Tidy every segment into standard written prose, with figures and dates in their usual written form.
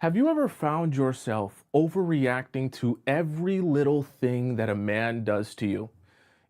Have you ever found yourself overreacting to every little thing that a man does to you?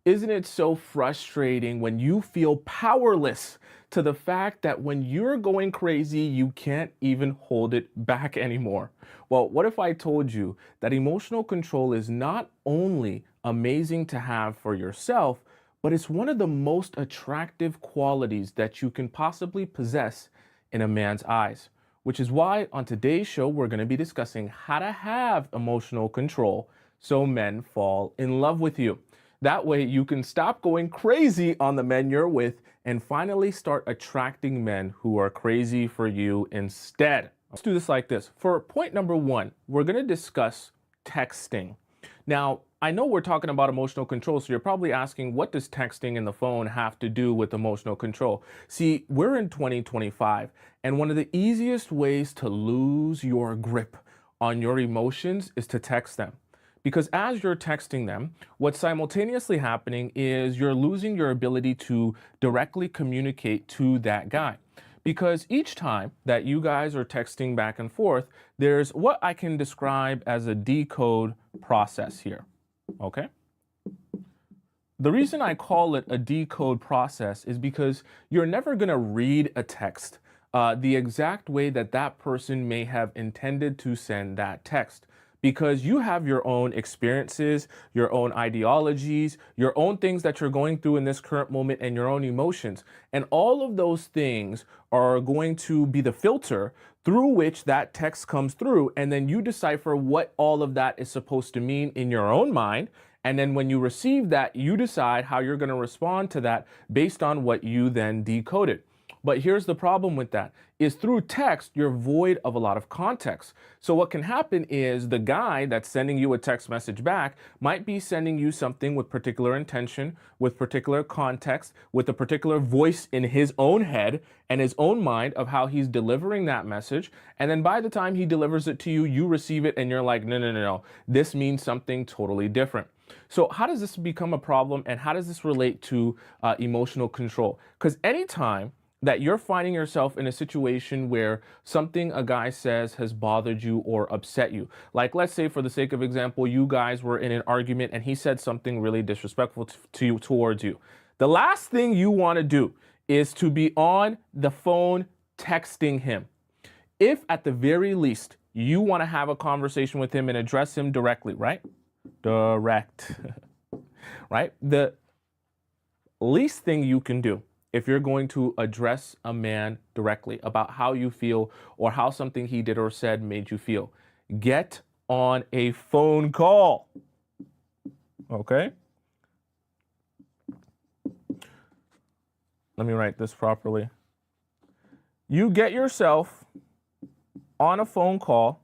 Isn't it so frustrating when you feel powerless to the fact that when you're going crazy, you can't even hold it back anymore? Well, what if I told you that emotional control is not only amazing to have for yourself, but it's one of the most attractive qualities that you can possibly possess in a man's eyes? Which is why on today's show, we're going to be discussing how to have emotional control so men fall in love with you. That way, you can stop going crazy on the men you're with and finally start attracting men who are crazy for you instead. Let's do this like this. For point number one, we're going to discuss texting. Now, I know we're talking about emotional control, so you're probably asking, what does texting in the phone have to do with emotional control? See, we're in 2025, and one of the easiest ways to lose your grip on your emotions is to text them. Because as you're texting them, what's simultaneously happening is you're losing your ability to directly communicate to that guy. Because each time that you guys are texting back and forth, there's what I can describe as a decode process here. Okay? The reason I call it a decode process is because you're never going to read a text the exact way that that person may have intended to send that text. Because you have your own experiences, your own ideologies, your own things that you're going through in this current moment, and your own emotions. And all of those things are going to be the filter through which that text comes through. And then you decipher what all of that is supposed to mean in your own mind. And then when you receive that, you decide how you're going to respond to that based on what you then decoded. But here's the problem with that is through text, you're void of a lot of context. So what can happen is the guy that's sending you a text message back might be sending you something with particular intention, with particular context, with a particular voice in his own head and his own mind of how he's delivering that message. And then by the time he delivers it to you, you receive it and you're like, no, no, no, no, this means something totally different. So how does this become a problem and how does this relate to emotional control? Because anytime that you're finding yourself in a situation where something a guy says has bothered you or upset you. Like, let's say for the sake of example, you guys were in an argument and he said something really disrespectful to you, towards you. The last thing you want to do is to be on the phone texting him. If at the very least you want to have a conversation with him and address him directly, right? Direct, right? The least thing you can do if you're going to address a man directly about how you feel or how something he did or said made you feel, get on a phone call. Okay? Let me write this properly. You get yourself on a phone call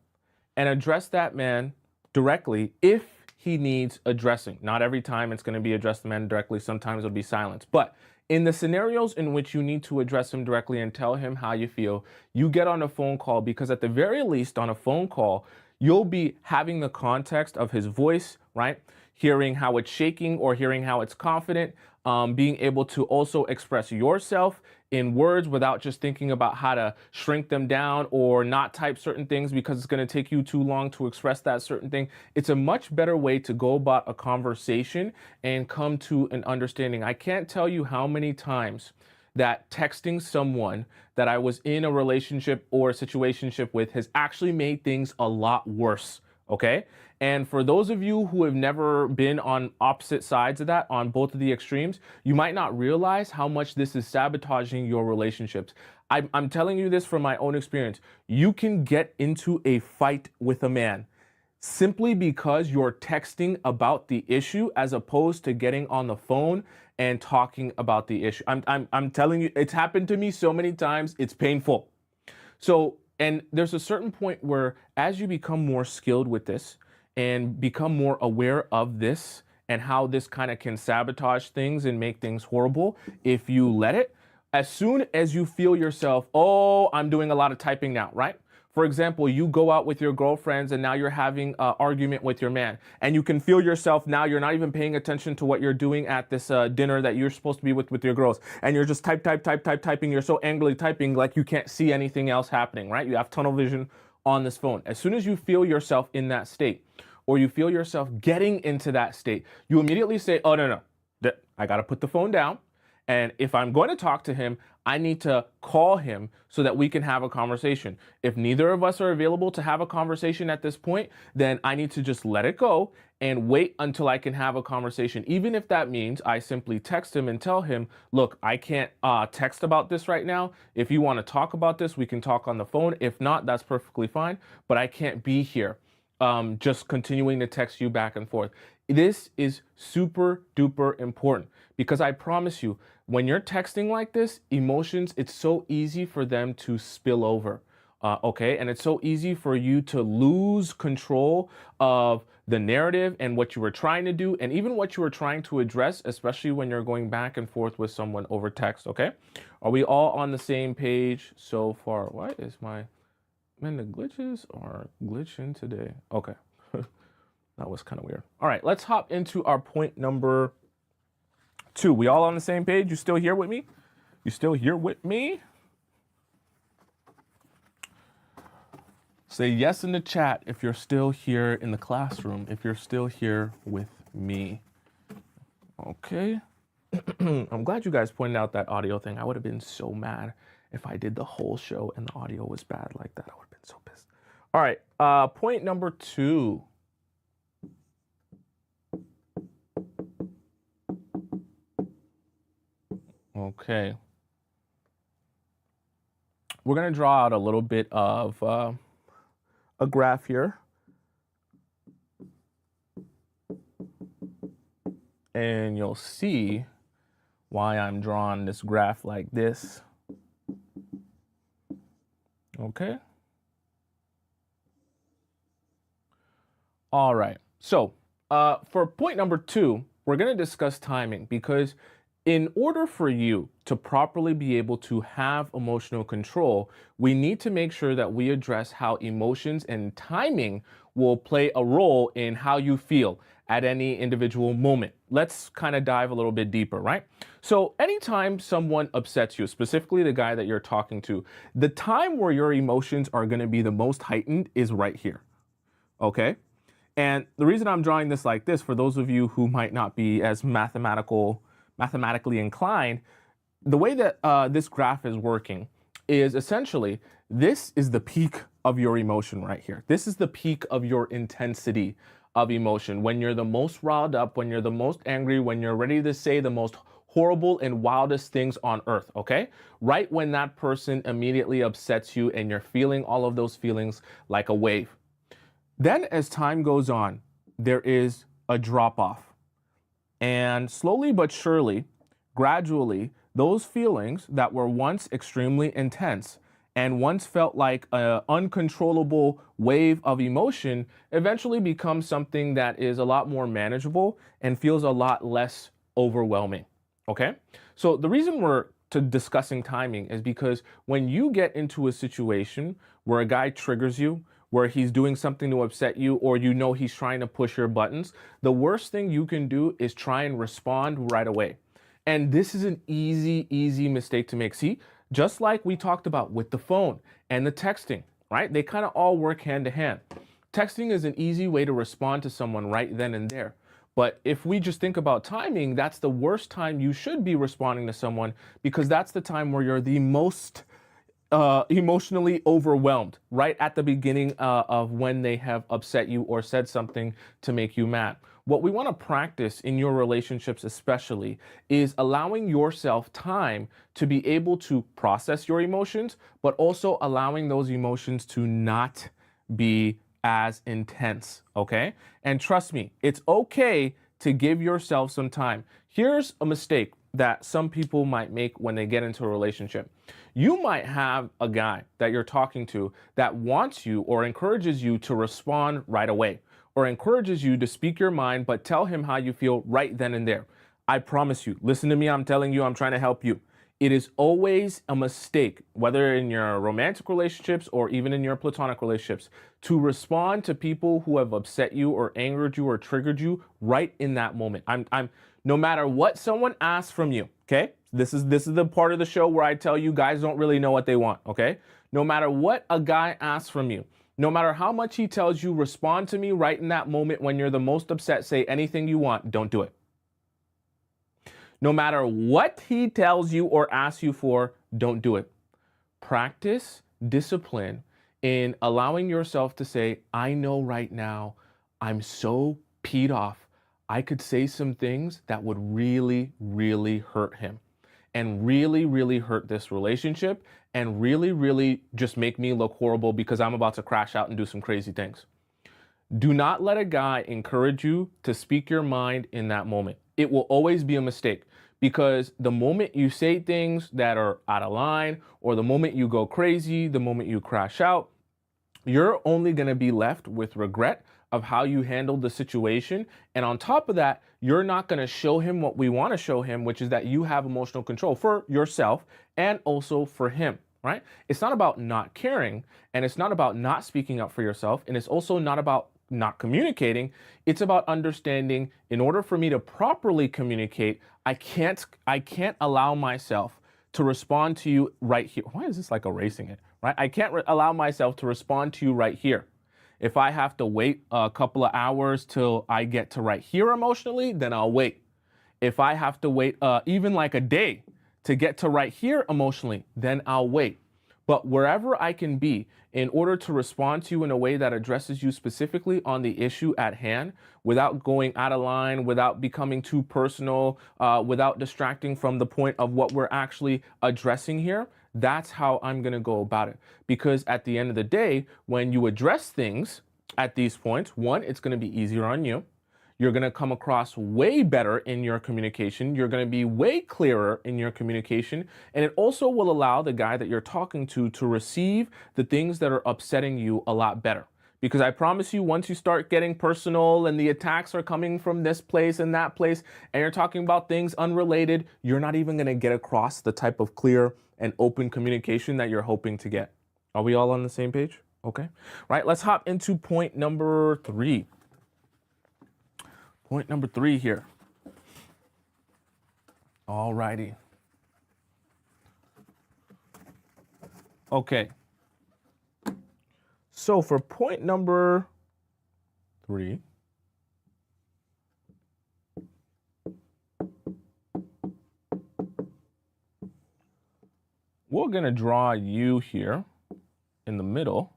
and address that man directly if he needs addressing. Not every time it's going to be address the man directly. Sometimes it'll be silence. But in the scenarios in which you need to address him directly and tell him how you feel, you get on a phone call because at the very least on a phone call, you'll be having the context of his voice, right? Hearing how it's shaking or hearing how it's confident, being able to also express yourself in words without just thinking about how to shrink them down or not type certain things because it's going to take you too long to express that certain thing. It's a much better way to go about a conversation and come to an understanding. I can't tell you how many times that texting someone that I was in a relationship or a situationship with has actually made things a lot worse. Okay. And for those of you who have never been on opposite sides of that, on both of the extremes, you might not realize how much this is sabotaging your relationships. I'm telling you this from my own experience. You can get into a fight with a man simply because you're texting about the issue as opposed to getting on the phone and talking about the issue. I'm telling you, it's happened to me so many times. It's painful. So, and there's a certain point where as you become more skilled with this and become more aware of this and how this kind of can sabotage things and make things horrible if you let it, as soon as you feel yourself, oh, I'm doing a lot of typing now, right? For example, you go out with your girlfriends and now you're having an argument with your man and you can feel yourself now, you're not even paying attention to what you're doing at this dinner that you're supposed to be with your girls. And you're just typing. You're so angrily typing like you can't see anything else happening, right? You have tunnel vision on this phone. As soon as you feel yourself in that state, or you feel yourself getting into that state, you immediately say, oh, no, I got to put the phone down. And if I'm going to talk to him, I need to call him so that we can have a conversation. If neither of us are available to have a conversation at this point, then I need to just let it go and wait until I can have a conversation. Even if that means I simply text him and tell him, look, I can't text about this right now. If you want to talk about this, we can talk on the phone. If not, that's perfectly fine, but I can't be here. Just continuing to text you back and forth. This is super duper important because I promise you, when you're texting like this, emotions, it's so easy for them to spill over. Okay. And it's so easy for you to lose control of the narrative and what you were trying to do, and even what you were trying to address, especially when you're going back and forth with someone over text. Okay. Are we all on the same page so far? Why is my, man, the glitches are glitching today? Okay. That was kind of weird. All right, let's hop into our point number 2. We all on the same page? You still here with me? You still here with me? Say yes in the chat if you're still here in the classroom, if you're still here with me. Okay. I'm glad you guys pointed out that audio thing. I would have been so mad if I did the whole show and the audio was bad like that. I would have been so pissed. All right, point number 2. Okay. We're going to draw out a little bit of a graph here. And you'll see why I'm drawing this graph like this. Okay. All right. So for point number 2, we're going to discuss timing, because in order for you to properly be able to have emotional control, we need to make sure that we address how emotions and timing will play a role in how you feel at any individual moment. Let's kind of dive a little bit deeper, right? So anytime someone upsets you, specifically the guy that you're talking to, the time where your emotions are going to be the most heightened is right here. Okay? And the reason I'm drawing this like this, for those of you who might not be as mathematically inclined, the way that this graph is working is essentially, this is the peak of your emotion right here. This is the peak of your intensity of emotion. When you're the most riled up, when you're the most angry, when you're ready to say the most horrible and wildest things on earth, okay? Right when that person immediately upsets you and you're feeling all of those feelings like a wave. Then as time goes on, there is a drop off. And slowly but surely, gradually, those feelings that were once extremely intense and once felt like an uncontrollable wave of emotion eventually becomes something that is a lot more manageable and feels a lot less overwhelming. Okay? So the reason we're discussing timing is because when you get into a situation where a guy triggers you, where he's doing something to upset you, or you know he's trying to push your buttons, the worst thing you can do is try and respond right away. And this is an easy mistake to make. See, just like we talked about with the phone and the texting, right? They kind of all work hand to hand. Texting is an easy way to respond to someone right then and there. But if we just think about timing, that's the worst time you should be responding to someone, because that's the time where you're the most emotionally overwhelmed, right at the beginning of when they have upset you or said something to make you mad. What we want to practice in your relationships especially is allowing yourself time to be able to process your emotions, but also allowing those emotions to not be as intense, okay? And trust me, it's okay to give yourself some time. Here's a mistake that some people might make when they get into a relationship. You might have a guy that you're talking to that wants you or encourages you to respond right away, or encourages you to speak your mind, but tell him how you feel right then and there. I promise you, listen to me, I'm telling you, I'm trying to help you. It is always a mistake, whether in your romantic relationships or even in your platonic relationships, to respond to people who have upset you or angered you or triggered you right in that moment. No matter what someone asks from you, okay? This is the part of the show where I tell you guys don't really know what they want, okay? No matter what a guy asks from you, No matter how much he tells you, respond to me right in that moment when you're the most upset. Say anything you want. Don't do it. No matter what he tells you or asks you for, don't do it. Practice discipline in allowing yourself to say, I know right now I'm so peed off. I could say some things that would really, really hurt him and really, really hurt this relationship and really, really just make me look horrible because I'm about to crash out and do some crazy things. Do not let a guy encourage you to speak your mind in that moment. It will always be a mistake because the moment you say things that are out of line or the moment you go crazy, the moment you crash out, you're only going to be left with regret of how you handled the situation. And on top of that, you're not going to show him what we want to show him, which is that you have emotional control for yourself and also for him, right? It's not about not caring and it's not about not speaking up for yourself. And it's also not about not communicating. It's about understanding in order for me to properly communicate, I can't allow myself to respond to you right here. Why is this like erasing it, right? I can't allow myself to respond to you right here. If I have to wait a couple of hours till I get to right here emotionally, then I'll wait. If I have to wait even like a day to get to right here emotionally, then I'll wait. But wherever I can be, in order to respond to you in a way that addresses you specifically on the issue at hand, without going out of line, without becoming too personal, without distracting from the point of what we're actually addressing here, that's how I'm going to go about it. Because at the end of the day, when you address things at these points, one, it's going to be easier on you. You're going to come across way better in your communication. You're going to be way clearer in your communication. And it also will allow the guy that you're talking to receive the things that are upsetting you a lot better. Because I promise you, once you start getting personal and the attacks are coming from this place and that place, and you're talking about things unrelated, you're not even going to get across the type of clear and open communication that you're hoping to get. Are we all on the same page? Okay. Right. Let's hop into point number 3. Point number 3 here. All righty. Okay. So for point number 3, we're going to draw you here in the middle.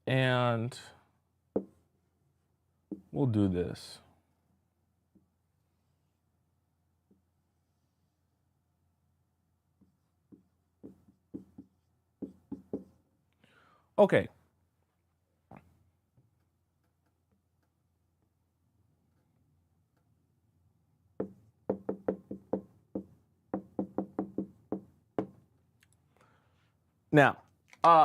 And we'll do this. Okay. Now,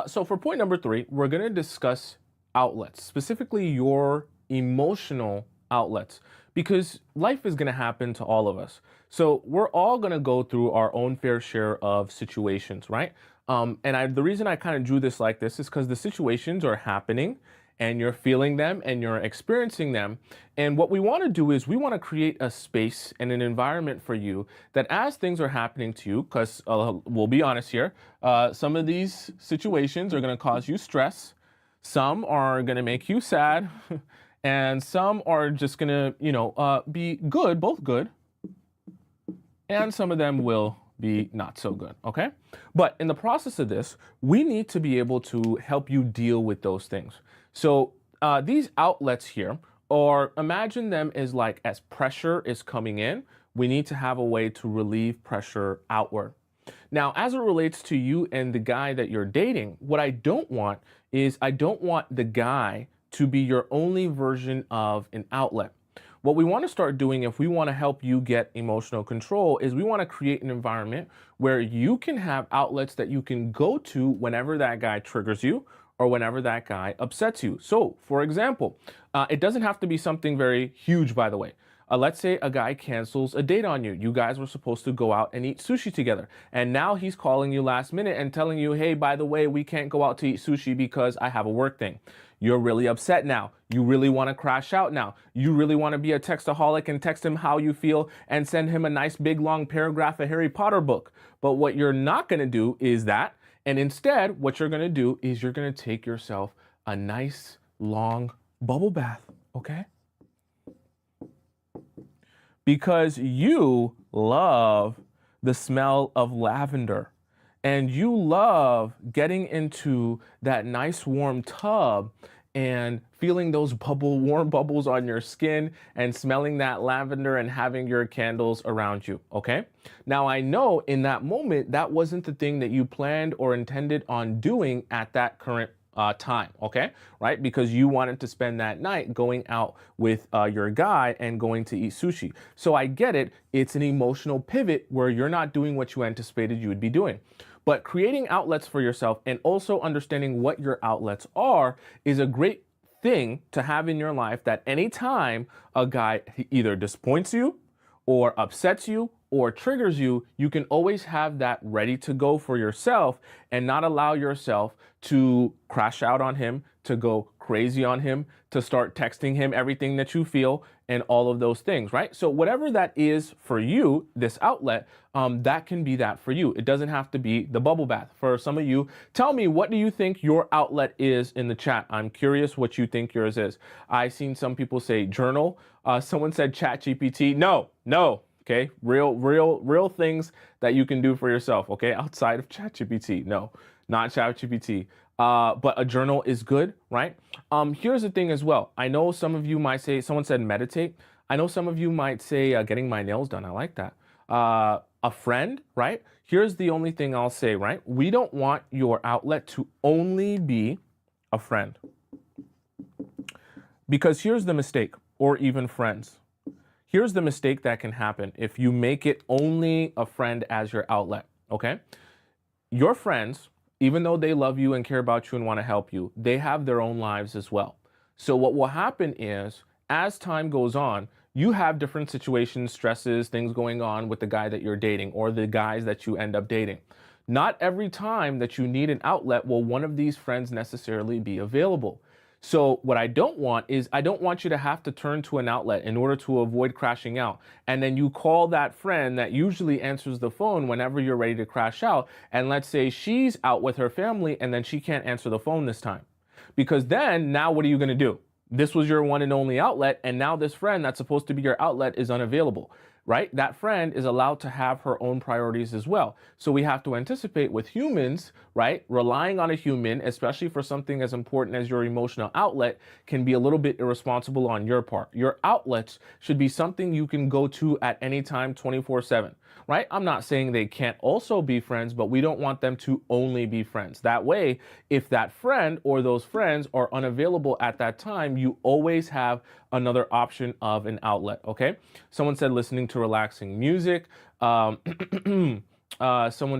so for point number 3, we're going to discuss outlets, specifically your emotional outlets, because life is going to happen to all of us. So we're all going to go through our own fair share of situations, right? The reason I kind of drew this like this is because the situations are happening and you're feeling them and you're experiencing them. And what we want to do is we want to create a space and an environment for you that as things are happening to you, because we'll be honest here, some of these situations are going to cause you stress. Some are going to make you sad. And some are just going to, be good, both good. And some of them will be not so good, okay? But in the process of this, we need to be able to help you deal with those things. So these outlets here, or imagine them as like as pressure is coming in, we need to have a way to relieve pressure outward. Now, as it relates to you and the guy that you're dating, what I don't want is I don't want the guy to be your only version of an outlet. What we want to start doing if we want to help you get emotional control is we want to create an environment where you can have outlets that you can go to whenever that guy triggers you or whenever that guy upsets you. So, for example, it doesn't have to be something very huge, by the way. Let's say a guy cancels a date on you. You guys were supposed to go out and eat sushi together. And now he's calling you last minute and telling you, hey, by the way, we can't go out to eat sushi because I have a work thing. You're really upset now. You really want to crash out now. You really want to be a textaholic and text him how you feel and send him a nice big long paragraph of Harry Potter book. But what you're not going to do is that. And instead, what you're going to do is you're going to take yourself a nice long bubble bath, okay? Because you love the smell of lavender and you love getting into that nice warm tub and feeling those warm bubbles on your skin and smelling that lavender and having your candles around you, okay? Now, I know in that moment, that wasn't the thing that you planned or intended on doing at that current time, okay? Right? Because you wanted to spend that night going out with your guy and going to eat sushi. So I get it. It's an emotional pivot where you're not doing what you anticipated you would be doing. But creating outlets for yourself and also understanding what your outlets are is a great thing to have in your life, that anytime a guy either disappoints you or upsets you or triggers you, you can always have that ready to go for yourself and not allow yourself to crash out on him, to go crazy on him, to start texting him everything that you feel and all of those things, right? So whatever that is for you, this outlet, that can be that for you. It doesn't have to be the bubble bath. For some of you, tell me, what do you think your outlet is in the chat? I'm curious what you think yours is. I've seen some people say journal. Someone said chat GPT. No. Okay, real things that you can do for yourself, okay, outside of ChatGPT. No, not ChatGPT. But a journal is good, right? Here's the thing as well. I know some of you might say, someone said meditate. I know some of you might say getting my nails done. I like that. A friend, right? Here's the only thing I'll say, right? We don't want your outlet to only be a friend. Because here's the mistake, or even friends. Here's the mistake that can happen if you make it only a friend as your outlet, okay? Your friends, even though they love you and care about you and want to help you, they have their own lives as well. So what will happen is, as time goes on, you have different situations, stresses, things going on with the guy that you're dating or the guys that you end up dating. Not every time that you need an outlet will one of these friends necessarily be available. So what I don't want is, I don't want you to have to turn to an outlet in order to avoid crashing out. And then you call that friend that usually answers the phone whenever you're ready to crash out. And let's say she's out with her family and then she can't answer the phone this time. Because then now what are you going to do? This was your one and only outlet. And now this friend that's supposed to be your outlet is unavailable. Right? That friend is allowed to have her own priorities as well. So we have to anticipate with humans, right? Relying on a human, especially for something as important as your emotional outlet, can be a little bit irresponsible on your part. Your outlets should be something you can go to at any time, 24/7, right? I'm not saying they can't also be friends, but we don't want them to only be friends. That way, if that friend or those friends are unavailable at that time, you always have another option of an outlet, okay? Someone said listening to relaxing music. Someone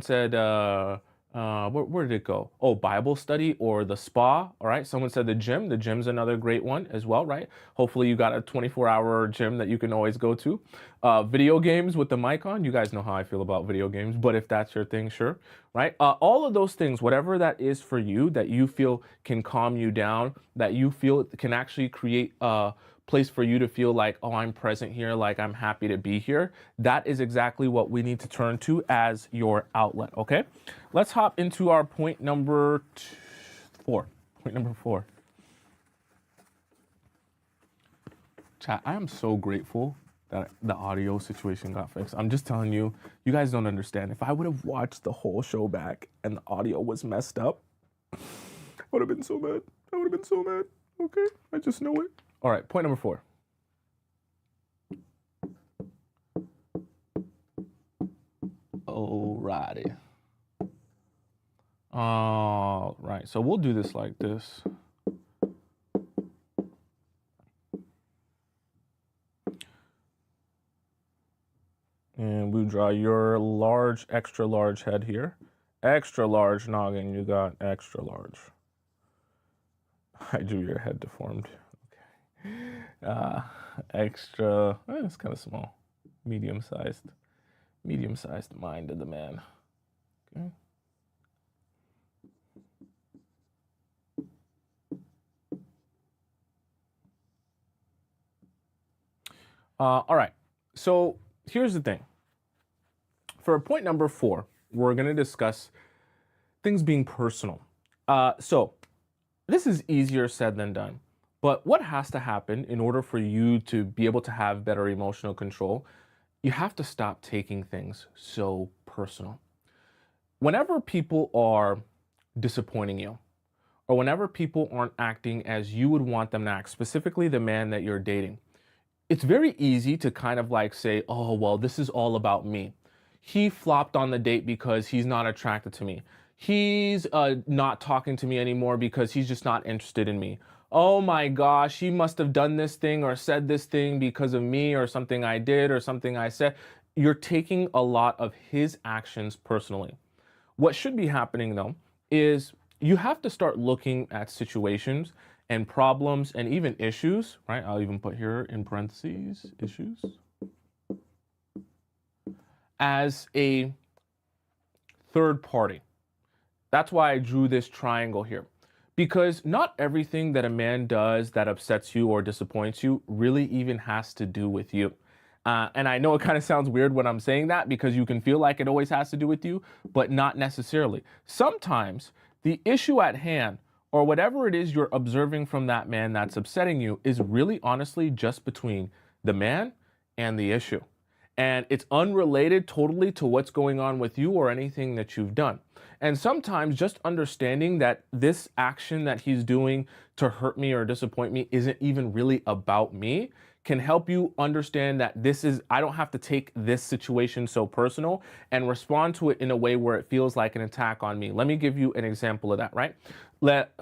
said, where did it go? Oh, Bible study or the spa, all right? Someone said the gym. The gym's another great one as well, right? Hopefully you got a 24-hour gym that you can always go to. Video games with the mic on. You guys know how I feel about video games, but if that's your thing, sure, right? All of those things, whatever that is for you, that you feel can calm you down, that you feel can actually create a place for you to feel like, oh, I'm present here, like I'm happy to be here. That is exactly what we need to turn to as your outlet, okay? Let's hop into our point number 4. Point number 4. Chat, I am so grateful that the audio situation got fixed. I'm just telling you, you guys don't understand. If I would have watched the whole show back and the audio was messed up, I would have been so mad. I would have been so mad. Okay, I just know it. All right, point number 4. Alrighty. All right, so we'll do this like this. And we draw your large, extra large head here. Extra large noggin, you got extra large. I drew your head deformed. Okay. Extra, it's kind of small. Medium-sized mind of the man. Okay. All right, so here's the thing. For point number 4, we're going to discuss things being personal. So this is easier said than done. But what has to happen in order for you to be able to have better emotional control? You have to stop taking things so personal. Whenever people are disappointing you, or whenever people aren't acting as you would want them to act, specifically the man that you're dating, it's very easy to kind of like say, oh, well, this is all about me. He flopped on the date because he's not attracted to me. He's not talking to me anymore because he's just not interested in me. Oh my gosh, he must have done this thing or said this thing because of me or something I did or something I said. You're taking a lot of his actions personally. What should be happening though is you have to start looking at situations and problems and even issues, right? I'll even put here in parentheses, issues, as a third party. That's why I drew this triangle here. Because not everything that a man does that upsets you or disappoints you really even has to do with you. And I know it kind of sounds weird when I'm saying that because you can feel like it always has to do with you, but not necessarily. Sometimes the issue at hand or whatever it is you're observing from that man that's upsetting you is really honestly just between the man and the issue. And it's unrelated totally to what's going on with you or anything that you've done. And sometimes just understanding that this action that he's doing to hurt me or disappoint me isn't even really about me can help you understand that I don't have to take this situation so personal and respond to it in a way where it feels like an attack on me. Let me give you an example of that, right?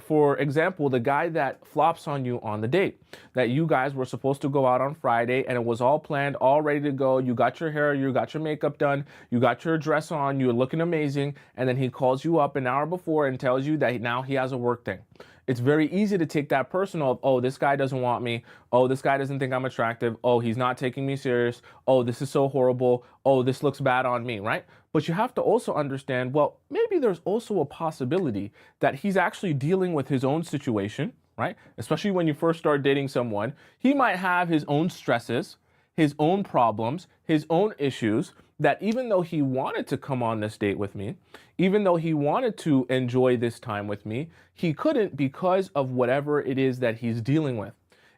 For example, the guy that flops on you on the date, that you guys were supposed to go out on Friday and it was all planned, all ready to go. You got your hair, you got your makeup done, you got your dress on, you're looking amazing. And then he calls you up an hour before and tells you that now he has a work thing. It's very easy to take that personal of, oh, this guy doesn't want me. Oh, this guy doesn't think I'm attractive. Oh, he's not taking me serious. Oh, this is so horrible. Oh, this looks bad on me, right? But you have to also understand, well, maybe there's also a possibility that he's actually dealing with his own situation, right? Especially when you first start dating someone, he might have his own stresses, his own problems, his own issues, that even though he wanted to come on this date with me, even though he wanted to enjoy this time with me, he couldn't because of whatever it is that he's dealing with.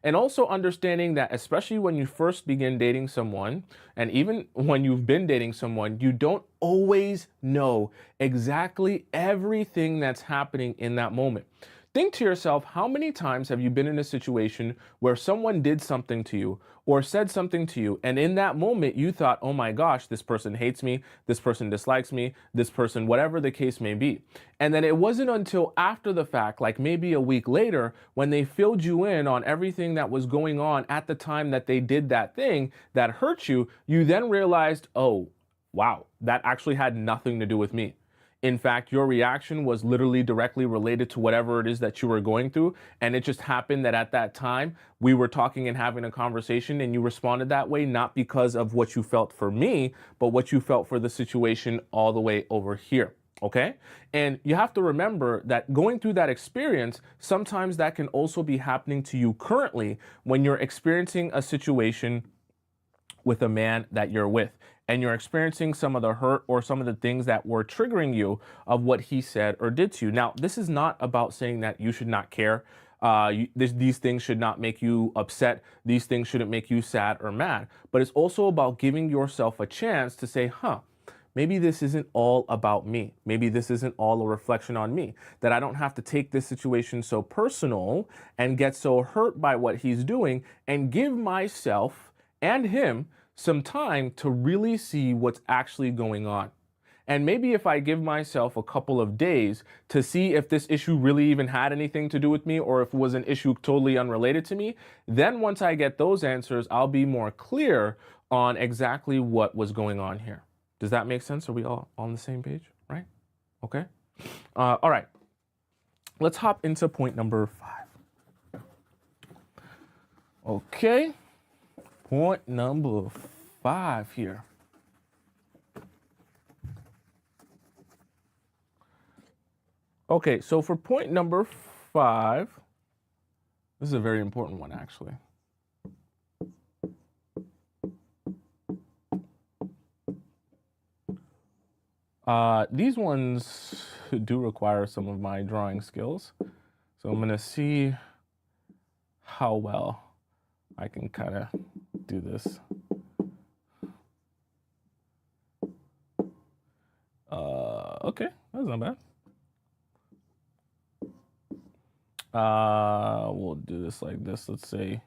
And also understanding that, especially when you first begin dating someone, and even when you've been dating someone, you don't always know exactly everything that's happening in that moment. Think to yourself, how many times have you been in a situation where someone did something to you or said something to you, and in that moment you thought, oh my gosh, this person hates me, this person dislikes me, this person, whatever the case may be. And then it wasn't until after the fact, like maybe a week later, when they filled you in on everything that was going on at the time that they did that thing that hurt you, you then realized, oh, wow, that actually had nothing to do with me. In fact, your reaction was literally directly related to whatever it is that you were going through. And it just happened that at that time we were talking and having a conversation and you responded that way, not because of what you felt for me, but what you felt for the situation all the way over here. Okay. And you have to remember that going through that experience, sometimes that can also be happening to you currently when you're experiencing a situation with a man that you're with and you're experiencing some of the hurt or some of the things that were triggering you of what he said or did to you. Now, this is not about saying that you should not care. These things should not make you upset. These things shouldn't make you sad or mad. But it's also about giving yourself a chance to say, maybe this isn't all about me. Maybe this isn't all a reflection on me, that I don't have to take this situation so personal and get so hurt by what he's doing, and give myself and him some time to really see what's actually going on. And maybe if I give myself a couple of days to see if this issue really even had anything to do with me or if it was an issue totally unrelated to me, then once I get those answers, I'll be more clear on exactly what was going on here. Does that make sense? Are we all on the same page? Right? Okay. All right. Let's hop into point number 5. Okay. Point number 5 here. Okay, so for point number 5, this is a very important one, actually. These ones do require some of my drawing skills. So I'm going to see how well I can kind of do this. Okay, that's not bad. We'll do this like this. Let's say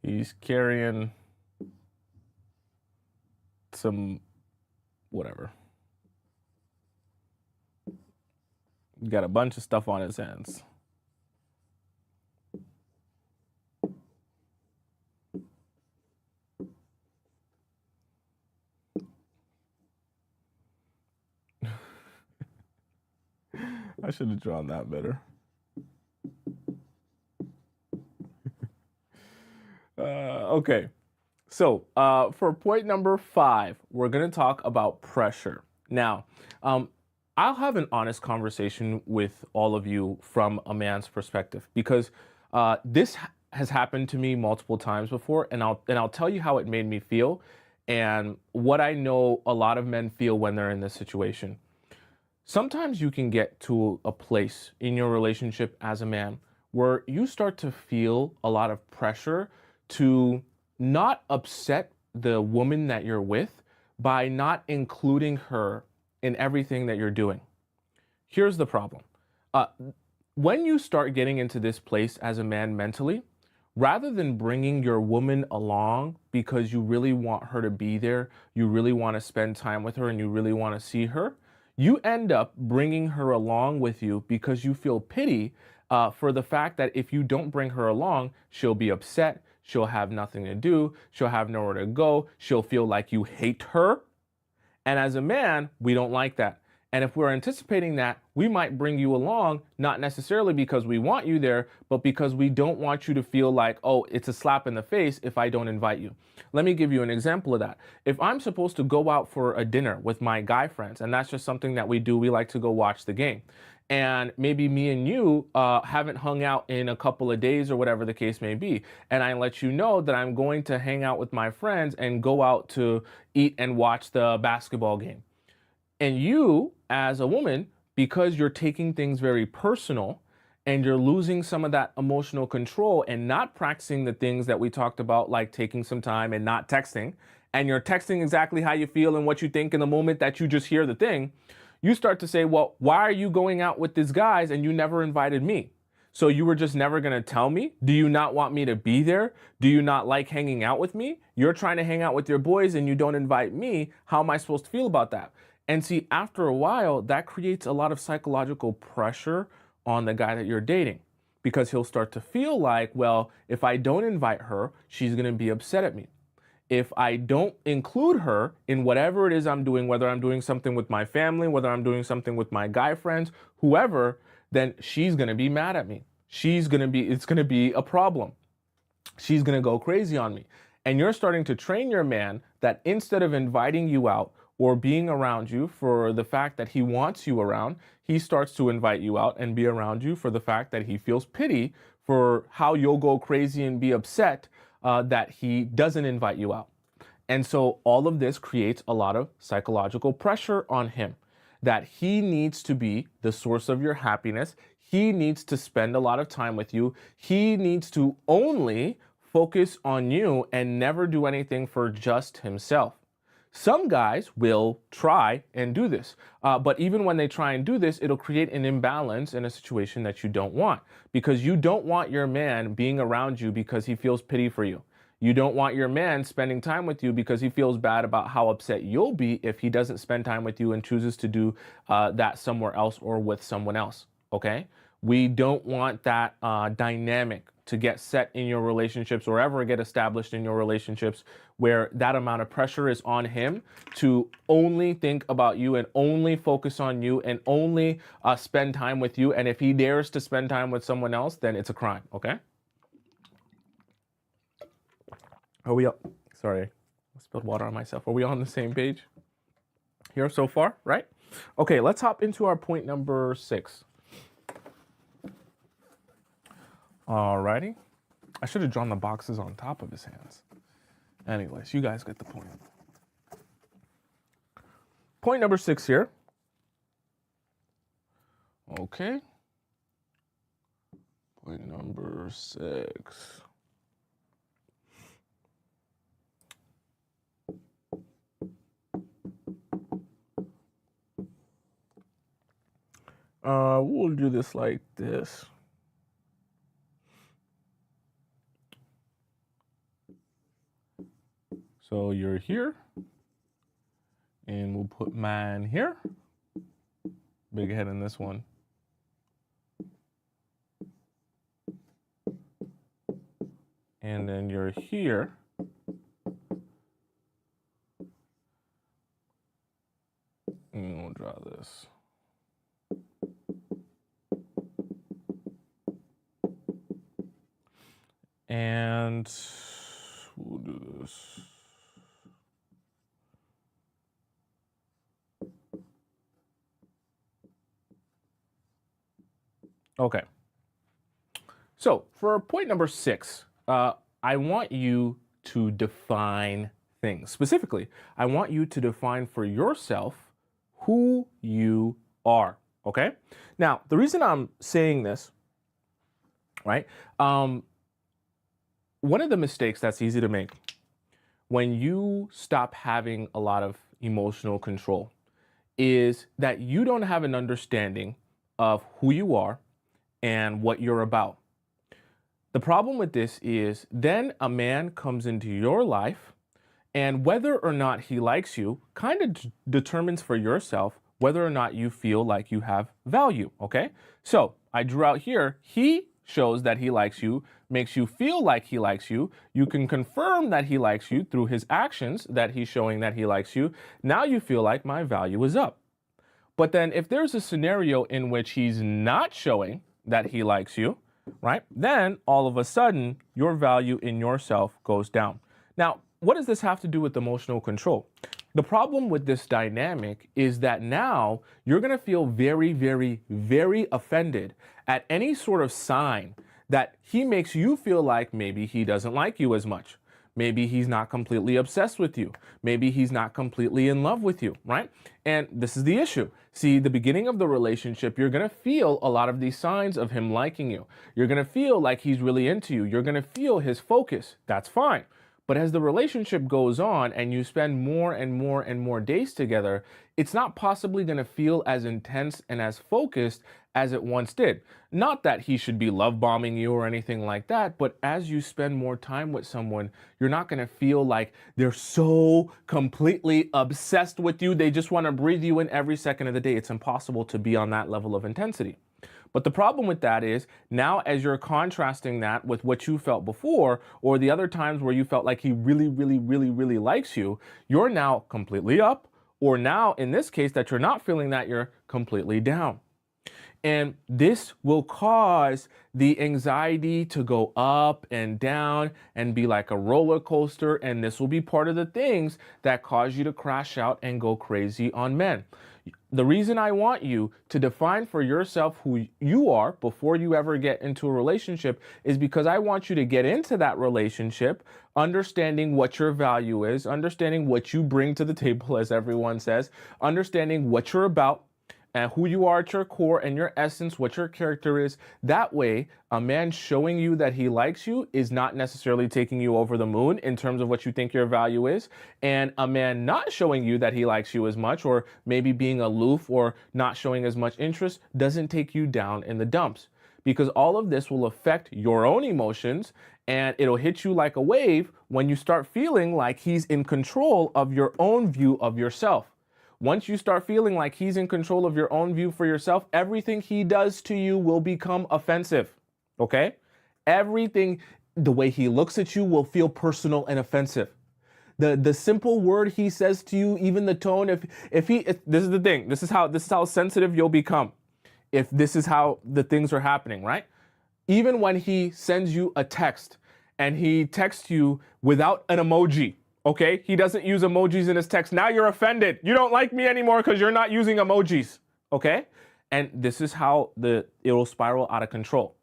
he's carrying some whatever. Got a bunch of stuff on his hands. I should have drawn that better. Okay, so for point number 5, we're going to talk about pressure. Now, I'll have an honest conversation with all of you from a man's perspective, because this has happened to me multiple times before, and I'll tell you how it made me feel and what I know a lot of men feel when they're in this situation. Sometimes you can get to a place in your relationship as a man where you start to feel a lot of pressure to not upset the woman that you're with by not including her in everything that you're doing. Here's the problem. When you start getting into this place as a man mentally, rather than bringing your woman along because you really want her to be there, you really want to spend time with her, and you really want to see her, you end up bringing her along with you because you feel pity for the fact that if you don't bring her along, she'll be upset, she'll have nothing to do, she'll have nowhere to go, she'll feel like you hate her. And as a man, we don't like that. And if we're anticipating that, we might bring you along, not necessarily because we want you there, but because we don't want you to feel like, oh, it's a slap in the face if I don't invite you. Let me give you an example of that. If I'm supposed to go out for a dinner with my guy friends, and that's just something that we do, we like to go watch the game. And maybe me and you haven't hung out in a couple of days or whatever the case may be. And I let you know that I'm going to hang out with my friends and go out to eat and watch the basketball game. And you, as a woman, because you're taking things very personal and you're losing some of that emotional control and not practicing the things that we talked about, like taking some time and not texting, and you're texting exactly how you feel and what you think in the moment that you just hear the thing, you start to say, well, why are you going out with these guys and you never invited me? So you were just never going to tell me? Do you not want me to be there? Do you not like hanging out with me? You're trying to hang out with your boys and you don't invite me. How am I supposed to feel about that? And see, after a while, that creates a lot of psychological pressure on the guy that you're dating, because he'll start to feel like, well, if I don't invite her, she's going to be upset at me. If I don't include her in whatever it is I'm doing, whether I'm doing something with my family, whether I'm doing something with my guy friends, whoever, then she's going to be mad at me. It's going to be a problem. She's going to go crazy on me. And you're starting to train your man that instead of inviting you out or being around you for the fact that he wants you around, he starts to invite you out and be around you for the fact that he feels pity for how you'll go crazy and be upset that he doesn't invite you out. And so all of this creates a lot of psychological pressure on him, that he needs to be the source of your happiness. He needs to spend a lot of time with you. He needs to only focus on you and never do anything for just himself. Some guys will try and do this, but even when they try and do this, it'll create an imbalance in a situation that you don't want, because you don't want your man being around you because he feels pity for you. You don't want your man spending time with you because he feels bad about how upset you'll be if he doesn't spend time with you and chooses to do that somewhere else or with someone else, okay? We don't want that dynamic to get set in your relationships or ever get established in your relationships where that amount of pressure is on him to only think about you and only focus on you and only spend time with you. And if he dares to spend time with someone else, then it's a crime, okay? Are we up? Sorry, I spilled water on myself. Are we on the same page here so far, right? Okay, let's hop into our point number 6. Alrighty. I should have drawn the boxes on top of his hands. Anyways, you guys get the point. point number 6 here. Okay. Point number 6. We'll do this like this. So you're here, and we'll put mine here. Big head in this one. And then you're here. And we'll draw this. And we'll do this. Okay. So for point number 6, I want you to define things. Specifically, I want you to define for yourself who you are. Okay. Now, the reason I'm saying this, right? One of the mistakes that's easy to make when you stop having a lot of emotional control is that you don't have an understanding of who you are and what you're about. The problem with this is then a man comes into your life, and whether or not he likes you kind of determines for yourself whether or not you feel like you have value, okay? So I drew out here, he shows that he likes you, makes you feel like he likes you. You can confirm that he likes you through his actions, that he's showing that he likes you. Now you feel like my value is up. But then if there's a scenario in which he's not showing that he likes you, right, then all of a sudden your value in yourself goes down. Now, what does this have to do with emotional control? The problem with this dynamic is that now you're going to feel very, very, very offended at any sort of sign that he makes you feel like maybe he doesn't like you as much. Maybe he's not completely obsessed with you. Maybe he's not completely in love with you, right? And this is the issue. See, the beginning of the relationship, you're going to feel a lot of these signs of him liking you. You're going to feel like he's really into you. You're going to feel his focus. That's fine. But as the relationship goes on and you spend more and more and more days together, it's not possibly going to feel as intense and as focused as it once did. Not that he should be love bombing you or anything like that, but as you spend more time with someone, you're not going to feel like they're so completely obsessed with you. They just want to breathe you in every second of the day. It's impossible to be on that level of intensity. But the problem with that is now as you're contrasting that with what you felt before or the other times where you felt like he really, really, really, really likes you, you're now completely up, or now in this case that you're not feeling that, you're completely down. And this will cause the anxiety to go up and down and be like a roller coaster. And this will be part of the things that cause you to crash out and go crazy on men. The reason I want you to define for yourself who you are before you ever get into a relationship is because I want you to get into that relationship understanding what your value is, understanding what you bring to the table, as everyone says, understanding what you're about, and who you are at your core and your essence, what your character is. That way, a man showing you that he likes you is not necessarily taking you over the moon in terms of what you think your value is. And a man not showing you that he likes you as much, or maybe being aloof or not showing as much interest, doesn't take you down in the dumps. Because all of this will affect your own emotions, and it'll hit you like a wave when you start feeling like he's in control of your own view of yourself. Once you start feeling like he's in control of your own view for yourself, everything he does to you will become offensive, okay? Everything, the way he looks at you will feel personal and offensive. The simple word he says to you, even the tone, if this is the thing, this is how sensitive you'll become if this is how the things are happening, right? Even when he sends you a text and he texts you without an emoji, okay? He doesn't use emojis in his text. Now you're offended. You don't like me anymore because you're not using emojis, okay? And this is how it'll spiral out of control.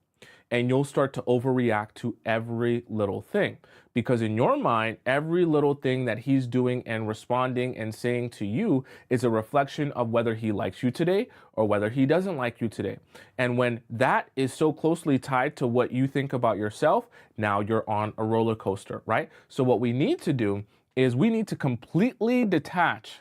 and you'll start to overreact to every little thing. Because in your mind, every little thing that he's doing and responding and saying to you is a reflection of whether he likes you today or whether he doesn't like you today. And when that is so closely tied to what you think about yourself, now you're on a roller coaster, right? So what we need to do is we need to completely detach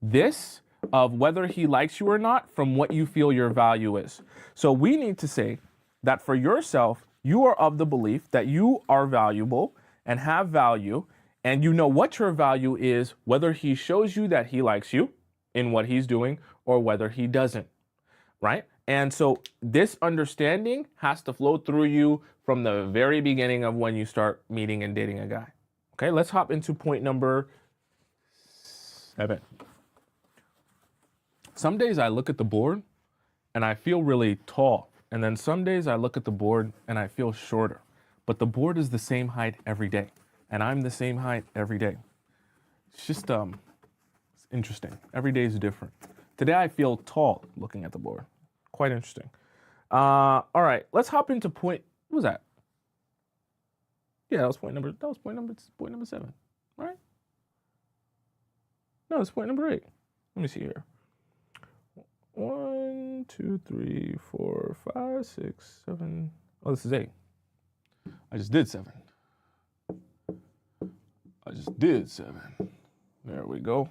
this of whether he likes you or not from what you feel your value is. So we need to say that for yourself, you are of the belief that you are valuable and have value, and you know what your value is, whether he shows you that he likes you in what he's doing or whether he doesn't, right? And so this understanding has to flow through you from the very beginning of when you start meeting and dating a guy. Okay, let's hop into point number 7. Some days I look at the board and I feel really tall. And then some days I look at the board and I feel shorter. But the board is the same height every day. And I'm the same height every day. It's just it's interesting. Every day is different. Today I feel tall looking at the board. Quite interesting. All right, let's hop into point. What was that? Yeah, that was point number 7, right? No, it's point number 8. Let me see here. 1, 2, 3, 4, 5, 6, 7. Oh, this is 8. I just did 7. There we go.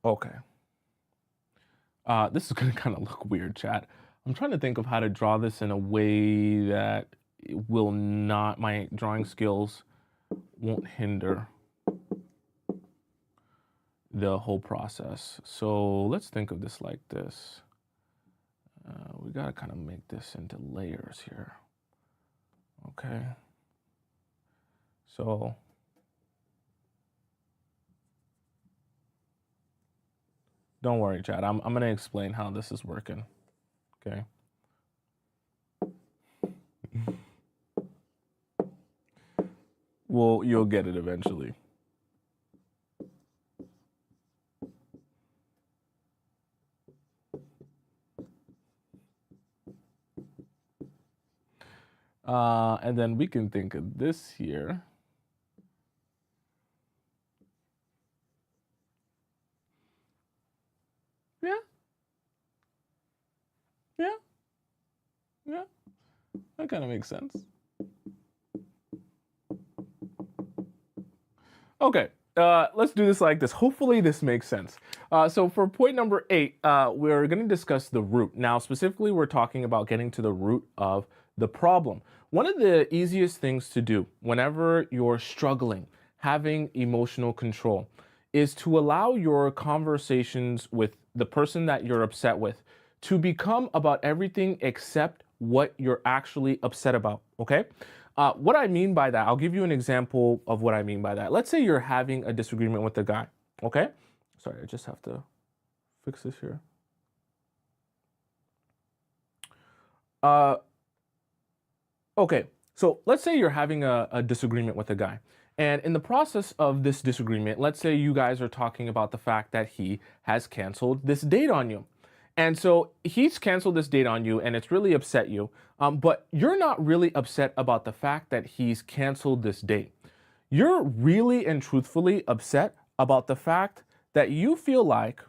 Okay. This is gonna kind of look weird, chat. I'm trying to think of how to draw this in a way that it will not, my drawing skills won't hinder the whole process. So let's think of this like this. We gotta kind of make this into layers here. Okay. So don't worry, Chad. I'm gonna explain how this is working. Okay. Well, you'll get it eventually. And then we can think of this here. Yeah. Yeah. Yeah. That kind of makes sense. Okay. Let's do this like this. Hopefully this makes sense. So for point number 8, we're going to discuss the root. Now, specifically, we're talking about getting to the root of the problem. One of the easiest things to do whenever you're struggling, having emotional control, is to allow your conversations with the person that you're upset with to become about everything except what you're actually upset about, okay? What I mean by that, I'll give you an example of what I mean by that. Let's say you're having a disagreement with a guy, okay? Sorry, I just have to fix this here. Okay, so let's say you're having a disagreement with a guy. And in the process of this disagreement, let's say you guys are talking about the fact that he has canceled this date on you. And so he's canceled this date on you and it's really upset you. But you're not really upset about the fact that he's canceled this date. You're really and truthfully upset about the fact that you feel like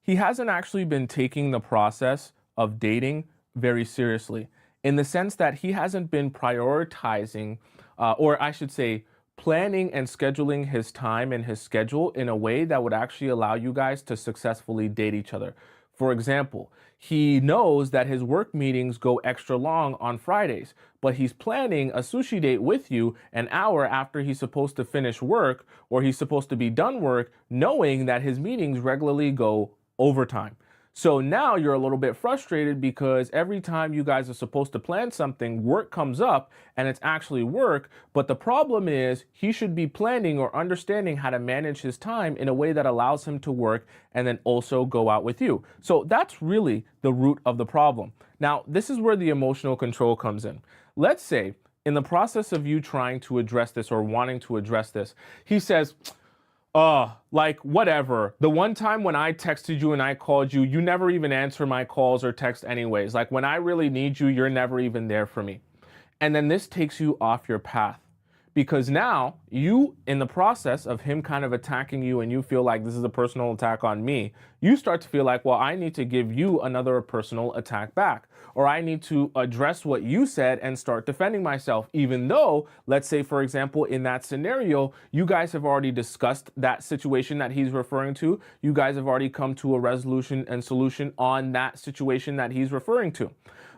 he hasn't actually been taking the process of dating very seriously, in the sense that he hasn't been prioritizing, or I should say, planning and scheduling his time and his schedule in a way that would actually allow you guys to successfully date each other. For example, he knows that his work meetings go extra long on Fridays, but he's planning a sushi date with you an hour after he's supposed to finish work or he's supposed to be done work, knowing that his meetings regularly go overtime. So now you're a little bit frustrated because every time you guys are supposed to plan something, work comes up and it's actually work. But the problem is he should be planning or understanding how to manage his time in a way that allows him to work and then also go out with you. So that's really the root of the problem. Now, this is where the emotional control comes in. Let's say in the process of you trying to address this or wanting to address this, he says, Like whatever. The one time when I texted you and I called you, you never even answer my calls or text anyways. Like when I really need you, you're never even there for me. And then this takes you off your path because now you, in the process of him kind of attacking you and you feel like this is a personal attack on me, you start to feel like, well, I need to give you another personal attack back, or I need to address what you said and start defending myself, even though, let's say, for example, in that scenario, you guys have already discussed that situation that he's referring to. You guys have already come to a resolution and solution on that situation that he's referring to.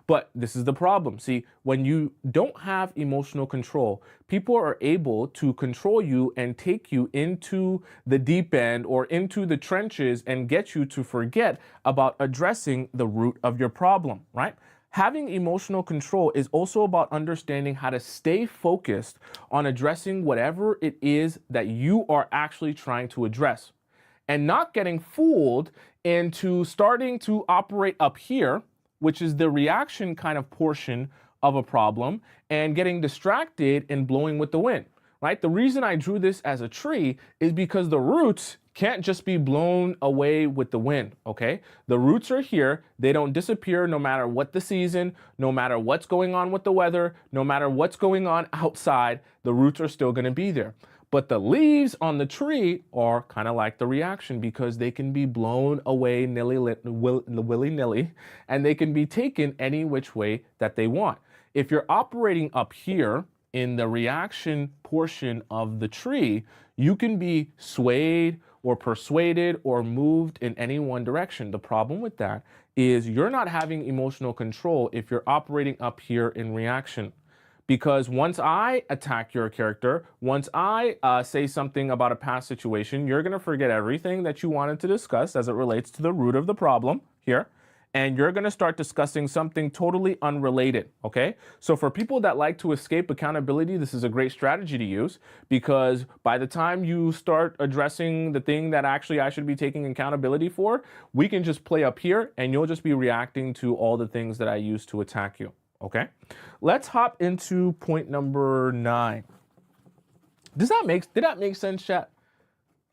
But this is the problem. See, when you don't have emotional control, people are able to control you and take you into the deep end or into the trenches and get you to forget about addressing the root of your problem, right? Having emotional control is also about understanding how to stay focused on addressing whatever it is that you are actually trying to address and not getting fooled into starting to operate up here, which is the reaction kind of portion of a problem, and getting distracted and blowing with the wind, right? The reason I drew this as a tree is because the roots can't just be blown away with the wind, okay? The roots are here. They don't disappear no matter what the season, no matter what's going on with the weather, no matter what's going on outside, the roots are still gonna be there. But the leaves on the tree are kind of like the reaction because they can be blown away willy-nilly and they can be taken any which way that they want. If you're operating up here in the reaction portion of the tree, you can be swayed or persuaded or moved in any one direction. The problem with that is you're not having emotional control if you're operating up here in reaction. Because once I attack your character, once I say something about a past situation, you're going to forget everything that you wanted to discuss as it relates to the root of the problem here. And you're going to start discussing something totally unrelated, okay? So for people that like to escape accountability, this is a great strategy to use because by the time you start addressing the thing that actually I should be taking accountability for, we can just play up here and you'll just be reacting to all the things that I use to attack you. Okay, let's hop into point number 9. Did that make sense, chat?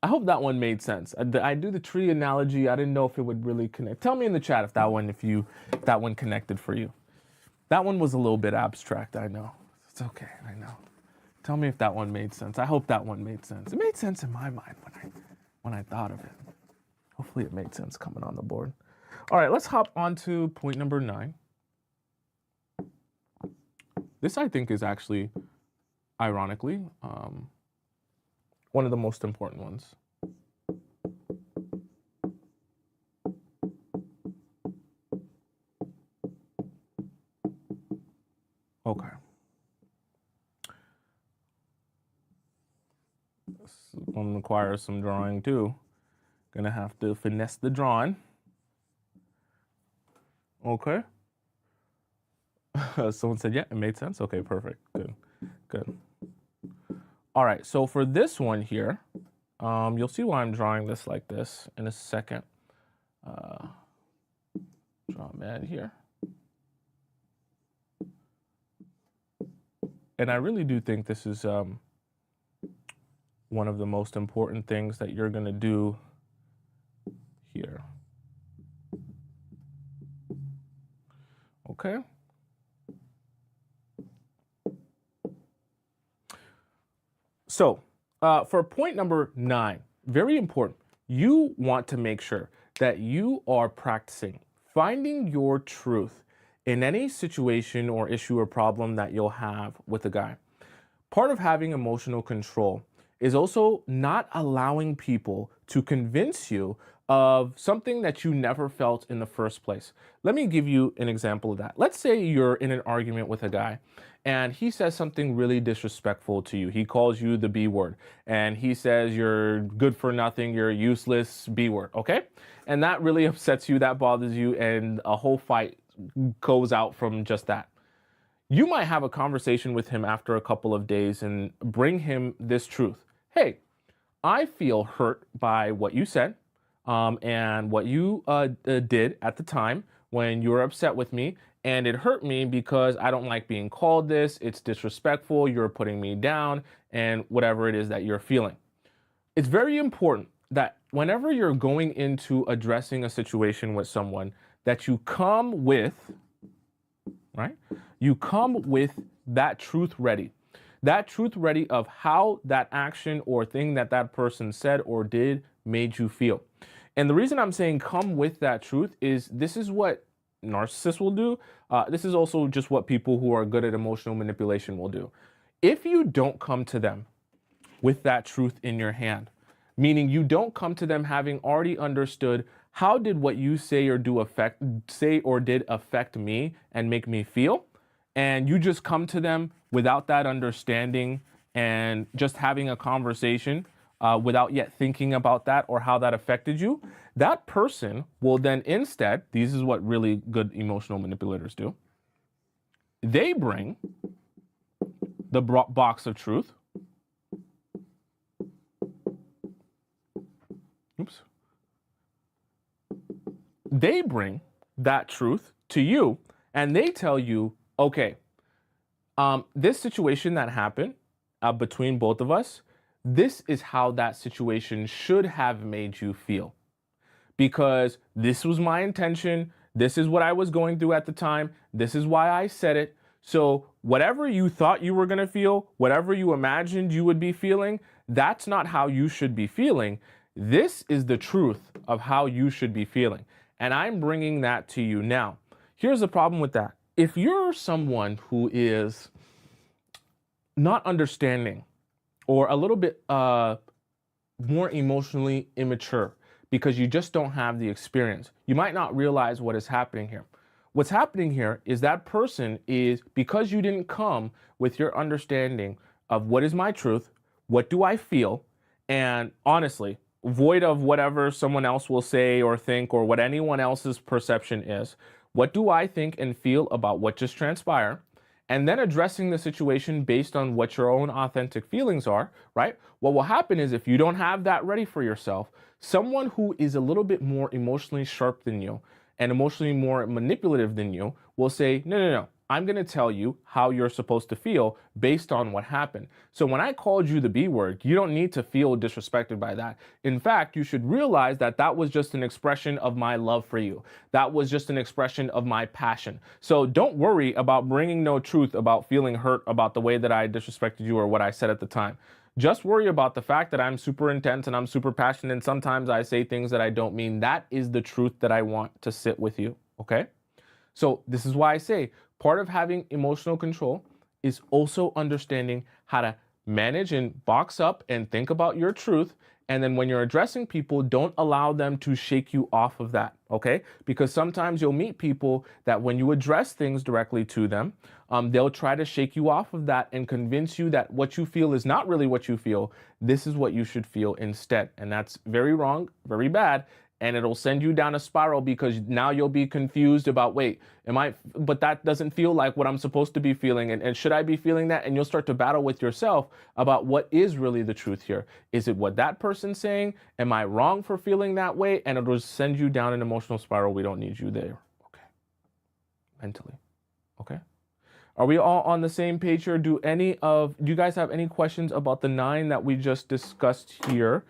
I hope that one made sense. I do the tree analogy. I didn't know if it would really connect. Tell me in the chat if that one connected for you. That one was a little bit abstract. I know. It's okay. I know. Tell me if that one made sense. I hope that one made sense. It made sense in my mind when I thought of it. Hopefully it made sense coming on the board. All right, let's hop on to point number 9. This, I think, is actually, ironically, one of the most important ones. Okay. This one requires some drawing, too. Gonna have to finesse the drawing. Okay. Someone said, yeah, it made sense. Okay, perfect. Good, good. All right, so for this one here, you'll see why I'm drawing this like this in a second. Draw man here. And I really do think this is one of the most important things that you're gonna do here. Okay. So for point number 9, very important, you want to make sure that you are practicing finding your truth in any situation or issue or problem that you'll have with a guy. Part of having emotional control is also not allowing people to convince you of something that you never felt in the first place. Let me give you an example of that. Let's say you're in an argument with a guy and he says something really disrespectful to you. He calls you the B word and he says you're good for nothing, you're useless, B word, okay? And that really upsets you, that bothers you, and a whole fight goes out from just that. You might have a conversation with him after a couple of days and bring him this truth. Hey, I feel hurt by what you said and what you did at the time when you were upset with me. And it hurt me because I don't like being called this. It's disrespectful. You're putting me down and whatever it is that you're feeling. It's very important that whenever you're going into addressing a situation with someone, that you come with, right? You come with that truth ready. That truth ready of how that action or thing that that person said or did made you feel. And the reason I'm saying come with that truth is this is what narcissists will do. This is also just what people who are good at emotional manipulation will do. If you don't come to them with that truth in your hand, meaning you don't come to them having already understood how did what you say or did affect me and make me feel, and you just come to them without that understanding and just having a conversation without yet thinking about that or how that affected you, that person will then instead, this is what really good emotional manipulators do, they bring the box of truth. Oops. They bring that truth to you and they tell you, okay, this situation that happened between both of us, this is how that situation should have made you feel. Because this was my intention. This is what I was going through at the time. This is why I said it. So whatever you thought you were going to feel, whatever you imagined you would be feeling, that's not how you should be feeling. This is the truth of how you should be feeling. And I'm bringing that to you now. Here's the problem with that. If you're someone who is not understanding or a little bit more emotionally immature because you just don't have the experience, you might not realize what is happening here. What's happening here is that person is, because you didn't come with your understanding of what is my truth, what do I feel, and honestly, void of whatever someone else will say or think or what anyone else's perception is, what do I think and feel about what just transpired? And then addressing the situation based on what your own authentic feelings are, right? What will happen is if you don't have that ready for yourself, someone who is a little bit more emotionally sharp than you and emotionally more manipulative than you will say, no, no, no, I'm going to tell you how you're supposed to feel based on what happened. So when I called you the B word, you don't need to feel disrespected by that. In fact, you should realize that that was just an expression of my love for you. That was just an expression of my passion. So don't worry about bringing no truth about feeling hurt about the way that I disrespected you or what I said at the time. Just worry about the fact that I'm super intense and I'm super passionate and sometimes I say things that I don't mean. That is the truth that I want to sit with you, okay? So this is why I say part of having emotional control is also understanding how to manage and box up and think about your truth. And then when you're addressing people, don't allow them to shake you off of that, okay? Because sometimes you'll meet people that when you address things directly to them, they'll try to shake you off of that and convince you that what you feel is not really what you feel. This is what you should feel instead. And that's very wrong, very bad. And it'll send you down a spiral because now you'll be confused about, wait, but that doesn't feel like what I'm supposed to be feeling. And should I be feeling that? And you'll start to battle with yourself about what is really the truth here. Is it what that person's saying? Am I wrong for feeling that way? And it'll send you down an emotional spiral. We don't need you there. Okay. Mentally. Okay. Are we all on the same page here? Do you guys have any questions about the 9 that we just discussed here?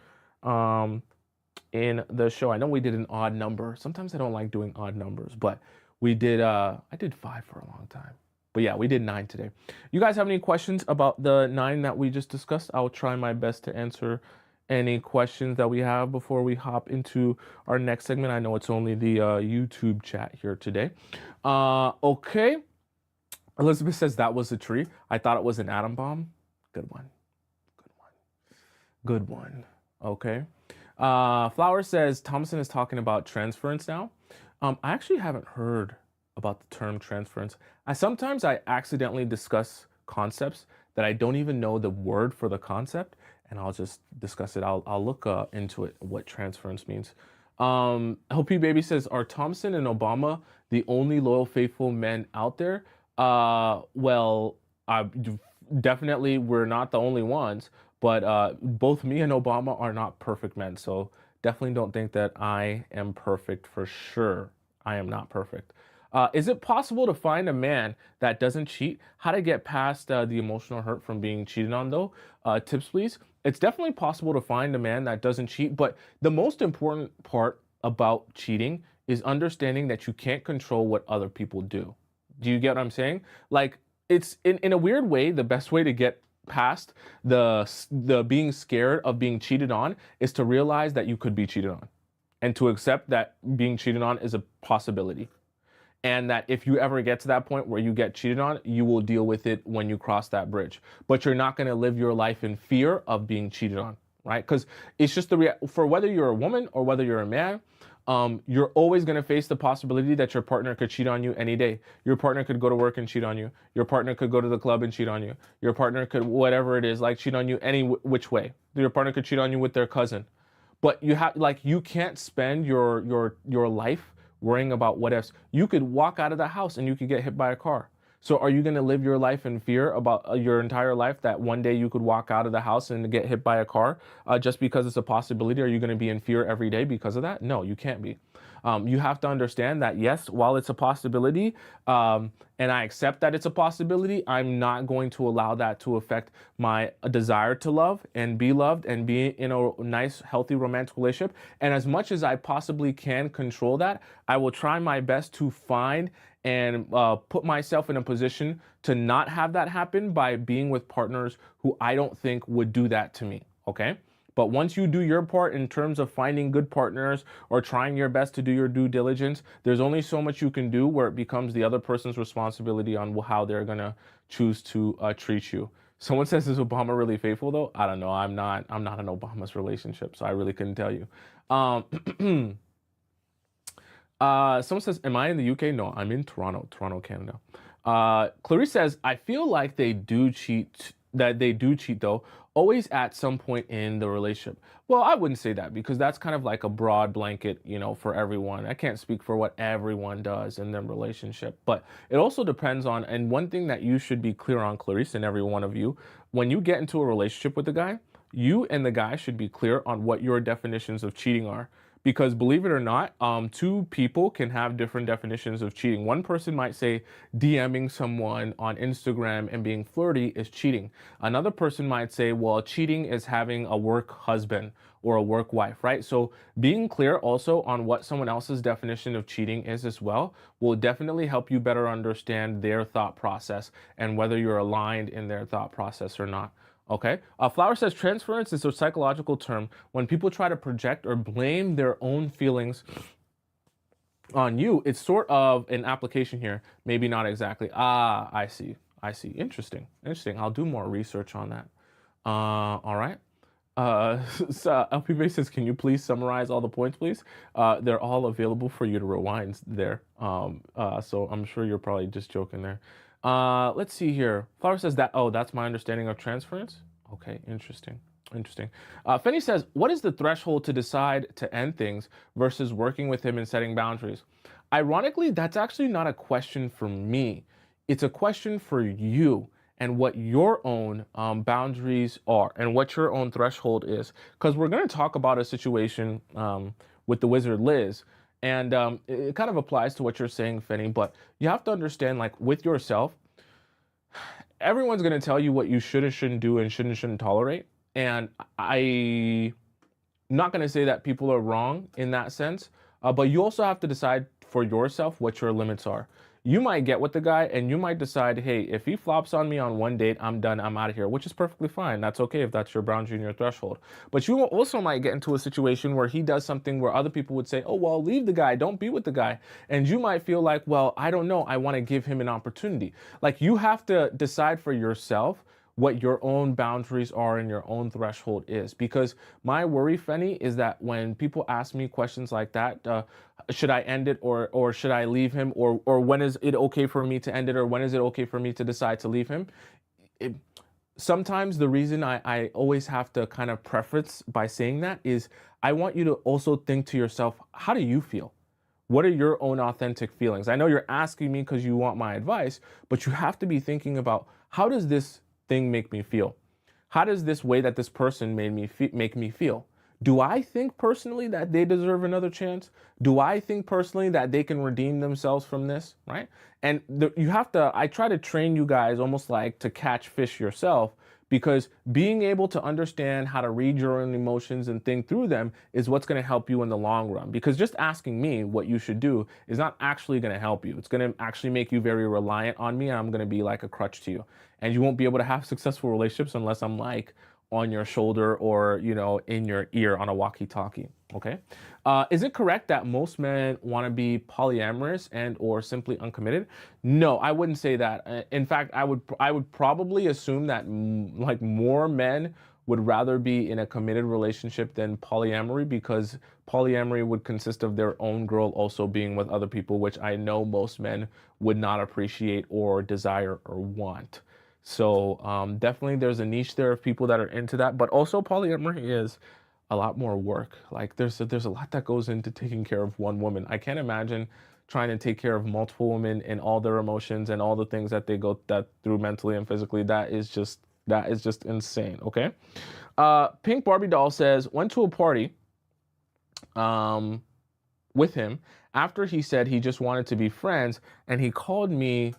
In the show. I know we did an odd number. Sometimes I don't like doing odd numbers, but we did, I did 5 for a long time. But yeah, we did 9 today. You guys have any questions about the 9 that we just discussed? I'll try my best to answer any questions that we have before we hop into our next segment. I know it's only the YouTube chat here today. Okay. Elizabeth says that was a tree. I thought it was an atom bomb. Good one. Good one. Good one. Okay. Flower says Tomisin is talking about transference now. I actually haven't heard about the term transference. Sometimes I accidentally discuss concepts that I don't even know the word for the concept, and I'll just discuss it. I'll look into it, what transference means. LP Baby says, are Tomisin and Obama the only loyal, faithful men out there? Well, definitely we're not the only ones. But both me and Obama are not perfect men. So definitely don't think that I am perfect for sure. I am not perfect. Is it possible to find a man that doesn't cheat? How to get past the emotional hurt from being cheated on, though? Tips, please. It's definitely possible to find a man that doesn't cheat, but the most important part about cheating is understanding that you can't control what other people do. Do you get what I'm saying? Like, it's in a weird way, the best way to get past the being scared of being cheated on is to realize that you could be cheated on and to accept that being cheated on is a possibility. And that if you ever get to that point where you get cheated on, you will deal with it when you cross that bridge. But you're not going to live your life in fear of being cheated on, right? Because it's just for whether you're a woman or whether you're a man, you're always going to face the possibility that your partner could cheat on you any day. Your partner could go to work and cheat on you. Your partner could go to the club and cheat on you. Your partner could, whatever it is, like cheat on you any which way. Your partner could cheat on you with their cousin. But you have, like, you can't spend your life worrying about what ifs. You could walk out of the house and you could get hit by a car. So are you going to live your life in fear about your entire life that one day you could walk out of the house and get hit by a car just because it's a possibility? Are you going to be in fear every day because of that? No, you can't be. You have to understand that, yes, while it's a possibility, and I accept that it's a possibility, I'm not going to allow that to affect my desire to love and be loved and be in a nice, healthy, romantic relationship. And as much as I possibly can control that, I will try my best to find and put myself in a position to not have that happen by being with partners who I don't think would do that to me. Okay. But once you do your part in terms of finding good partners or trying your best to do your due diligence, there's only so much you can do where it becomes the other person's responsibility on how they're going to choose to treat you. Someone says, is Obama really faithful though? I don't know. I'm not in Obama's relationship, so I really couldn't tell you. Someone says, am I in the UK? No, I'm in Toronto, Canada. Clarice says, I feel like they do cheat, though, always at some point in the relationship. Well, I wouldn't say that because that's kind of like a broad blanket, for everyone. I can't speak for what everyone does in their relationship, but it also depends on, and one thing that you should be clear on, Clarice, and every one of you, when you get into a relationship with a guy, you and the guy should be clear on what your definitions of cheating are. Because believe it or not, two people can have different definitions of cheating. One person might say DMing someone on Instagram and being flirty is cheating. Another person might say, well, cheating is having a work husband or a work wife, right? So being clear also on what someone else's definition of cheating is as well will definitely help you better understand their thought process and whether you're aligned in their thought process or not. Okay. Flower says transference is a psychological term when people try to project or blame their own feelings on you. It's sort of an application here. Maybe not exactly. Ah, I see. Interesting. I'll do more research on that. All right. So LP says, can you please summarize all the points, please? They're all available for you to rewind there. So I'm sure you're probably just joking there. Let's see here. Flower says that, oh, that's my understanding of transference. Okay, interesting. Fenny says, what is the threshold to decide to end things versus working with him and setting boundaries? Ironically, that's actually not a question for me. It's a question for you and what your own boundaries are and what your own threshold is. Because we're going to talk about a situation with the wizard Liz. And it kind of applies to what you're saying, Fenny, but you have to understand, like, with yourself, everyone's going to tell you what you should and shouldn't do and shouldn't tolerate. And I'm not going to say that people are wrong in that sense, but you also have to decide for yourself what your limits are. You might get with the guy and you might decide, hey, if he flops on me on one date, I'm done, I'm out of here, which is perfectly fine. That's okay if that's your boundary and your threshold. But you also might get into a situation where he does something where other people would say, oh, well, leave the guy, don't be with the guy. And you might feel like, well, I don't know, I want to give him an opportunity. Like, you have to decide for yourself what your own boundaries are and your own threshold is. Because my worry, Fenny, is that when people ask me questions like that, should I end it or should I leave him, or when is it okay for me to end it, or when is it okay for me to decide to leave him? Sometimes the reason I always have to kind of preface by saying that is I want you to also think to yourself, how do you feel? What are your own authentic feelings? I know you're asking me because you want my advice, but you have to be thinking about, how does this thing make me feel? How does this way that this person made me make me feel? Do I think personally that they deserve another chance? Do I think personally that they can redeem themselves from this, right? And you have to, I try to train you guys almost like to catch fish yourself, because being able to understand how to read your own emotions and think through them is what's going to help you in the long run. Because just asking me what you should do is not actually going to help you. It's going to actually make you very reliant on me, and I'm going to be like a crutch to you. And you won't be able to have successful relationships unless I'm like on your shoulder or, in your ear on a walkie-talkie. Okay. Is it correct that most men want to be polyamorous and or simply uncommitted? No, I wouldn't say that. In fact, I would probably assume that like more men would rather be in a committed relationship than polyamory, because polyamory would consist of their own girl also being with other people, which I know most men would not appreciate or desire or want. So definitely there's a niche there of people that are into that, but also polyamory is a lot more work. Like there's a lot that goes into taking care of one woman. I can't imagine trying to take care of multiple women and all their emotions and all the things that they go through mentally and physically. That is just insane. Okay. Pink Barbie doll says went to a party with him after he said he just wanted to be friends, and he called me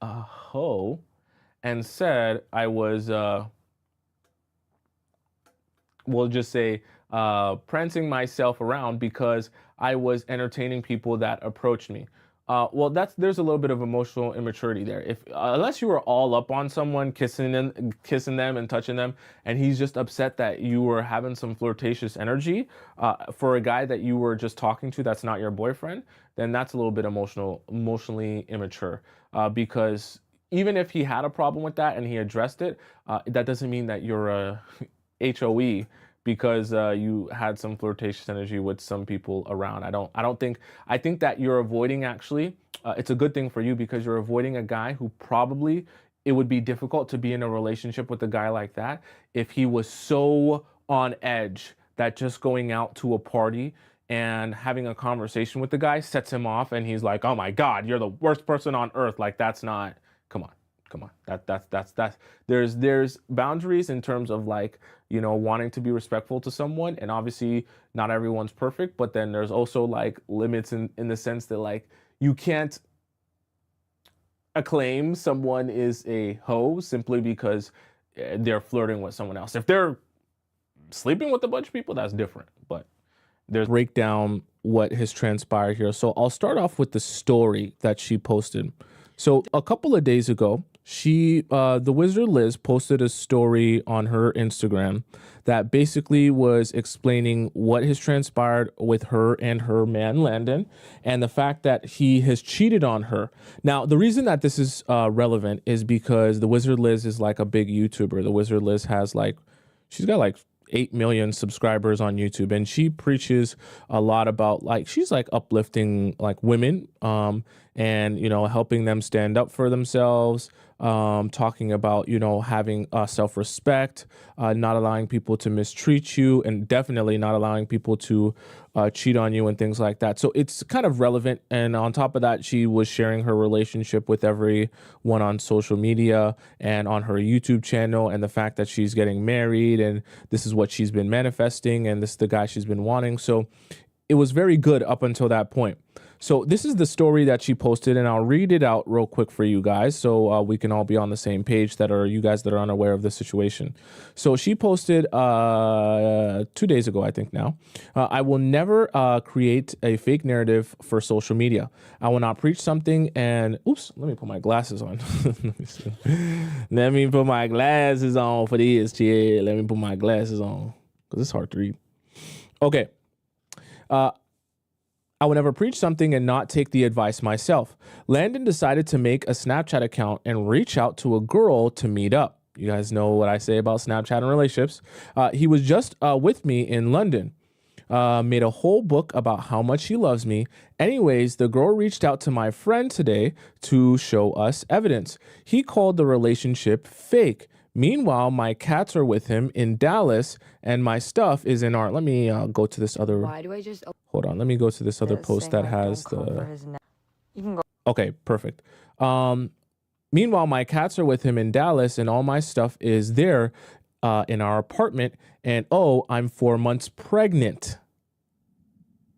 a hoe and said I was, we'll just say, prancing myself around because I was entertaining people that approached me. Well, there's a little bit of emotional immaturity there. If unless you were all up on someone, kissing them and touching them, and he's just upset that you were having some flirtatious energy for a guy that you were just talking to that's not your boyfriend, then that's a little bit emotionally immature. Because even if he had a problem with that and he addressed it, that doesn't mean that you're a HOE because you had some flirtatious energy with some people around. I think that you're avoiding, actually, it's a good thing for you because you're avoiding a guy who probably, it would be difficult to be in a relationship with a guy like that if he was so on edge that just going out to a party and having a conversation with the guy sets him off and he's like, oh my God, you're the worst person on earth. Like, that's not, come on. Come on, that's there's boundaries in terms of, like, wanting to be respectful to someone, and obviously not everyone's perfect, but then there's also like limits in the sense that, like, you can't acclaim someone is a hoe simply because they're flirting with someone else. If they're sleeping with a bunch of people, that's different, but there's break down what has transpired here. So I'll start off with the story that she posted. So a couple of days ago, the Wizard Liz posted a story on her Instagram that basically was explaining what has transpired with her and her man Landon, and the fact that he has cheated on her. Now, the reason that this is relevant is because the Wizard Liz is like a big YouTuber. The Wizard Liz has she's got like 8 million subscribers on YouTube, and she preaches a lot about, like, she's like uplifting like women, and helping them stand up for themselves, talking about having self-respect, not allowing people to mistreat you, and definitely not allowing people to cheat on you and things like that. So it's kind of relevant. And on top of that, she was sharing her relationship with everyone on social media and on her YouTube channel, and the fact that she's getting married, and this is what she's been manifesting, and this is the guy she's been wanting. So it was very good up until that point. So this is the story that she posted, and I'll read it out real quick for you guys so we can all be on the same page, you guys that are unaware of the situation. So she posted 2 days ago, I think now. I will never create a fake narrative for social media. I will not preach something and, oops, let me put my glasses on. Let me see. Let me put my glasses on for this, chill. Let me put my glasses on because it's hard to read. Okay. I would never preach something and not take the advice myself. Landon decided to make a Snapchat account and reach out to a girl to meet up. You guys know what I say about Snapchat and relationships. He was just with me in London. Made a whole book about how much he loves me. Anyways, the girl reached out to my friend today to show us evidence. He called the relationship fake. Meanwhile, my cats are with him in Dallas, and my stuff is in our. Let me go to this other. Why do I just hold on? Let me go to this other post that has the. You can go. Okay, perfect. Meanwhile, my cats are with him in Dallas, and all my stuff is there. in our apartment, and oh, I'm 4 months pregnant.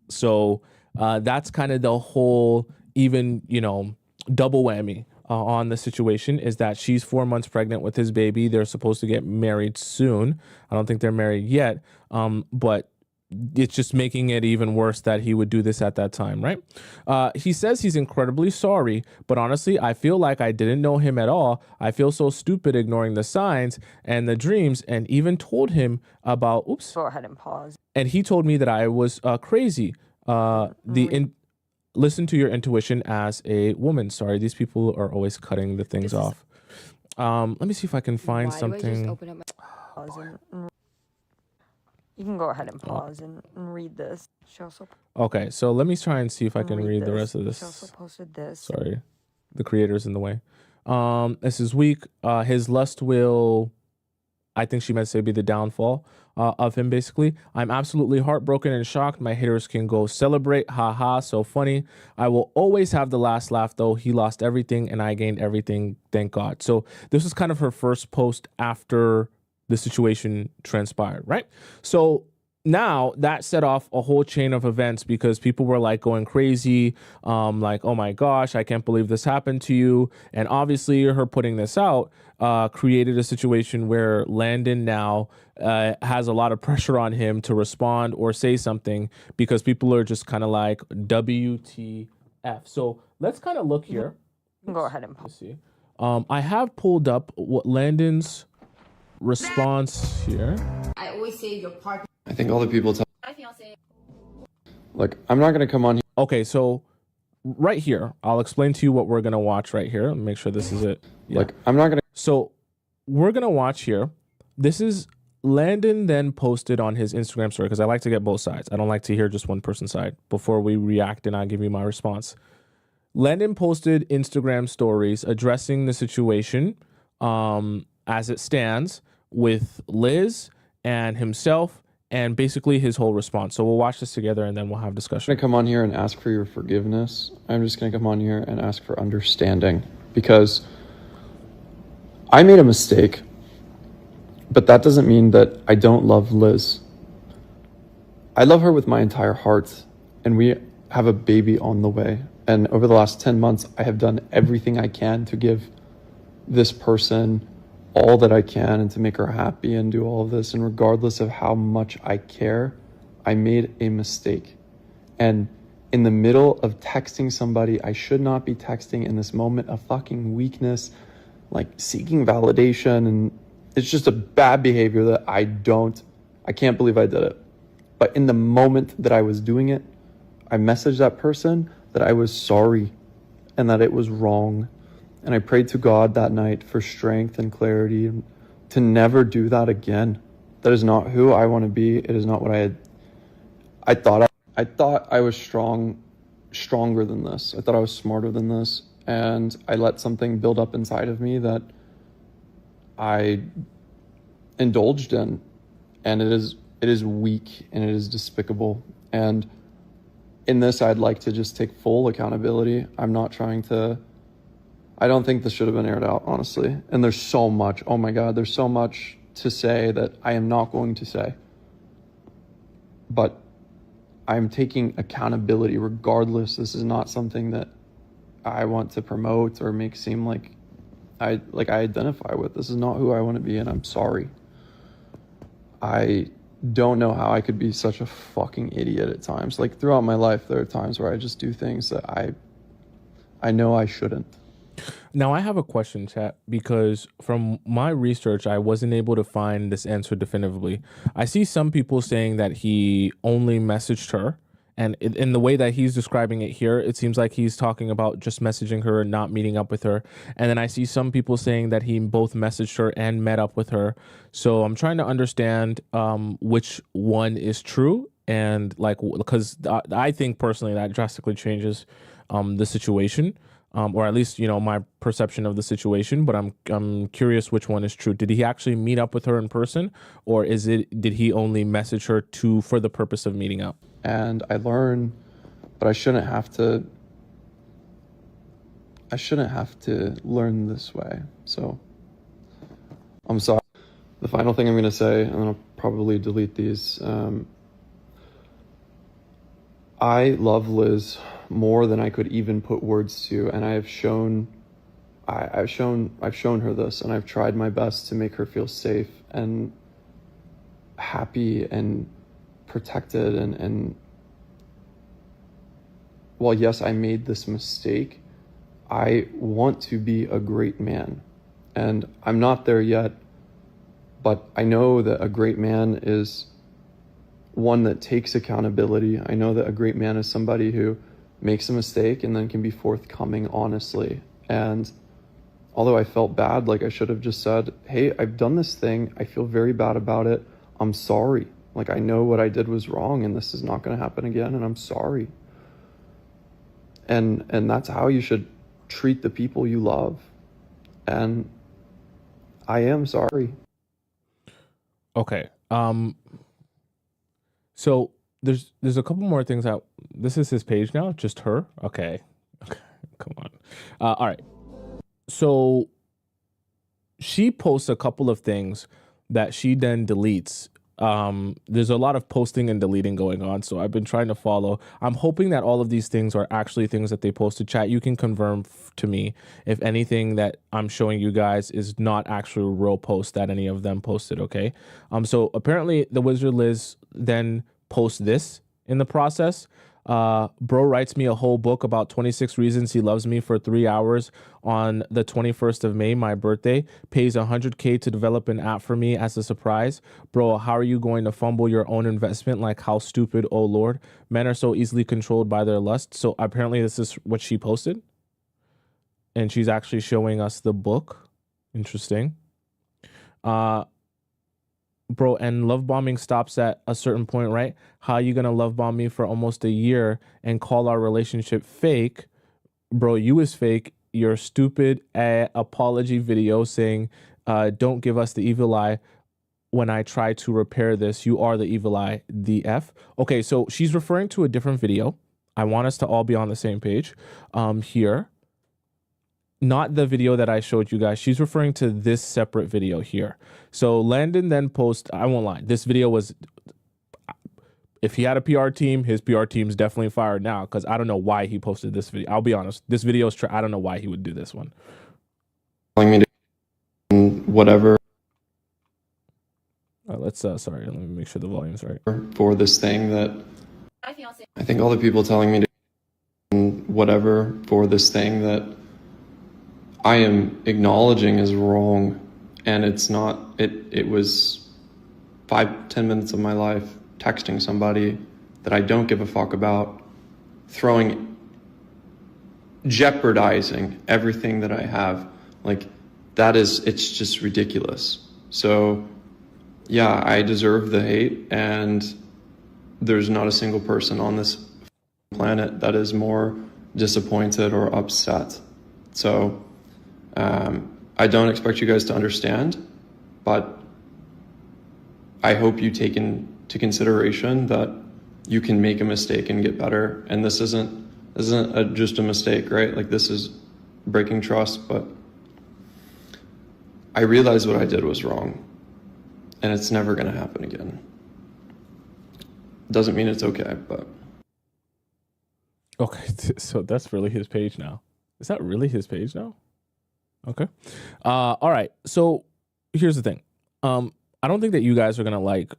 So that's kind of the whole, even, double whammy on the situation, is that she's 4 months pregnant with his baby. They're supposed to get married soon. I don't think they're married yet, but it's just making it even worse that he would do this at that time, right? He says he's incredibly sorry, but honestly, I feel like I didn't know him at all. I feel so stupid ignoring the signs and the dreams, and even told him about, oops. Go ahead and pause. And he told me that I was crazy. Listen to your intuition as a woman. Sorry, these people are always cutting the things off. Let me see if I can find something. Do I just open up my pause and you can go ahead and pause and read this. She also Okay, so let me try and see if I can read the rest of this. She also posted this. Sorry, the creator's in the way. This is weak. His lust will, I think she meant to say, be the downfall of him, basically. I'm absolutely heartbroken and shocked. My haters can go celebrate. Haha, so funny. I will always have the last laugh, though. He lost everything and I gained everything, thank God. So this was kind of her first post after the situation transpired, right? So now that set off a whole chain of events, because people were like going crazy, like, oh my gosh, I can't believe this happened to you. And obviously her putting this out created a situation where Landon now has a lot of pressure on him to respond or say something, because people are just kind of like, WTF. So let's kind of look here. Go ahead and pause. See. I have pulled up what Landon's response here. I always say your partner. I think all the people tell My fiance. Look, I'm not going to come on here. Okay, so right here, I'll explain to you what we're going to watch right here. Let me make sure this is it. Yeah. Like, I'm not going to. So we're going to watch here. This is Landon then posted on his Instagram story, because I like to get both sides. I don't like to hear just one person's side before we react and I give you my response. Landon posted Instagram stories addressing the situation as it stands with Liz and himself, and basically his whole response. So we'll watch this together and then we'll have discussion. I'm going to come on here and ask for your forgiveness. I'm just going to come on here and ask for understanding, because I made a mistake, but that doesn't mean that I don't love Liz. I love her with my entire heart, and we have a baby on the way. And over the last 10 months, I have done everything I can to give this person all that I can and to make her happy and do all of this. And regardless of how much I care, I made a mistake. And in the middle of texting somebody I should not be texting, in this moment of fucking weakness, like seeking validation, and it's just a bad behavior that I can't believe I did it. But in the moment that I was doing it, I messaged that person that I was sorry and that it was wrong. And I prayed to God that night for strength and clarity and to never do that again. That is not who I want to be. It is not what I thought I was stronger than this. I thought I was smarter than this. And I let something build up inside of me that I indulged in. And it is weak and it is despicable. And in this, I'd like to just take full accountability. I don't think this should have been aired out, honestly. And there's so much, oh my God, there's so much to say that I am not going to say. But I'm taking accountability regardless. This is not something that I want to promote or make seem like I identify with. This is not who I want to be, and I'm sorry. I don't know how I could be such a fucking idiot at times. Like, throughout my life, there are times where I just do things that I know I shouldn't. Now, I have a question, chat, because from my research, I wasn't able to find this answer definitively. I see some people saying that he only messaged her, and in the way that he's describing it here, it seems like he's talking about just messaging her and not meeting up with her. And then I see some people saying that he both messaged her and met up with her. So I'm trying to understand which one is true, and like, because I think personally that drastically changes the situation. Or at least, my perception of the situation, but I'm curious which one is true. Did he actually meet up with her in person, or did he only message her for the purpose of meeting up? And I learned, but I shouldn't have to learn this way. So I'm sorry. The final thing I'm going to say, and then I'll probably delete these. I love Liz more than I could even put words to, and I've shown her this, and I've tried my best to make her feel safe and happy and protected. And while yes, I made this mistake, I want to be a great man, and I'm not there yet, but I know that a great man is one that takes accountability. I know that a great man is somebody who makes a mistake and then can be forthcoming honestly. And although I felt bad, like I should have just said, hey, I've done this thing. I feel very bad about it. I'm sorry. Like, I know what I did was wrong and this is not going to happen again, and I'm sorry. And that's how you should treat the people you love. And I am sorry. Okay. So there's a couple more things out. This is his page now, just her. Okay. Come on. All right. So she posts a couple of things that she then deletes. There's a lot of posting and deleting going on, so I've been trying to follow. I'm hoping that all of these things are actually things that they posted. Chat, you can confirm to me if anything that I'm showing you guys is not actual real posts that any of them posted, okay? So apparently the Wizard Liz then posts this in the process. Bro writes me a whole book about 26 reasons he loves me for 3 hours on the 21st of May, my birthday. Pays $100K to develop an app for me as a surprise. Bro, how are you going to fumble your own investment? Like, how stupid, oh Lord. Men are so easily controlled by their lust. So apparently this is what she posted. And she's actually showing us the book. Interesting. Bro, and love bombing stops at a certain point, right? How are you gonna love bomb me for almost a year and call our relationship fake? Bro, you is fake. Your stupid apology video saying, don't give us the evil eye when I try to repair this. You are the evil eye, the F. Okay, so she's referring to a different video. I want us to all be on the same page here. Not the video that I showed you guys. She's referring to this separate video here. So Landon then posts, I won't lie, this video was, if he had a PR team, his PR team's definitely fired now, because I don't know why he posted this video. I'll be honest, this video is I don't know why he would do this one. Telling me to whatever. Let's, sorry, let me make sure the volume's right. For this thing that I think all the people telling me to whatever for this thing that I am acknowledging is wrong, and it's not. It was 5-10 minutes of my life texting somebody that I don't give a fuck about, jeopardizing everything that I have. Like, it's just ridiculous. So yeah, I deserve the hate, and there's not a single person on this planet that is more disappointed or upset. So I don't expect you guys to understand, but I hope you take into consideration that you can make a mistake and get better. And this isn't just a mistake, right? Like, this is breaking trust, but I realized what I did was wrong, and it's never going to happen again. Doesn't mean it's okay, but. Okay, so that's really his page now. Is that really his page now? Okay. All right. So here's the thing. I don't think that you guys are going to like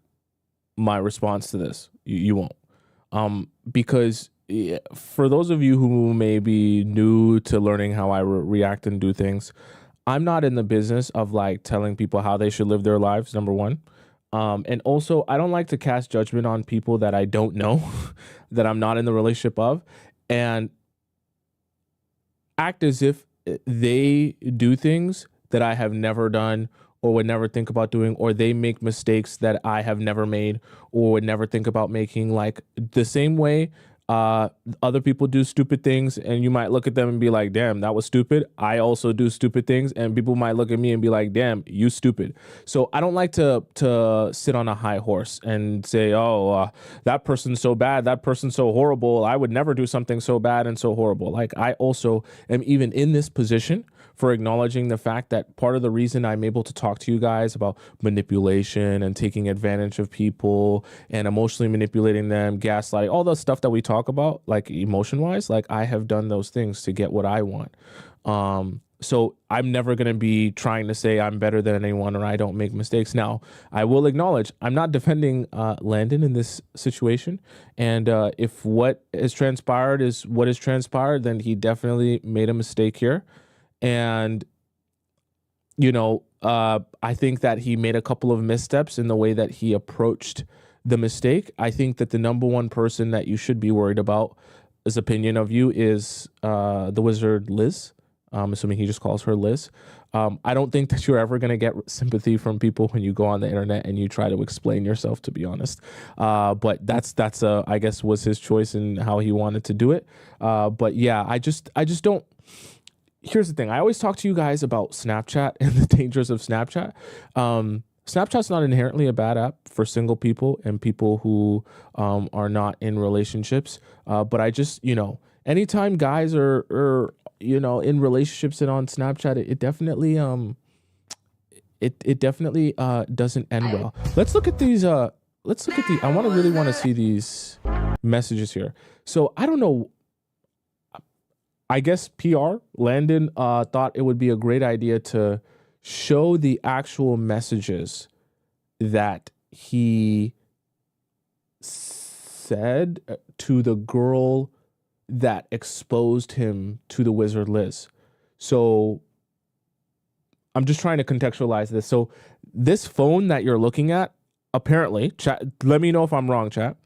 my response to this. You won't. Because for those of you who may be new to learning how I react and do things, I'm not in the business of like telling people how they should live their lives, number one. And also, I don't like to cast judgment on people that I don't know, that I'm not in the relationship of, and act as if they do things that I have never done or would never think about doing, or they make mistakes that I have never made or would never think about making. Like, the same way other people do stupid things and you might look at them and be like, damn, that was stupid. I also do stupid things, and people might look at me and be like, damn, you stupid. So I don't like to sit on a high horse and say, oh, that person's so bad, that person's so horrible, I would never do something so bad and so horrible. Like, I also am even in this position for acknowledging the fact that part of the reason I'm able to talk to you guys about manipulation and taking advantage of people and emotionally manipulating them, gaslighting, all the stuff that we talk about, like emotion wise, like I have done those things to get what I want. So I'm never going to be trying to say I'm better than anyone or I don't make mistakes. Now, I will acknowledge I'm not defending Landon in this situation. And if what has transpired is what has transpired, then he definitely made a mistake here. And, I think that he made a couple of missteps in the way that he approached the mistake. I think that the number one person that you should be worried about, his opinion of you, is the wizard Liz. I'm assuming he just calls her Liz. I don't think that you're ever going to get sympathy from people when you go on the internet and you try to explain yourself, to be honest. But that's I guess was his choice and how he wanted to do it. But yeah, I just don't. Here's the thing. I always talk to you guys about Snapchat and the dangers of Snapchat. Snapchat's not inherently a bad app for single people and people who are not in relationships. But I just, anytime guys are in relationships and on Snapchat, it definitely it definitely doesn't end well. Let's look at these I really want to see these messages here. So I don't know, I guess PR Landon thought it would be a great idea to show the actual messages that he said to the girl that exposed him to the wizard Liz. So I'm just trying to contextualize this. So this phone that you're looking at, apparently, chat, let me know if I'm wrong, chat.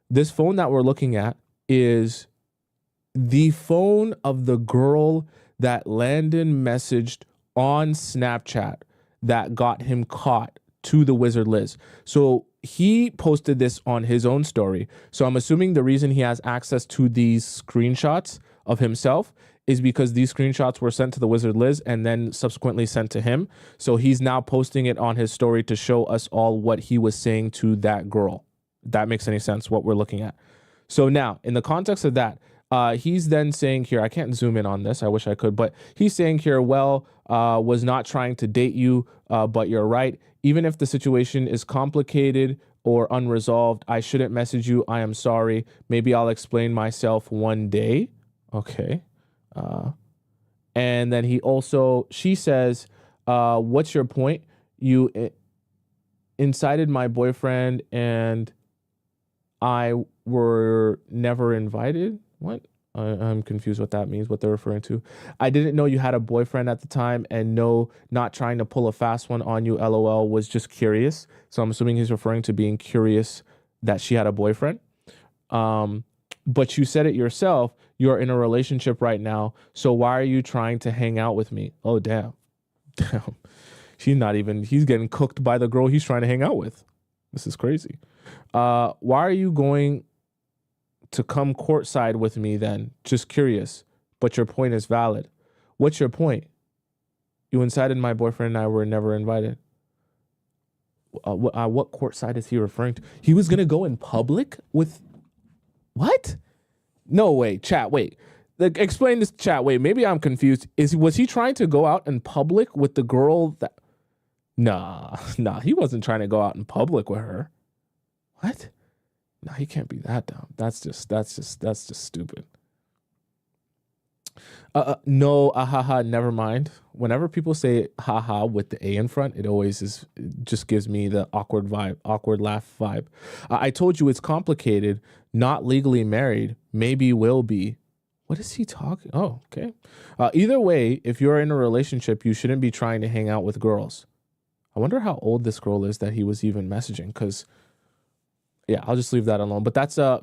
This phone that we're looking at is the phone of the girl that Landon messaged on Snapchat that got him caught to the wizard Liz. So he posted this on his own story. So I'm assuming the reason he has access to these screenshots of himself is because these screenshots were sent to the wizard Liz and then subsequently sent to him. So he's now posting it on his story to show us all what he was saying to that girl. That makes any sense, what we're looking at. So now, in the context of that, he's then saying here, I can't zoom in on this, I wish I could, but he's saying here, was not trying to date you, but you're right. Even if the situation is complicated or unresolved, I shouldn't message you. I am sorry. Maybe I'll explain myself one day. Okay. And then she says, what's your point? You incited my boyfriend and I were never invited. What? I'm confused what that means, what they're referring to. I didn't know you had a boyfriend at the time, and no, not trying to pull a fast one on you, LOL, was just curious. So I'm assuming he's referring to being curious that she had a boyfriend. But you said it yourself, you're in a relationship right now, so why are you trying to hang out with me? Oh, damn. Damn. He's getting cooked by the girl he's trying to hang out with. This is crazy. Why are you going to come courtside with me then? Just curious, but your point is valid. What's your point? You incited my boyfriend and I were never invited. What courtside is he referring to? He was going to go in public with... What? No way, chat, wait. Explain this, chat, wait, maybe I'm confused. Was he trying to go out in public with the girl that... Nah, he wasn't trying to go out in public with her. What? No, he can't be that dumb. That's just stupid. No, haha, never mind. Whenever people say haha with the A in front, it just gives me the awkward laugh vibe. I told you it's complicated, not legally married, maybe will be. What is he talking? Oh, okay. Either way, if you're in a relationship, you shouldn't be trying to hang out with girls. I wonder how old this girl is that he was even messaging, because yeah, I'll just leave that alone. But that's yeah.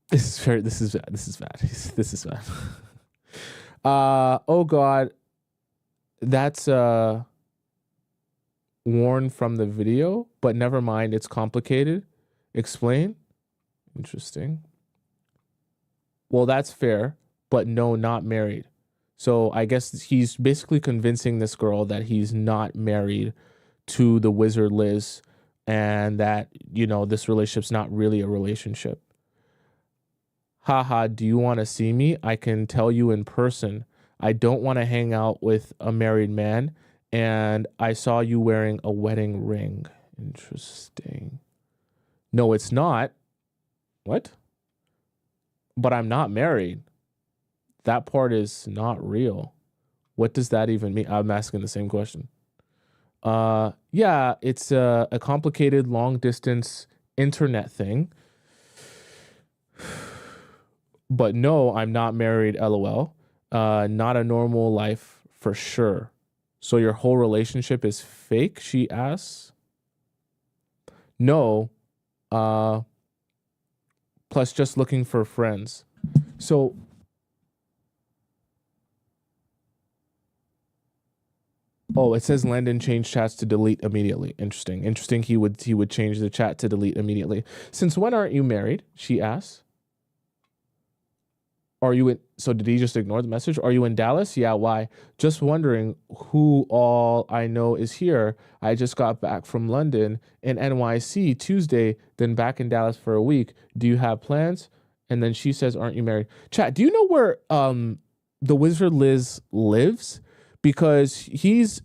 This is bad. This is bad. Oh God. That's worn from the video, but never mind, it's complicated. Explain. Interesting. Well, that's fair, but no, not married. So I guess he's basically convincing this girl that he's not married to the wizard Liz, and that, this relationship's not really a relationship. Haha, do you want to see me? I can tell you in person. I don't want to hang out with a married man. And I saw you wearing a wedding ring. Interesting. No, it's not. What? But I'm not married. That part is not real. What does that even mean? I'm asking the same question. Yeah, it's a complicated long distance internet thing. But no, I'm not married, LOL. Not a normal life for sure. So your whole relationship is fake, she asks. No. Plus just looking for friends. So oh, it says Landon changed chats to delete immediately. Interesting. Interesting. He would change the chat to delete immediately. Since when aren't you married? She asks. Are you in? So did he just ignore the message? Are you in Dallas? Yeah. Why? Just wondering who all I know is here. I just got back from London and NYC Tuesday, then back in Dallas for a week. Do you have plans? And then she says, aren't you married? Chat, do you know where the wizard Liz lives? Because he's,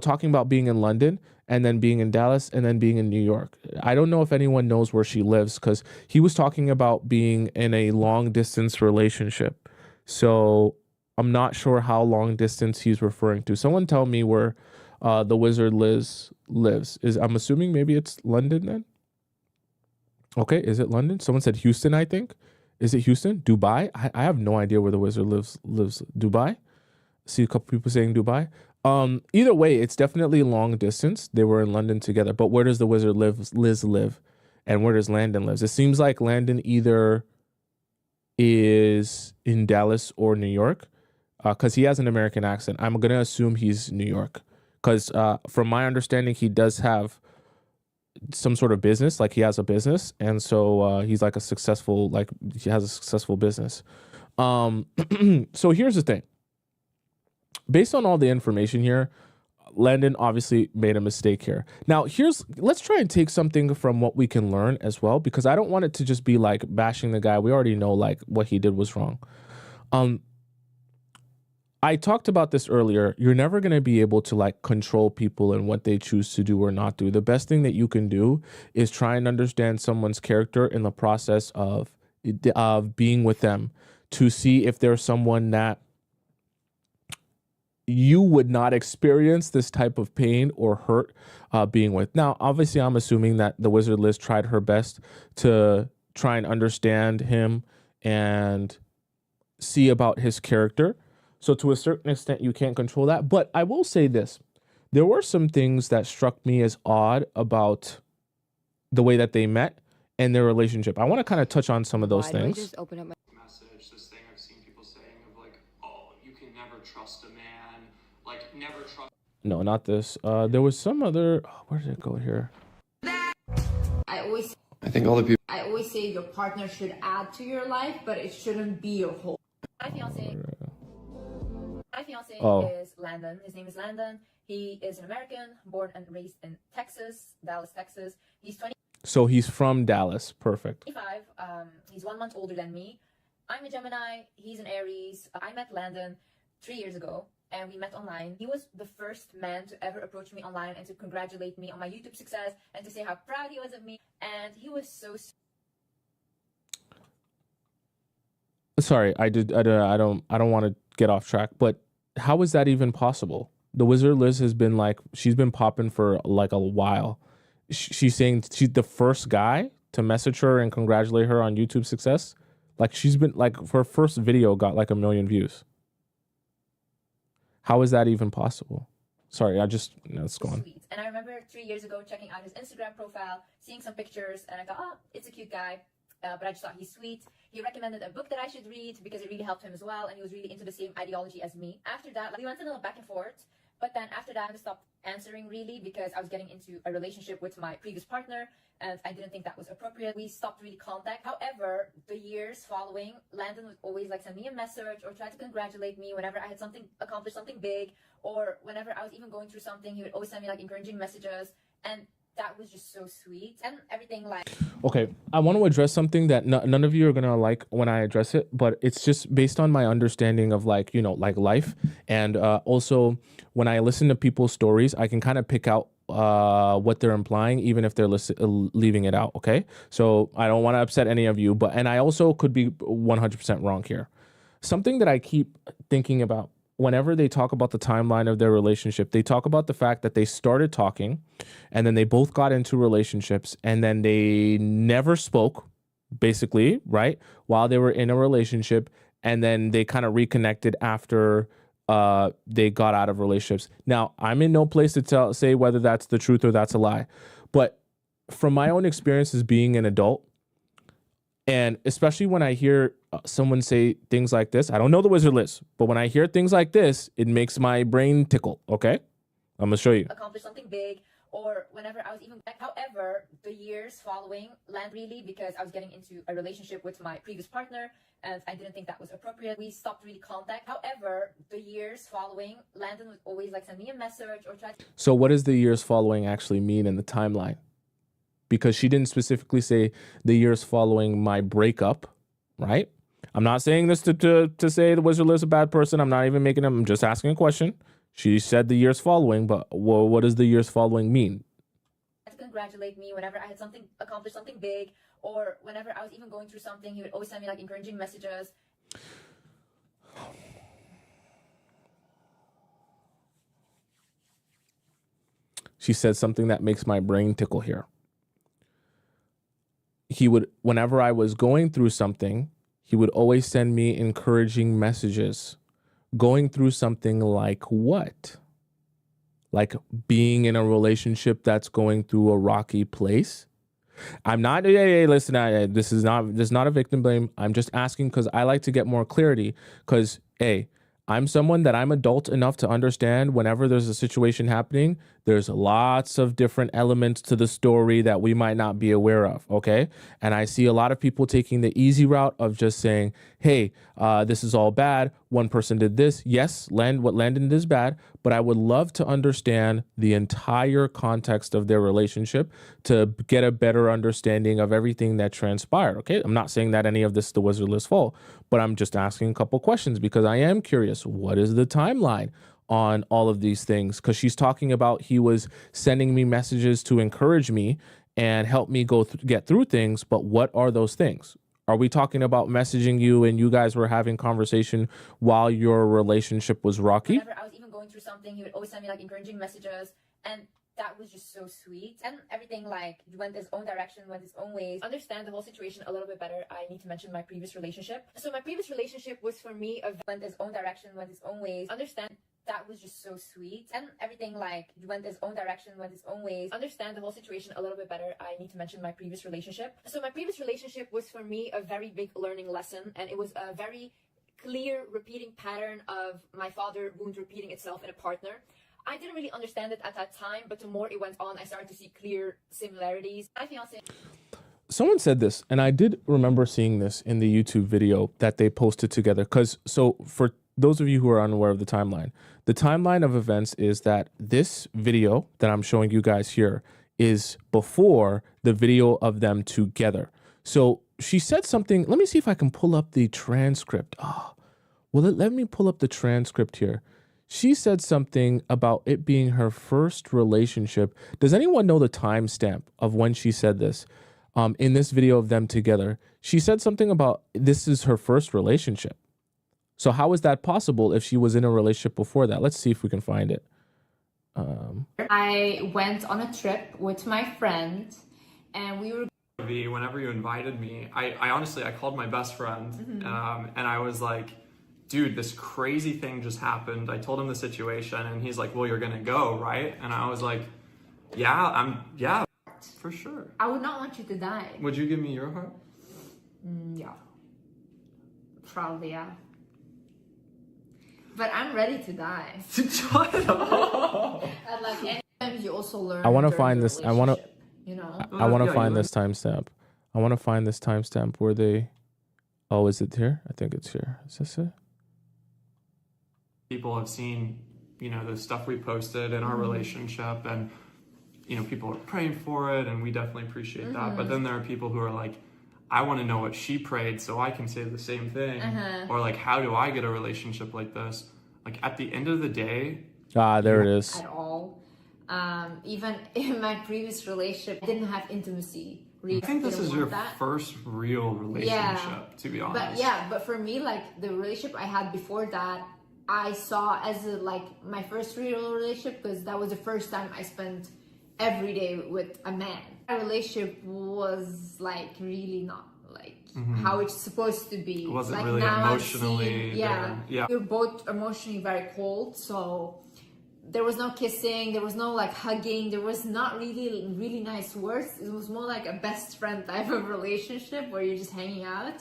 talking about being in London and then being in Dallas and then being in New York. I don't know if anyone knows where she lives because he was talking about being in a long distance relationship. So I'm not sure how long distance he's referring to. Someone tell me where the wizard Liz lives. I'm assuming maybe it's London then. Okay, is it London? Someone said Houston, I think. Is it Houston? Dubai? I have no idea where the wizard lives. Dubai? See a couple people saying Dubai. Either way, it's definitely long distance. They were in London together. But where does the wizard Liz live? And where does Landon live? It seems like Landon either is in Dallas or New York. Because he has an American accent. I'm gonna assume he's New York. Because from my understanding, he does have some sort of business, like he has a business, and so he's like he has a successful business. So here's the thing. Based on all the information here, Landon obviously made a mistake here. Now, let's try and take something from what we can learn as well, because I don't want it to just be like bashing the guy. We already know like what he did was wrong. I talked about this earlier. You're never going to be able to like control people and what they choose to do or not do. The best thing that you can do is try and understand someone's character in the process of being with them to see if there's someone that you would not experience this type of pain or hurt being with. Now, obviously, I'm assuming that the wizard Liz tried her best to try and understand him and see about his character. So to a certain extent, you can't control that. But I will say this. There were some things that struck me as odd about the way that they met and their relationship. I want to kind of touch on some of those things. Just open up my Message, this thing I've seen people saying of like, oh, you can never trust a man, like never trust. No, not this. There was some other. Where did it go here? I always say your partner should add to your life, but it shouldn't be your whole. My fiance is Landon. His name is Landon. He is an American, born and raised in Texas, Dallas, Texas. He's 20. So he's from Dallas. Perfect. 25. He's 1 month older than me. I'm a Gemini. He's an Aries. I met Landon 3 years ago, and we met online. He was the first man to ever approach me online and to congratulate me on my YouTube success and to say how proud he was of me. And he was so. Sorry, I don't want to get off track, but how is that even possible? The wizard Liz has been she's been popping for like a while. She's saying she's the first guy to message her and congratulate her on YouTube success. Like she's been her first video got like 1 million views. How is that even possible? Sorry, let's go on. Sweet. And I remember 3 years ago checking out his Instagram profile, seeing some pictures, and I thought, oh, it's a cute guy. But I just thought he's sweet. He recommended a book that I should read because it really helped him as well, and he was really into the same ideology as me. After that, we went a little back and forth, but then after that, I stopped answering really because I was getting into a relationship with my previous partner, and I didn't think that was appropriate. We stopped really contact. However, the years following, Landon would always send me a message or try to congratulate me whenever I had accomplished something big, or whenever I was even going through something, he would always send me encouraging messages. And that was just so sweet and everything like. Okay, I want to address something that none of you are gonna like when I address it, but it's just based on my understanding of like, you know, like life, and also when I listen to people's stories, I can kind of pick out what they're implying, even if they're leaving it out. Okay, so I don't want to upset any of you, but and I also could be 100% wrong here. Something that I keep thinking about whenever they talk about the timeline of their relationship, they talk about the fact that they started talking and then they both got into relationships and then they never spoke, basically, right? While they were in a relationship, and then they kind of reconnected after they got out of relationships. Now, I'm in no place to say whether that's the truth or that's a lie. But from my own experiences being an adult, and especially when I hear someone say things like this, I don't know the wizard list, but when I hear things like this, it makes my brain tickle. Okay, I'm gonna show you. Accomplish something big, or whenever I was even back. However, the years following land really because I was getting into a relationship with my previous partner and I didn't think that was appropriate. We stopped really contact. However, the years following, Landon would always like send me a message or try to. So what does the years following actually mean in the timeline? Because she didn't specifically say the years following my breakup, right? I'm not saying this to say the wizard is a bad person. I'm not even making them. I'm just asking a question. She said the years following, but what does the years following mean? To congratulate me whenever I had accomplished something big, or whenever I was even going through something, he would always send me like encouraging messages. She said something that makes my brain tickle here. He would, whenever I was going through something, he would always send me encouraging messages. Going through something like what? Like being in a relationship that's going through a rocky place? I'm not, hey, listen, this is not a victim blame. I'm just asking because I like to get more clarity because, hey, I'm someone that I'm adult enough to understand whenever there's a situation happening, there's lots of different elements to the story that we might not be aware of, okay? And I see a lot of people taking the easy route of just saying, hey, this is all bad. One person did this. Yes, what Landon did is bad, but I would love to understand the entire context of their relationship to get a better understanding of everything that transpired, okay? I'm not saying that any of this is the wizard list fault, but I'm just asking a couple questions because I am curious. What is the timeline on all of these things? Because she's talking about he was sending me messages to encourage me and help me get through things, but what are those things? Are we talking about messaging you and you guys were having conversation while your relationship was rocky? Whenever I was even going through something, he would always send me like encouraging messages, and that was just so sweet. And everything like went its own direction, went its own ways. Understand the whole situation a little bit better, I need to mention my previous relationship. So my previous relationship was for me went its own direction, went its own ways. Understand that was just so sweet, and everything like went its own direction, went its own ways. Understand the whole situation a little bit better, I need to mention my previous relationship. So my previous relationship was for me a very big learning lesson, and it was a very clear repeating pattern of my father wound repeating itself in a partner. I didn't really understand it at that time, but the more it went on, I started to see clear similarities. My fiance. Someone said this, and I did remember seeing this in the YouTube video that they posted together. So for those of you who are unaware of the timeline of events is that this video that I'm showing you guys here is before the video of them together. So she said something. Let me see if I can pull up the transcript. Let me pull up the transcript here. She said something about it being her first relationship. Does anyone know the timestamp of when she said this? In this video of them together, she said something about this is her first relationship. So how is that possible if she was in a relationship before that? Let's see if we can find it. I went on a trip with my friend and we were Whenever you invited me, I honestly called my best friend and I was like, dude, this crazy thing just happened. I told him the situation and he's like, well, you're gonna go, right? And I was like, yeah, for sure. I would not want you to die. Would you give me your heart? Yeah. Probably, yeah. But I'm ready to die. Shut up. And like anytime you also learn. I want to during find the this. I want to. relationship, you know. I want to yeah, find you this timestamp. I want to find this timestamp where they. Oh, is it here? I think it's here. Is this it? People have seen, the stuff we posted in our relationship, and you know, people are praying for it, and we definitely appreciate that. But then there are people who are like, I want to know what she prayed so I can say the same thing. Or like, how do I get a relationship like this? Like, at the end of the day, There it is. At all. Even in my previous relationship, I didn't have intimacy. Really, I think this is your that. first real relationship, to be honest. But for me, like the relationship I had before that, I saw as like my first real relationship, because that was the first time I spent every day with a man. Our relationship was like really not like how it's supposed to be. It wasn't like really now emotionally yeah. yeah. We were both emotionally very cold, so there was no kissing, there was no like hugging, there was not really nice words. It was more like a best friend type of relationship where you're just hanging out.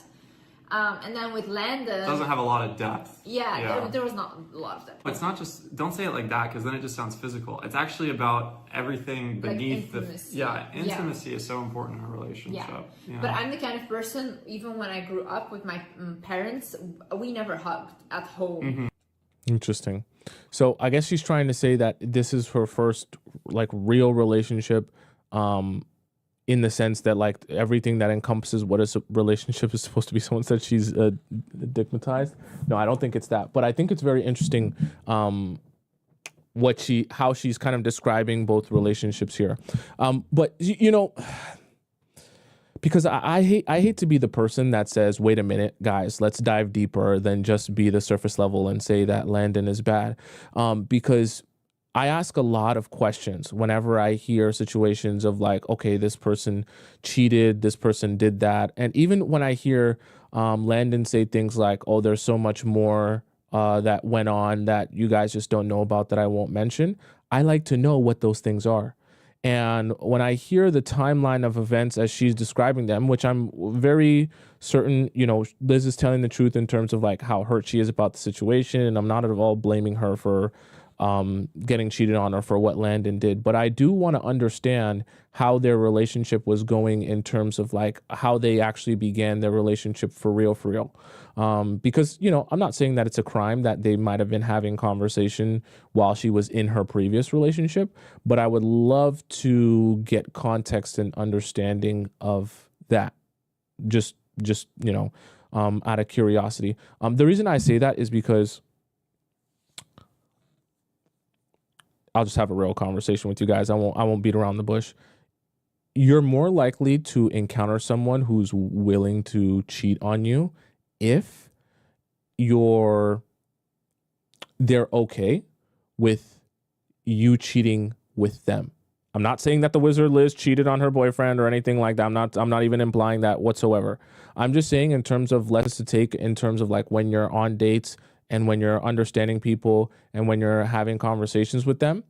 And then with Landon, It doesn't have a lot of depth. there was not a lot of that. But it's not just, don't say it like that, because then it just sounds physical. It's actually about everything beneath intimacy. Intimacy is so important in a relationship. Yeah. But I'm the kind of person, even when I grew up with my parents, we never hugged at home. Interesting. So I guess she's trying to say that this is her first like real relationship, in the sense that like everything that encompasses what a relationship is supposed to be. Someone said she's digmatized. No, I don't think it's that, but I think it's very interesting how she's kind of describing both relationships here. But you know, because I hate to be the person that says, wait a minute, guys, let's dive deeper than just be the surface level and say that Landon is bad. Because I ask a lot of questions whenever I hear situations of like, okay, this person cheated, this person did that. And even when I hear Landon say things like, oh, there's so much more that went on that you guys just don't know about that I won't mention, I like to know what those things are. And when I hear the timeline of events as she's describing them, which I'm very certain, you know, Liz is telling the truth in terms of like how hurt she is about the situation. And I'm not at all blaming her for getting cheated on or for what Landon did. But I do want to understand how their relationship was going in terms of like how they actually began their relationship for real. Because, you know, I'm not saying that it's a crime that they might have been having conversation while she was in her previous relationship, but I would love to get context and understanding of that. Just you know, out of curiosity. The reason I say that is because I'll just have a real conversation with you guys. I won't beat around the bush. You're more likely to encounter someone who's willing to cheat on you if they're okay with you cheating with them. I'm not saying that the wizard Liz cheated on her boyfriend or anything like that. I'm not even implying that whatsoever. I'm just saying in terms of lessons to take in terms of like when you're on dates and when you're understanding people and when you're having conversations with them,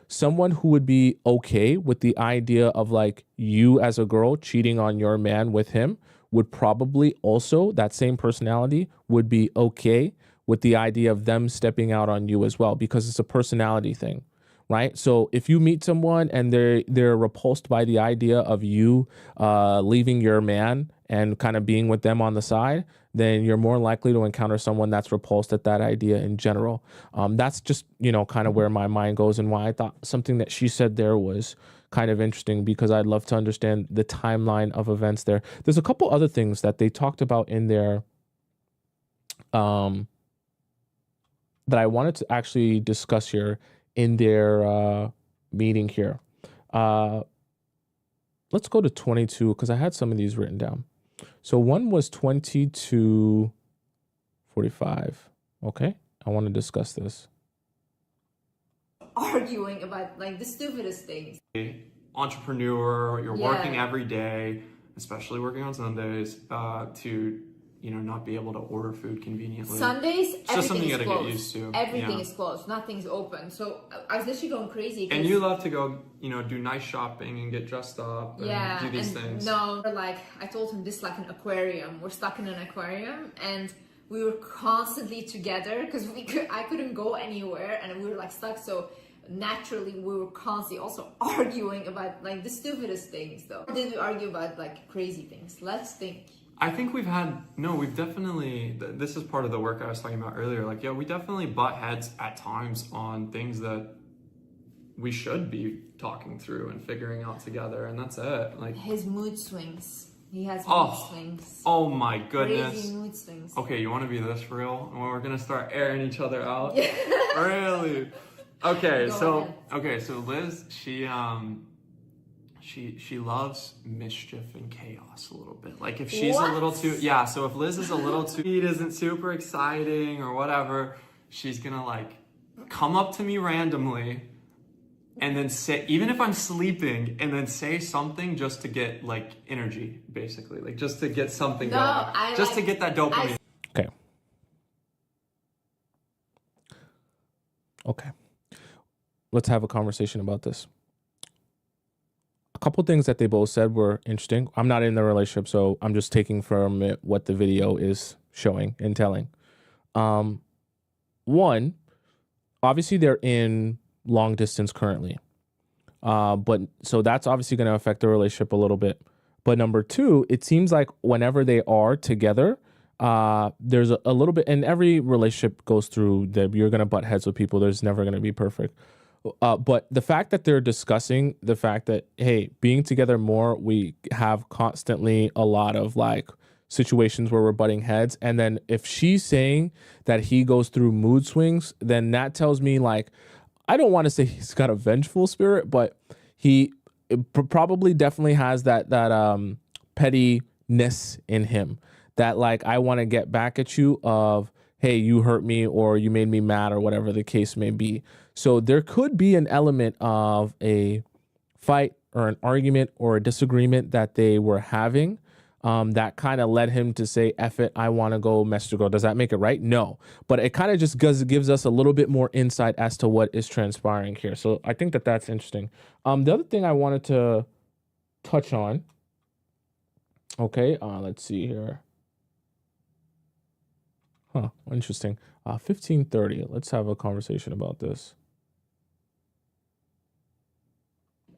someone who would be okay with the idea of like you as a girl cheating on your man with him would probably also, that same personality would be okay with the idea of them stepping out on you as well, because it's a personality thing, right? So if you meet someone and they're repulsed by the idea of you leaving your man and kind of being with them on the side, then you're more likely to encounter someone that's repulsed at that idea in general. That's just, you know, kind of where my mind goes and why I thought something that she said there was kind of interesting, because I'd love to understand the timeline of events there. There's a couple other things that they talked about in there that I wanted to actually discuss here in their meeting here. Let's go to 22 because I had some of these written down. So one was 22:45. Okay, I want to discuss this. Arguing about like the stupidest things. Entrepreneur, you're working every day, especially working on Sundays, to, you know, not be able to order food conveniently. Sundays, it's just something everything you is gotta closed. get used to. Everything is closed. Nothing's open. So I was literally going crazy. And you love to go, you know, do nice shopping and get dressed up and do these things. No, like I told him, this is like an aquarium. We're stuck in an aquarium, and we were constantly together because I couldn't go anywhere, and we were like stuck. So naturally, we were constantly also arguing about like the stupidest things. Though, or did we argue about like crazy things? Let's think. I think we've definitely, this is part of the work I was talking about earlier. Like, yeah, we definitely butt heads at times on things that we should be talking through and figuring out together, and that's it. Like his mood swings. He has mood oh, swings. oh my goodness. Crazy mood swings. Okay, you want to be this for real? When we're gonna start airing each other out? Really? Okay, so Liz, she loves mischief and chaos a little bit. Like if she's a little too, yeah, so if Liz is a little too, it isn't super exciting or whatever, she's gonna like come up to me randomly and then say, even if I'm sleeping, and then say something just to get like energy, basically, like just to get something going, just to get that dopamine. Okay. Let's have a conversation about this. A couple things that they both said were interesting. I'm not in the relationship, so I'm just taking from it what the video is showing and telling. One, obviously they're in long distance currently. But so that's obviously going to affect the relationship a little bit. But number two, it seems like whenever they are together, there's a little bit, and every relationship goes through that you're going to butt heads with people. There's never going to be perfect. But the fact that they're discussing the fact that, hey, being together more, we have constantly a lot of like situations where we're butting heads. And then if she's saying that he goes through mood swings, then that tells me like, I don't want to say he's got a vengeful spirit, but he probably definitely has that pettiness in him that like, I want to get back at you of, hey, you hurt me or you made me mad or whatever the case may be. So there could be an element of a fight or an argument or a disagreement that they were having that kind of led him to say, F it, I want to go mess the girl. Does that make it right? No. But it kind of just gives us a little bit more insight as to what is transpiring here. So I think that that's interesting. The other thing I wanted to touch on, okay, let's see here. Huh, interesting. 15:30. Let's have a conversation about this.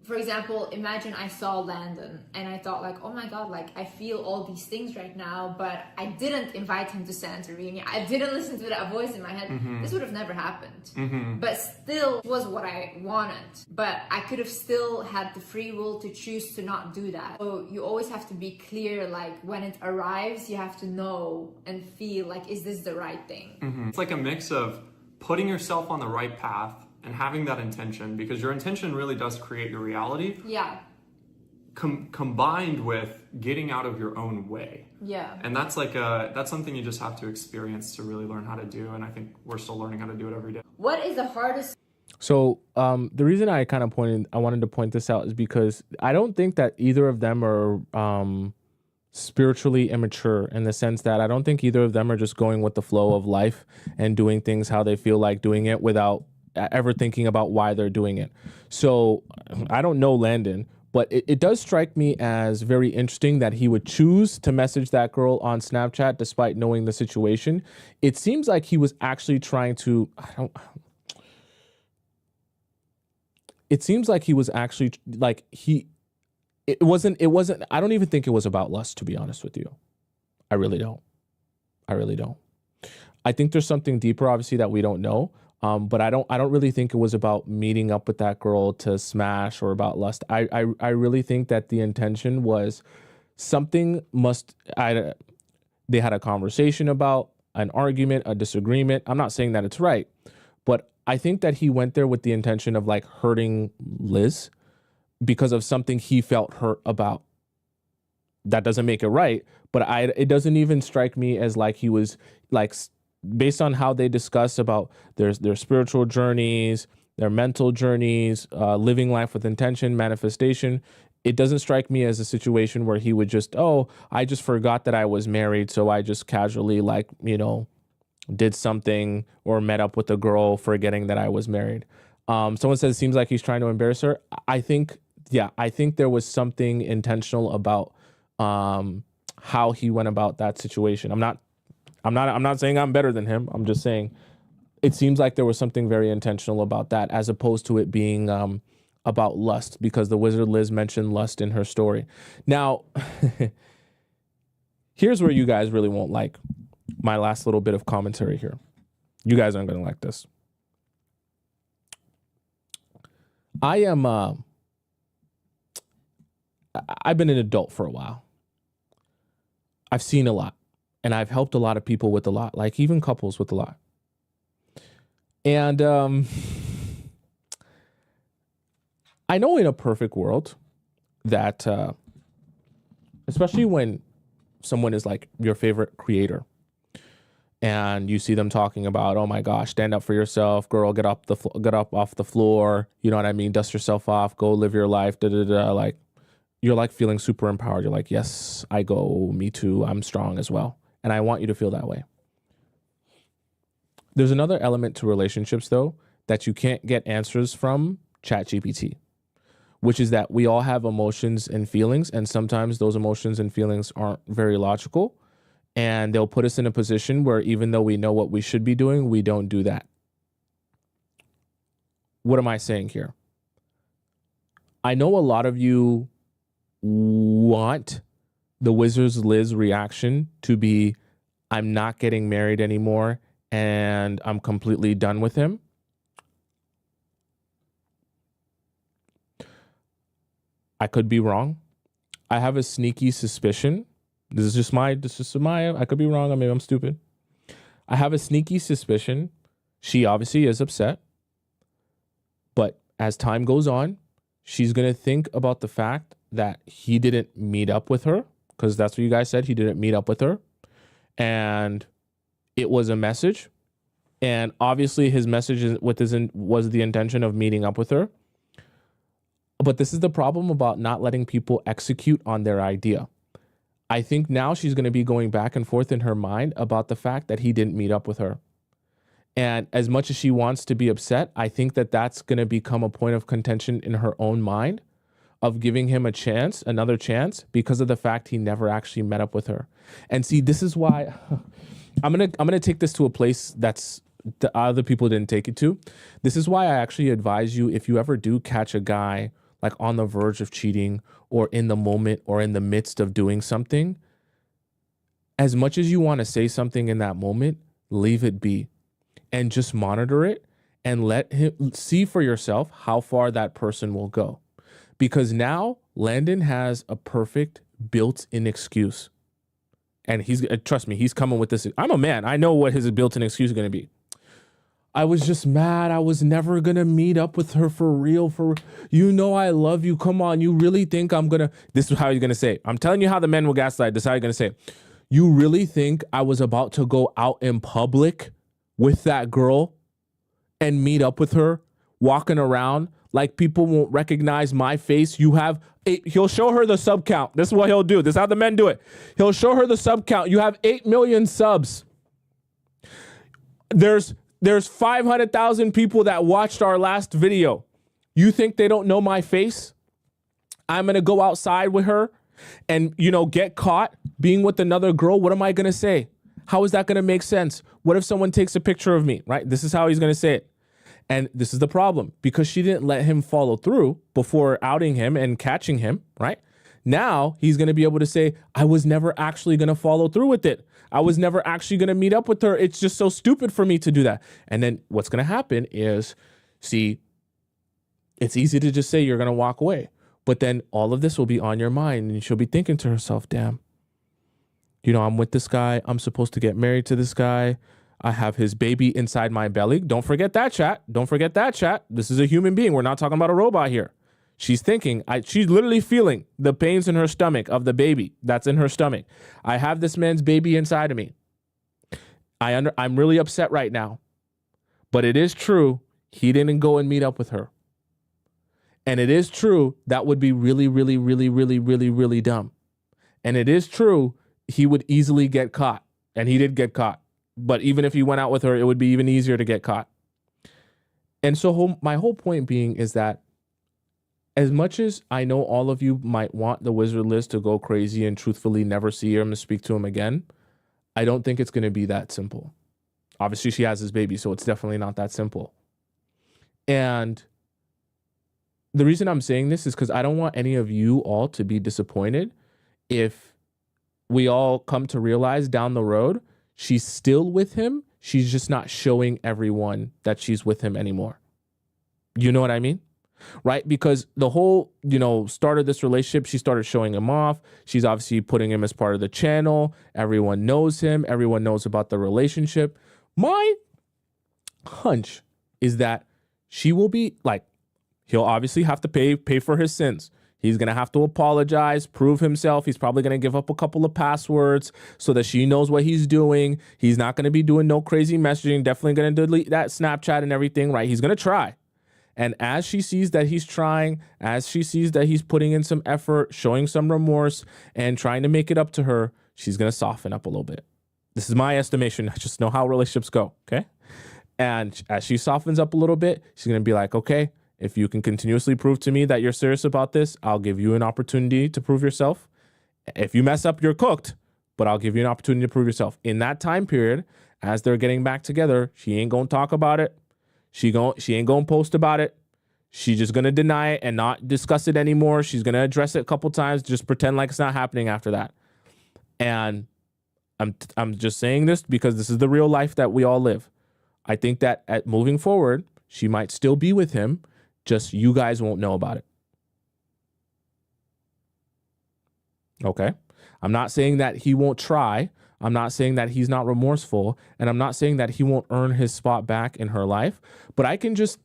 For example, imagine I saw Landon and I thought like, oh my God, like I feel all these things right now, but I didn't invite him to Santorini. I didn't listen to that voice in my head. This would have never happened. But still was what I wanted. But I could have still had the free will to choose to not do that. So you always have to be clear, like when it arrives, you have to know and feel like, is this the right thing? It's like a mix of putting yourself on the right path and having that intention, because your intention really does create your reality. Yeah. Combined with getting out of your own way. Yeah. And that's like that's something you just have to experience to really learn how to do. And I think we're still learning how to do it every day. What is the hardest? So the reason I wanted to point this out is because I don't think that either of them are spiritually immature, in the sense that I don't think either of them are just going with the flow of life and doing things how they feel like doing it without ever thinking about why they're doing it. So I don't know Landon, but it does strike me as very interesting that he would choose to message that girl on Snapchat despite knowing the situation. It seems like he was actually trying to, it seems like he was actually like it wasn't, I don't even think it was about lust, to be honest with you. I really don't. I think there's something deeper, obviously, that we don't know. But I don't really think it was about meeting up with that girl to smash or about lust. I really think that the intention was something they had a conversation about, an argument, a disagreement. I'm not saying that it's right, but I think that he went there with the intention of like hurting Liz because of something he felt hurt about. That doesn't make it right, but it doesn't even strike me as like he was like, based on how they discuss about their spiritual journeys, their mental journeys, living life with intention, manifestation, it doesn't strike me as a situation where he would just, oh, I just forgot that I was married, so I just casually did something or met up with a girl forgetting that I was married. Someone says it seems like he's trying to embarrass her. I think there was something intentional about how he went about that situation. I'm not saying I'm better than him. I'm just saying it seems like there was something very intentional about that, as opposed to it being about lust, because the wizard Liz mentioned lust in her story. Now, here's where you guys really won't like my last little bit of commentary here. You guys aren't going to like this. I've been an adult for a while. I've seen a lot, and I've helped a lot of people with a lot, like even couples with a lot. And I know in a perfect world that, especially when someone is like your favorite creator, and you see them talking about, oh my gosh, stand up for yourself, girl, get up off the floor, you know what I mean, dust yourself off, go live your life, like you're like feeling super empowered. You're like, yes, I go, me too, I'm strong as well. And I want you to feel that way. There's another element to relationships though that you can't get answers from ChatGPT, which is that we all have emotions and feelings, and sometimes those emotions and feelings aren't very logical. And they'll put us in a position where even though we know what we should be doing, we don't do that. What am I saying here? I know a lot of you want the Wizard's Liz reaction to be, I'm not getting married anymore and I'm completely done with him. I could be wrong. I have a sneaky suspicion. This is just my, I could be wrong. Maybe I'm stupid. I have a sneaky suspicion. She obviously is upset. But as time goes on, she's going to think about the fact that he didn't meet up with her, because that's what you guys said. He didn't meet up with her. And it was a message. And obviously his message was the intention of meeting up with her. But this is the problem about not letting people execute on their idea. I think now she's going to be going back and forth in her mind about the fact that he didn't meet up with her. And as much as she wants to be upset, I think that that's going to become a point of contention in her own mind of giving him a chance, another chance, because of the fact he never actually met up with her. And see, this is why I'm going to take this to a place that's the other people didn't take it to. This is why I actually advise you, if you ever do catch a guy like on the verge of cheating or in the moment or in the midst of doing something, as much as you want to say something in that moment, leave it be and just monitor it and let him see for yourself how far that person will go. Because now Landon has a perfect built-in excuse. And he's, trust me, he's coming with this. I'm a man. I know what his built-in excuse is going to be. I was just mad. I was never going to meet up with her for real. You know, I love you. Come on. You really think I'm going to, this is how he's going to say it. I'm telling you how the men will gaslight. This is how you're going to say it. You really think I was about to go out in public with that girl and meet up with her, walking around like people won't recognize my face? He'll show her the sub count. This is what he'll do. This is how the men do it. He'll show her the sub count. You have 8 million subs. There's 500,000 people that watched our last video. You think they don't know my face? I'm going to go outside with her and, get caught being with another girl. What am I going to say? How is that going to make sense? What if someone takes a picture of me, right? This is how he's going to say it. And this is the problem, because she didn't let him follow through before outing him and catching him, right? Now he's going to be able to say, I was never actually going to follow through with it. I was never actually going to meet up with her. It's just so stupid for me to do that. And then what's going to happen is, see, it's easy to just say you're going to walk away. But then all of this will be on your mind and she'll be thinking to herself, damn, I'm with this guy. I'm supposed to get married to this guy. I have his baby inside my belly. Don't forget that, chat. Don't forget that, chat. This is a human being. We're not talking about a robot here. She's thinking, she's literally feeling the pains in her stomach of the baby that's in her stomach. I have this man's baby inside of me. I'm really upset right now. But it is true, he didn't go and meet up with her. And it is true, that would be really, really, really, really, really, really dumb. And it is true, he would easily get caught. And he did get caught. But even if he went out with her, it would be even easier to get caught. And so my whole point being is that as much as I know all of you might want the Wizard Liz to go crazy and truthfully never see him and speak to him again, I don't think it's going to be that simple. Obviously, she has his baby, so it's definitely not that simple. And the reason I'm saying this is because I don't want any of you all to be disappointed if we all come to realize down the road she's still with him. She's just not showing everyone that she's with him anymore. You know what I mean? right? Because the whole, start of this relationship, she started showing him off. She's obviously putting him as part of the channel. Everyone knows him. Everyone knows about the relationship. My hunch is that she will be like, he'll obviously have to pay for his sins. He's going to have to apologize, prove himself. He's probably going to give up a couple of passwords so that she knows what he's doing. He's not going to be doing no crazy messaging. Definitely going to delete that Snapchat and everything, right? He's going to try. And as she sees that he's trying, as she sees that he's putting in some effort, showing some remorse, and trying to make it up to her, she's going to soften up a little bit. This is my estimation. I just know how relationships go, okay? And as she softens up a little bit, she's going to be like, okay, if you can continuously prove to me that you're serious about this, I'll give you an opportunity to prove yourself. If you mess up, you're cooked, but I'll give you an opportunity to prove yourself. In that time period, as they're getting back together, she ain't going to talk about it. She ain't going to post about it. She's just going to deny it and not discuss it anymore. She's going to address it a couple times, just pretend like it's not happening after that. And I'm just saying this because this is the real life that we all live. I think that at moving forward, she might still be with him, just you guys won't know about it. Okay? I'm not saying that he won't try. I'm not saying that he's not remorseful. And I'm not saying that he won't earn his spot back in her life. But I can just...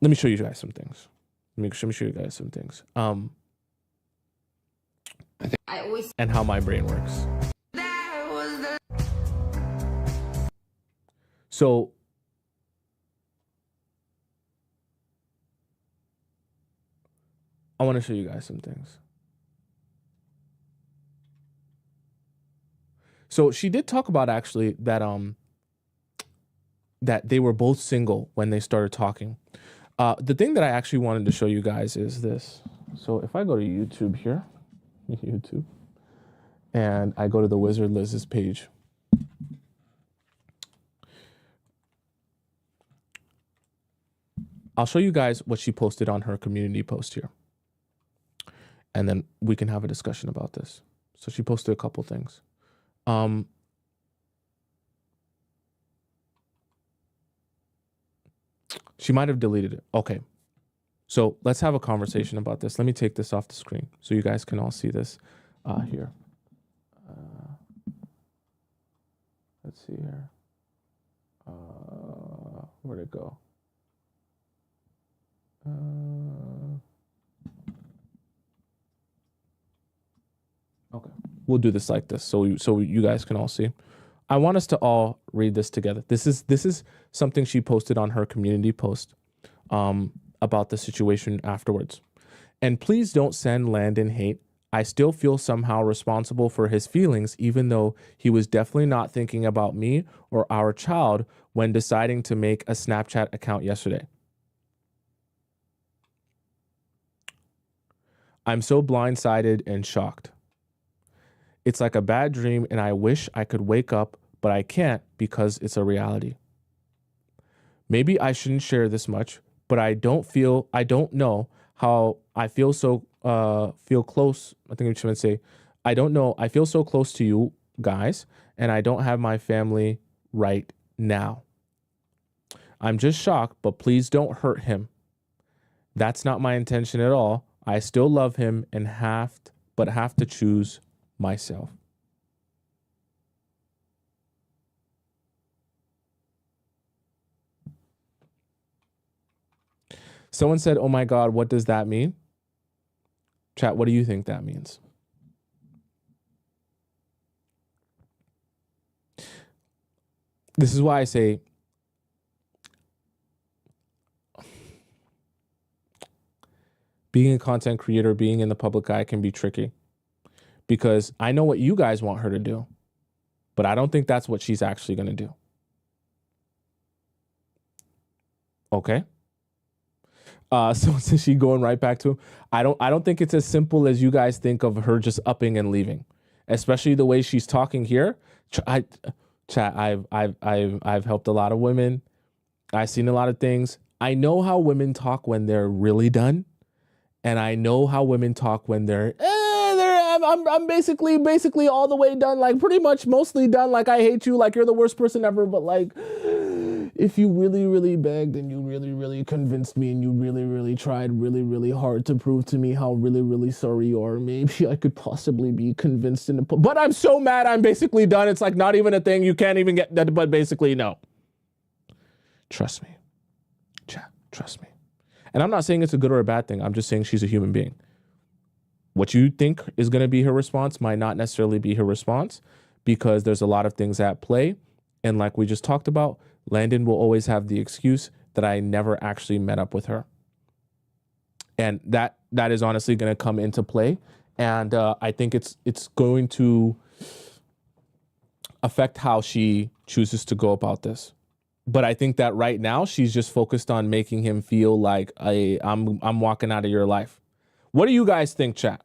Let me show you guys some things. Let me show you guys some things. And how my brain works. So... I want to show you guys some things. So she did talk about actually that that they were both single when they started talking. The thing that I actually wanted to show you guys is this. So if I go to YouTube here, YouTube, and I go to the Wizard Liz's page, I'll show you guys what she posted on her community post here. And then we can have a discussion about this. So she posted a couple things. She might have deleted it. Okay. So let's have a conversation about this. Let me take this off the screen so you guys can all see this here. Let's see here. Where'd it go? Okay, we'll do this like this so you guys can all see. I want us to all read this together. This is something she posted on her community post about the situation afterwards. And please don't send Landon hate. I still feel somehow responsible for his feelings, even though he was definitely not thinking about me or our child when deciding to make a Snapchat account yesterday. I'm so blindsided and shocked. It's like a bad dream, and I wish I could wake up, but I can't because it's a reality. Maybe I shouldn't share this much, but I don't know how I feel feel close. I think I should say, I don't know. I feel so close to you guys, and I don't have my family right now. I'm just shocked, but please don't hurt him. That's not my intention at all. I still love him and have to choose myself. Someone said, "Oh my God, what does that mean?" Chat, what do you think that means? This is why I say being a content creator, being in the public eye can be tricky. Because I know what you guys want her to do, but I don't think that's what she's actually going to do. Okay? So since she going right back to him, I don't think it's as simple as you guys think of her just upping and leaving, especially the way she's talking here. I've helped a lot of women. I've seen a lot of things. I know how women talk when they're really done, and I know how women talk when I'm basically all the way done, like pretty much mostly done, like I hate you, like you're the worst person ever, but like if you really, really begged and you really, really convinced me and you really, really tried really, really hard to prove to me how really, really sorry you are, maybe I could possibly be convinced but I'm so mad I'm basically done. It's like not even a thing. You can't even get that, but basically no. Trust me. Chat, trust me. And I'm not saying it's a good or a bad thing. I'm just saying she's a human being. What you think is going to be her response might not necessarily be her response because there's a lot of things at play. And like we just talked about, Landon will always have the excuse that I never actually met up with her. And that is honestly going to come into play. And I think it's going to affect how she chooses to go about this. But I think that right now she's just focused on making him feel like I'm walking out of your life. What do you guys think, chat?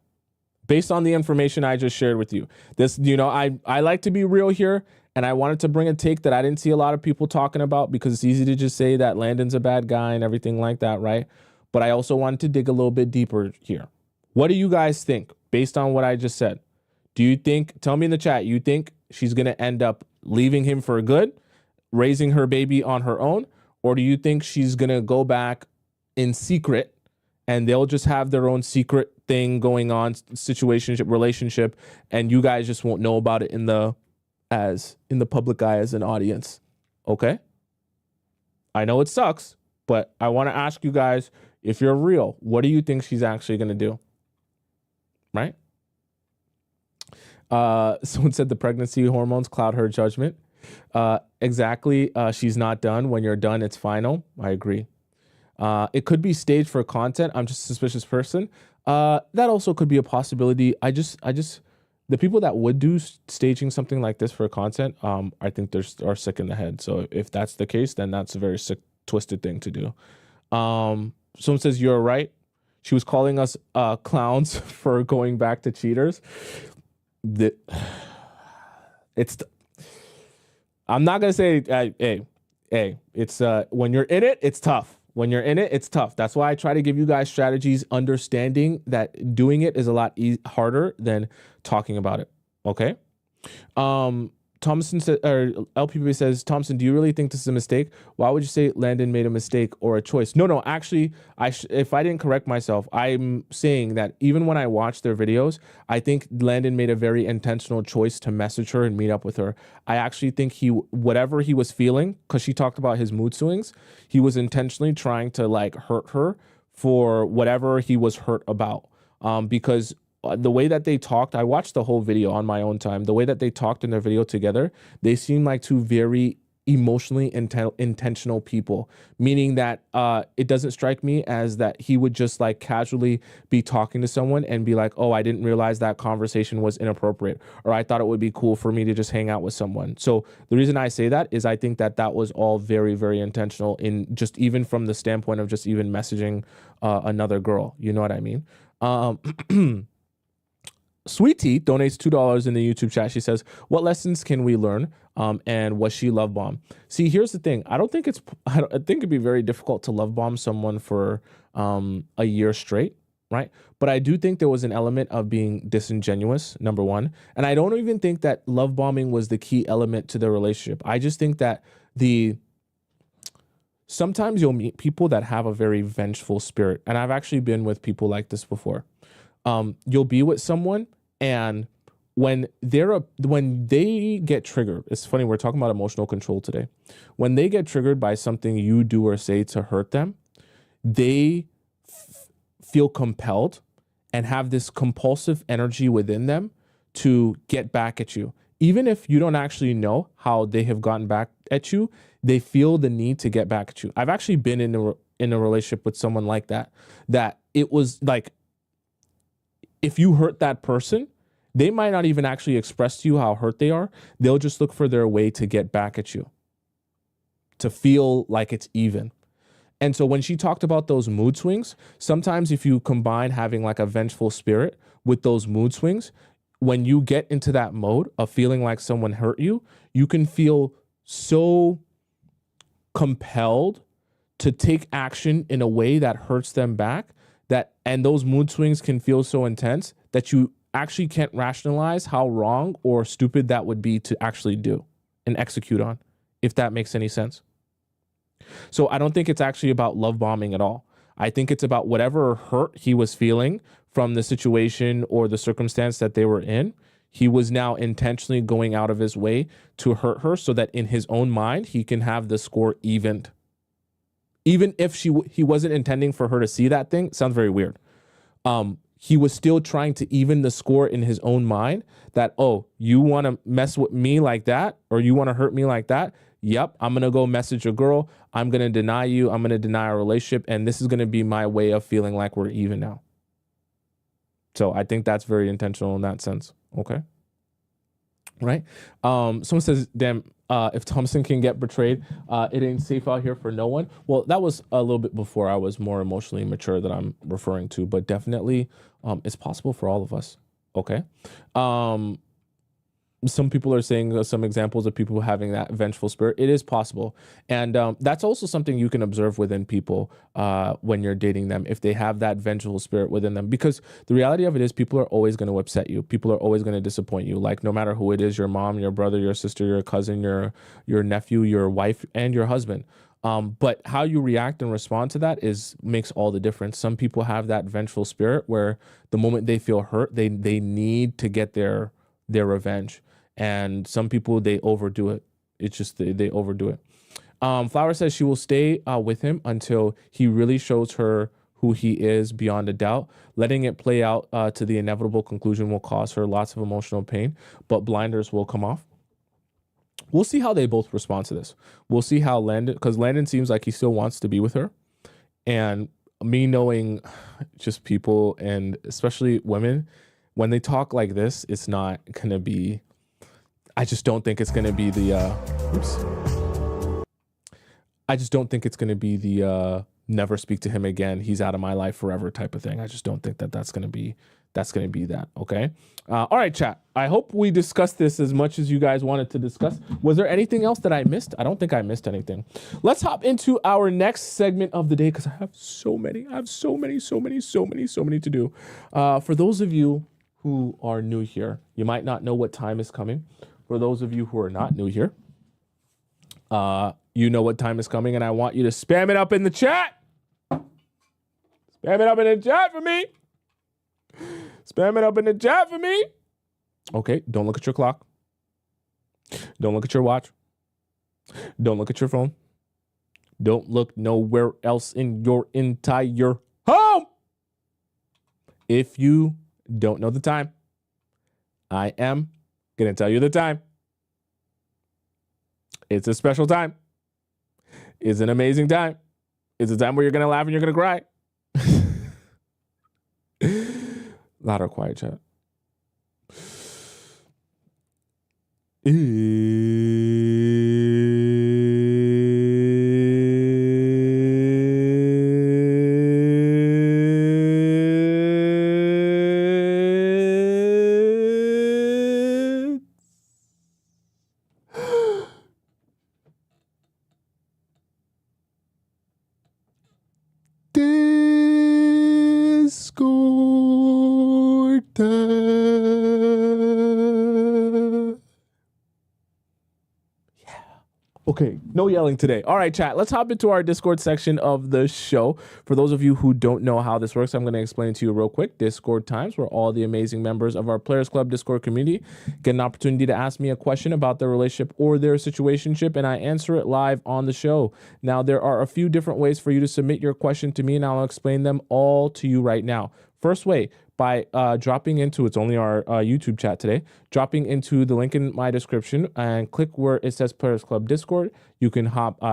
Based on the information I just shared with you. This, I like to be real here, and I wanted to bring a take that I didn't see a lot of people talking about because it's easy to just say that Landon's a bad guy and everything like that, right? But I also wanted to dig a little bit deeper here. What do you guys think based on what I just said? Do you think, tell me in the chat, you think she's going to end up leaving him for good, raising her baby on her own? Or do you think she's going to go back in secret and they'll just have their own secret thing going on, situationship, relationship, and you guys just won't know about it in the public eye as an audience? Okay? I know it sucks, but I want to ask you guys, if you're real, what do you think she's actually going to do? Right? Someone said the pregnancy hormones cloud her judgment. Exactly. She's not done. When you're done, it's final. I agree. It could be staged for content. I'm just a suspicious person. That also could be a possibility. I just, the people that would do staging something like this for content, I think are sick in the head. So if that's the case, then that's a very sick, twisted thing to do. Someone says, you're right. She was calling us clowns for going back to cheaters. I'm not going to say, hey, it's when you're in it, it's tough. When you're in it, it's tough. That's why I try to give you guys strategies, understanding that doing it is a lot harder than talking about it. Okay. Tomisin said, or LPP says, Thompson, do you really think this is a mistake? Why would you say Landon made a mistake or a choice? No, actually, if I didn't correct myself, I'm saying that even when I watch their videos, I think Landon made a very intentional choice to message her and meet up with her. I actually think whatever he was feeling, because she talked about his mood swings, he was intentionally trying to like hurt her for whatever he was hurt about. Because the way that they talked, I watched the whole video on my own time. The way that they talked in their video together, they seem like two very emotionally intentional people, meaning that it doesn't strike me as that he would just like casually be talking to someone and be like, oh, I didn't realize that conversation was inappropriate, or I thought it would be cool for me to just hang out with someone. So the reason I say that is I think that was all very, very intentional, in just even from the standpoint of just even messaging another girl. You know what I mean? Sweet Tea donates $2 in the YouTube chat. She says, what lessons can we learn? And was she love bomb? See, here's the thing. I think it'd be very difficult to love bomb someone for a year straight, right? But I do think there was an element of being disingenuous, number one. And I don't even think that love bombing was the key element to the relationship. I just think that sometimes you'll meet people that have a very vengeful spirit. And I've actually been with people like this before. You'll be with someone, and when they get triggered, it's funny, we're talking about emotional control today. When they get triggered by something you do or say to hurt them, they feel compelled and have this compulsive energy within them to get back at you. Even if you don't actually know how they have gotten back at you, they feel the need to get back at you. I've actually been in a relationship with someone like that it was like, if you hurt that person, they might not even actually express to you how hurt they are. They'll just look for their way to get back at you, to feel like it's even. And so when she talked about those mood swings, sometimes if you combine having like a vengeful spirit with those mood swings, when you get into that mode of feeling like someone hurt you, you can feel so compelled to take action in a way that hurts them back, and those mood swings can feel so intense that you actually can't rationalize how wrong or stupid that would be to actually do and execute on, if that makes any sense. So I don't think it's actually about love bombing at all. I think it's about whatever hurt he was feeling from the situation or the circumstance that they were in. He was now intentionally going out of his way to hurt her so that in his own mind, he can have the score evened. Even if he wasn't intending for her to see that thing, sounds very weird. He was still trying to even the score in his own mind that, oh, you want to mess with me like that, or you want to hurt me like that? Yep, I'm going to go message a girl. I'm going to deny you. I'm going to deny our relationship. And this is going to be my way of feeling like we're even now. So I think that's very intentional in that sense. Okay. Right. Someone says, damn, if Tomisin can get betrayed, it ain't safe out here for no one. Well, that was a little bit before I was more emotionally mature that I'm referring to, but definitely it's possible for all of us. Okay. Some people are saying some examples of people having that vengeful spirit. It is possible. And that's also something you can observe within people when you're dating them, if they have that vengeful spirit within them. Because the reality of it is people are always going to upset you. People are always going to disappoint you. Like no matter who it is, your mom, your brother, your sister, your cousin, your nephew, your wife, and your husband. But how you react and respond to that makes all the difference. Some people have that vengeful spirit where the moment they feel hurt, they need to get their revenge. And some people, they overdo it. It's just they overdo it. Flower says she will stay with him until he really shows her who he is beyond a doubt. Letting it play out to the inevitable conclusion will cause her lots of emotional pain, but blinders will come off. We'll see how they both respond to this. We'll see how because Landon seems like he still wants to be with her. And me knowing just people, and especially women, when they talk like this, it's not going to be... I just don't think it's going to be the, I just don't think it's going to be the never speak to him again, he's out of my life forever type of thing. I just don't think that's going to be that. Okay. All right, chat. I hope we discussed this as much as you guys wanted to discuss. Was there anything else that I missed? I don't think I missed anything. Let's hop into our next segment of the day because I have so many to do. For those of you who are new here, you might not know what time is coming. For those of you who are not new here, you know what time is coming, and I want you to spam it up in the chat. Spam it up in the chat for me. Spam it up in the chat for me. Okay, don't look at your clock. Don't look at your watch. Don't look at your phone. Don't look nowhere else in your entire home. If you don't know the time, I am going to tell you the time. It's a special time. It's an amazing time. It's a time where you're going to laugh and you're going to cry. Loud or quiet, chat. Discord time. Yeah. Okay, no yelling today. All right, chat, let's hop into our Discord section of the show. For those of you who don't know how this works, I'm going to explain it to you real quick. Discord times, where all the amazing members of our Players Club Discord community get an opportunity to ask me a question about their relationship or their situationship, and I answer it live on the show. Now, there are a few different ways for you to submit your question to me, and I'll explain them all to you right now. First way, by dropping into, it's only our YouTube chat today, dropping into the link in my description and click where it says Players Club Discord. You can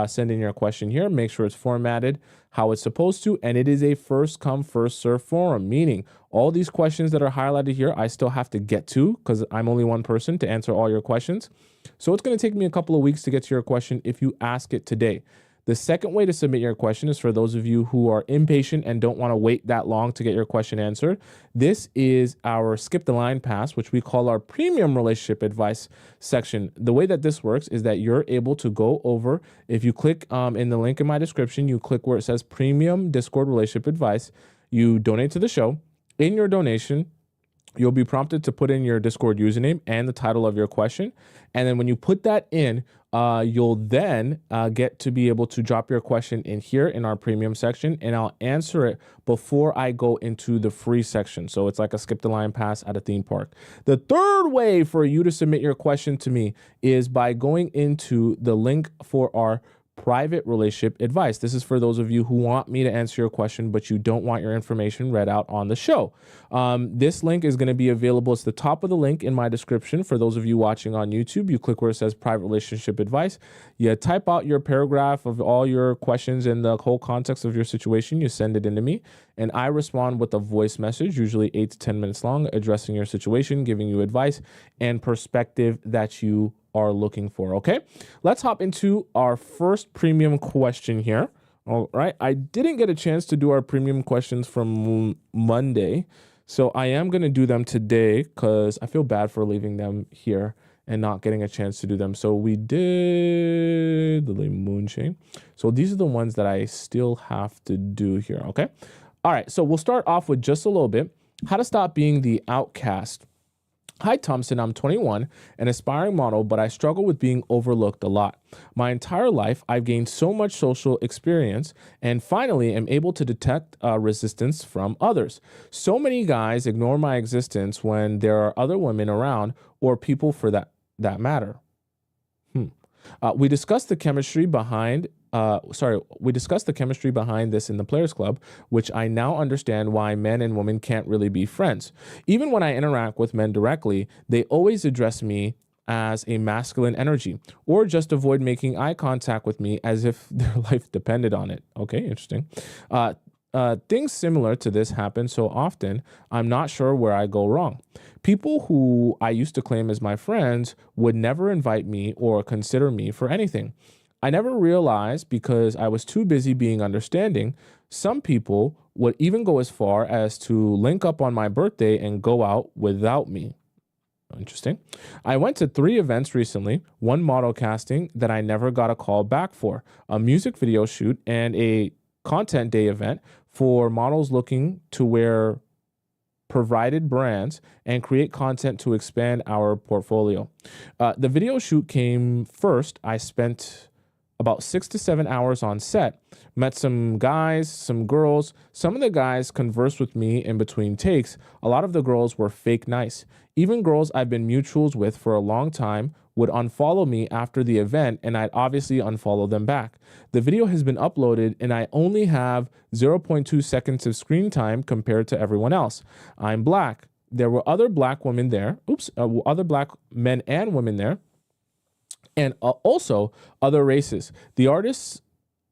send in your question here, make sure it's formatted how it's supposed to, and it is a first come, first serve forum, meaning all these questions that are highlighted here, I still have to get to because I'm only one person to answer all your questions. So it's going to take me a couple of weeks to get to your question if you ask it today. The second way to submit your question is for those of you who are impatient and don't want to wait that long to get your question answered. This is our Skip the Line Pass, which we call our premium relationship advice section. The way that this works is that you're able to go over, if you click in the link in my description, you click where it says premium Discord relationship advice, you donate to the show. In your donation, you'll be prompted to put in your Discord username and the title of your question. And then when you put that in, you'll then get to be able to drop your question in here in our premium section, and I'll answer it before I go into the free section. So it's like a skip the line pass at a theme park. The third way for you to submit your question to me is by going into the link for our private relationship advice. This is for those of you who want me to answer your question, but you don't want your information read out on the show. This link is going to be available. It's the top of the link in my description. For those of you watching on YouTube, you click where it says private relationship advice. You type out your paragraph of all your questions and the whole context of your situation. You send it into me, and I respond with a voice message, usually 8 to 10 minutes long, addressing your situation, giving you advice and perspective that you are looking for. Okay, let's hop into our first premium question here. All right, I didn't get a chance to do our premium questions from Monday, so I am going to do them today because I feel bad for leaving them here and not getting a chance to do them. So we did the moonshine. So these are the ones that I still have to do here. Okay, all right, so we'll start off with just a little bit. How to stop being the outcast. Hi, Tomisin. I'm 21, an aspiring model, but I struggle with being overlooked a lot. My entire life, I've gained so much social experience and finally am able to detect resistance from others. So many guys ignore my existence when there are other women around or people for that matter. We discussed the chemistry behind this in the Players Club, which I now understand why men and women can't really be friends. Even when I interact with men directly, they always address me as a masculine energy or just avoid making eye contact with me as if their life depended on it. Okay, interesting. Things similar to this happen so often, I'm not sure where I go wrong. People who I used to claim as my friends would never invite me or consider me for anything. I never realized because I was too busy being understanding. Some people would even go as far as to link up on my birthday and go out without me. Interesting. I went to 3 events recently, one model casting that I never got a call back for, a music video shoot, and a content day event for models looking to wear provided brands and create content to expand our portfolio. The video shoot came first. I spent about 6 to 7 hours on set, met some guys, some girls. Some of the guys conversed with me in between takes. A lot of the girls were fake nice. Even girls I've been mutuals with for a long time would unfollow me after the event, and I'd obviously unfollow them back. The video has been uploaded, and I only have 0.2 seconds of screen time compared to everyone else. I'm black. There were other black women there. Other black men and women there. And also other races. The artists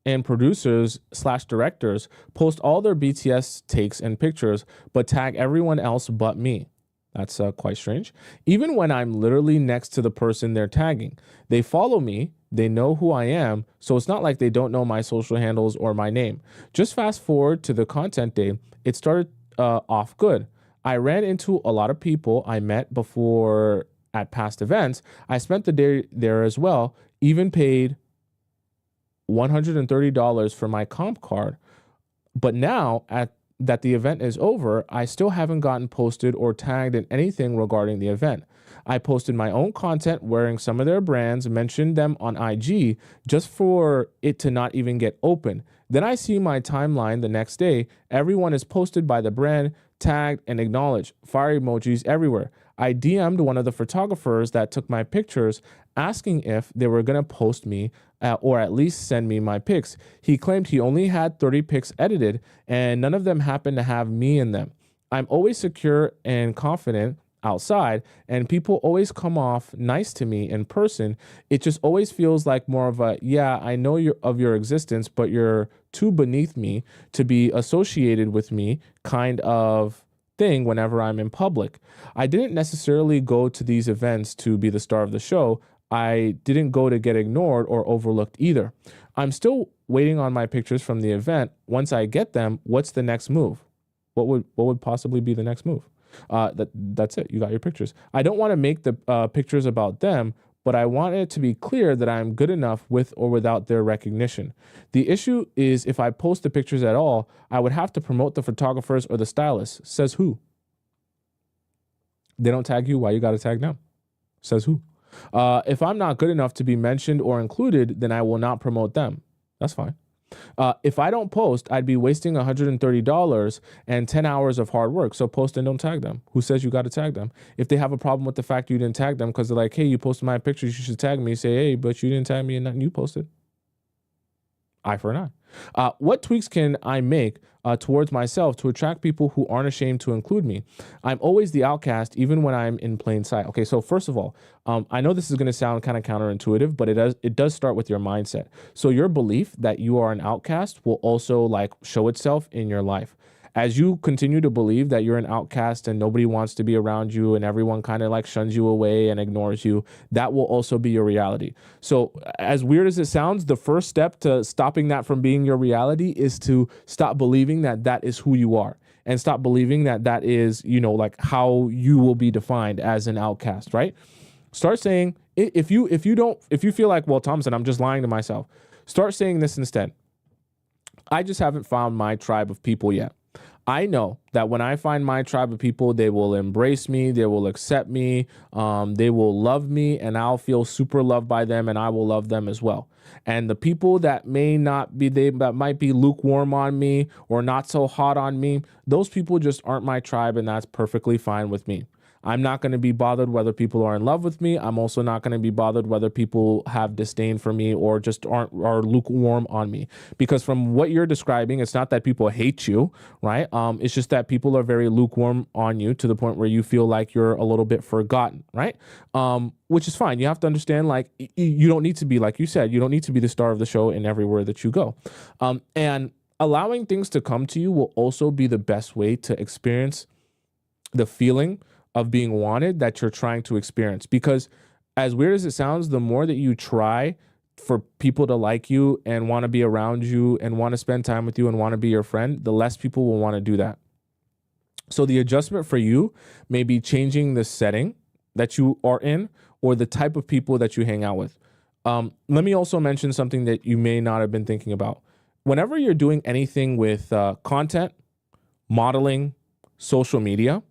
and producers / directors post all their BTS takes and pictures, but tag everyone else but me. That's quite strange. Even when I'm literally next to the person they're tagging, they follow me, they know who I am, so it's not like they don't know my social handles or my name. Just fast forward to the content day, it started off good. I ran into a lot of people I met before at past events. I spent the day there as well, even paid $130 for my comp card. But now that the event is over, I still haven't gotten posted or tagged in anything regarding the event. I posted my own content wearing some of their brands, mentioned them on IG just for it to not even get open. Then I see my timeline the next day. Everyone is posted by the brand, tagged and acknowledged. Fire emojis everywhere. I DM'd one of the photographers that took my pictures asking if they were going to post me or at least send me my pics. He claimed he only had 30 pics edited and none of them happened to have me in them. I'm always secure and confident outside and people always come off nice to me in person. It just always feels like more of a, yeah, I know of your existence, but you're too beneath me to be associated with me kind of thing whenever I'm in public. I didn't necessarily go to these events to be the star of the show. I didn't go to get ignored or overlooked either. I'm still waiting on my pictures from the event. Once I get them, what's the next move? What would possibly be the next move? That's it. You got your pictures. I don't want to make the pictures about them, but I want it to be clear that I'm good enough with or without their recognition. The issue is if I post the pictures at all, I would have to promote the photographers or the stylists. Says who? They don't tag you. Why you got to tag them? Says who? If I'm not good enough to be mentioned or included, then I will not promote them. That's fine. If I don't post, I'd be wasting $130 and 10 hours of hard work. So post and don't tag them. Who says you got to tag them? If they have a problem with the fact you didn't tag them because they're like, hey, you posted my pictures, you should tag me. Say, hey, but you didn't tag me and nothing you posted. Eye for an eye. What tweaks can I make towards myself to attract people who aren't ashamed to include me? I'm always the outcast, even when I'm in plain sight. Okay, so first of all, I know this is going to sound kind of counterintuitive, but it does start with your mindset. So your belief that you are an outcast will also like show itself in your life. As you continue to believe that you're an outcast and nobody wants to be around you and everyone kind of like shuns you away and ignores you, that will also be your reality. So as weird as it sounds, the first step to stopping that from being your reality is to stop believing that that is who you are and stop believing that that is, you know, like how you will be defined as an outcast, right? Start saying, if you feel like, well, Tomisin, I'm just lying to myself, start saying this instead. I just haven't found my tribe of people yet. I know that when I find my tribe of people, they will embrace me, they will accept me, they will love me, and I'll feel super loved by them, and I will love them as well. And the people that that might be lukewarm on me or not so hot on me, those people just aren't my tribe, and that's perfectly fine with me. I'm not going to be bothered whether people are in love with me. I'm also not going to be bothered whether people have disdain for me or just are lukewarm on me. Because from what you're describing, it's not that people hate you, right? It's just that people are very lukewarm on you to the point where you feel like you're a little bit forgotten, right? Which is fine. You have to understand, like, you don't need to be, like you said, you don't need to be the star of the show in everywhere that you go. And allowing things to come to you will also be the best way to experience the feeling of being wanted that you're trying to experience. Because as weird as it sounds, the more that you try for people to like you and want to be around you and want to spend time with you and want to be your friend, the less people will want to do that. So the adjustment for you may be changing the setting that you are in or the type of people that you hang out with. Let me also mention something that you may not have been thinking about. Whenever you're doing anything with content, modeling, social media,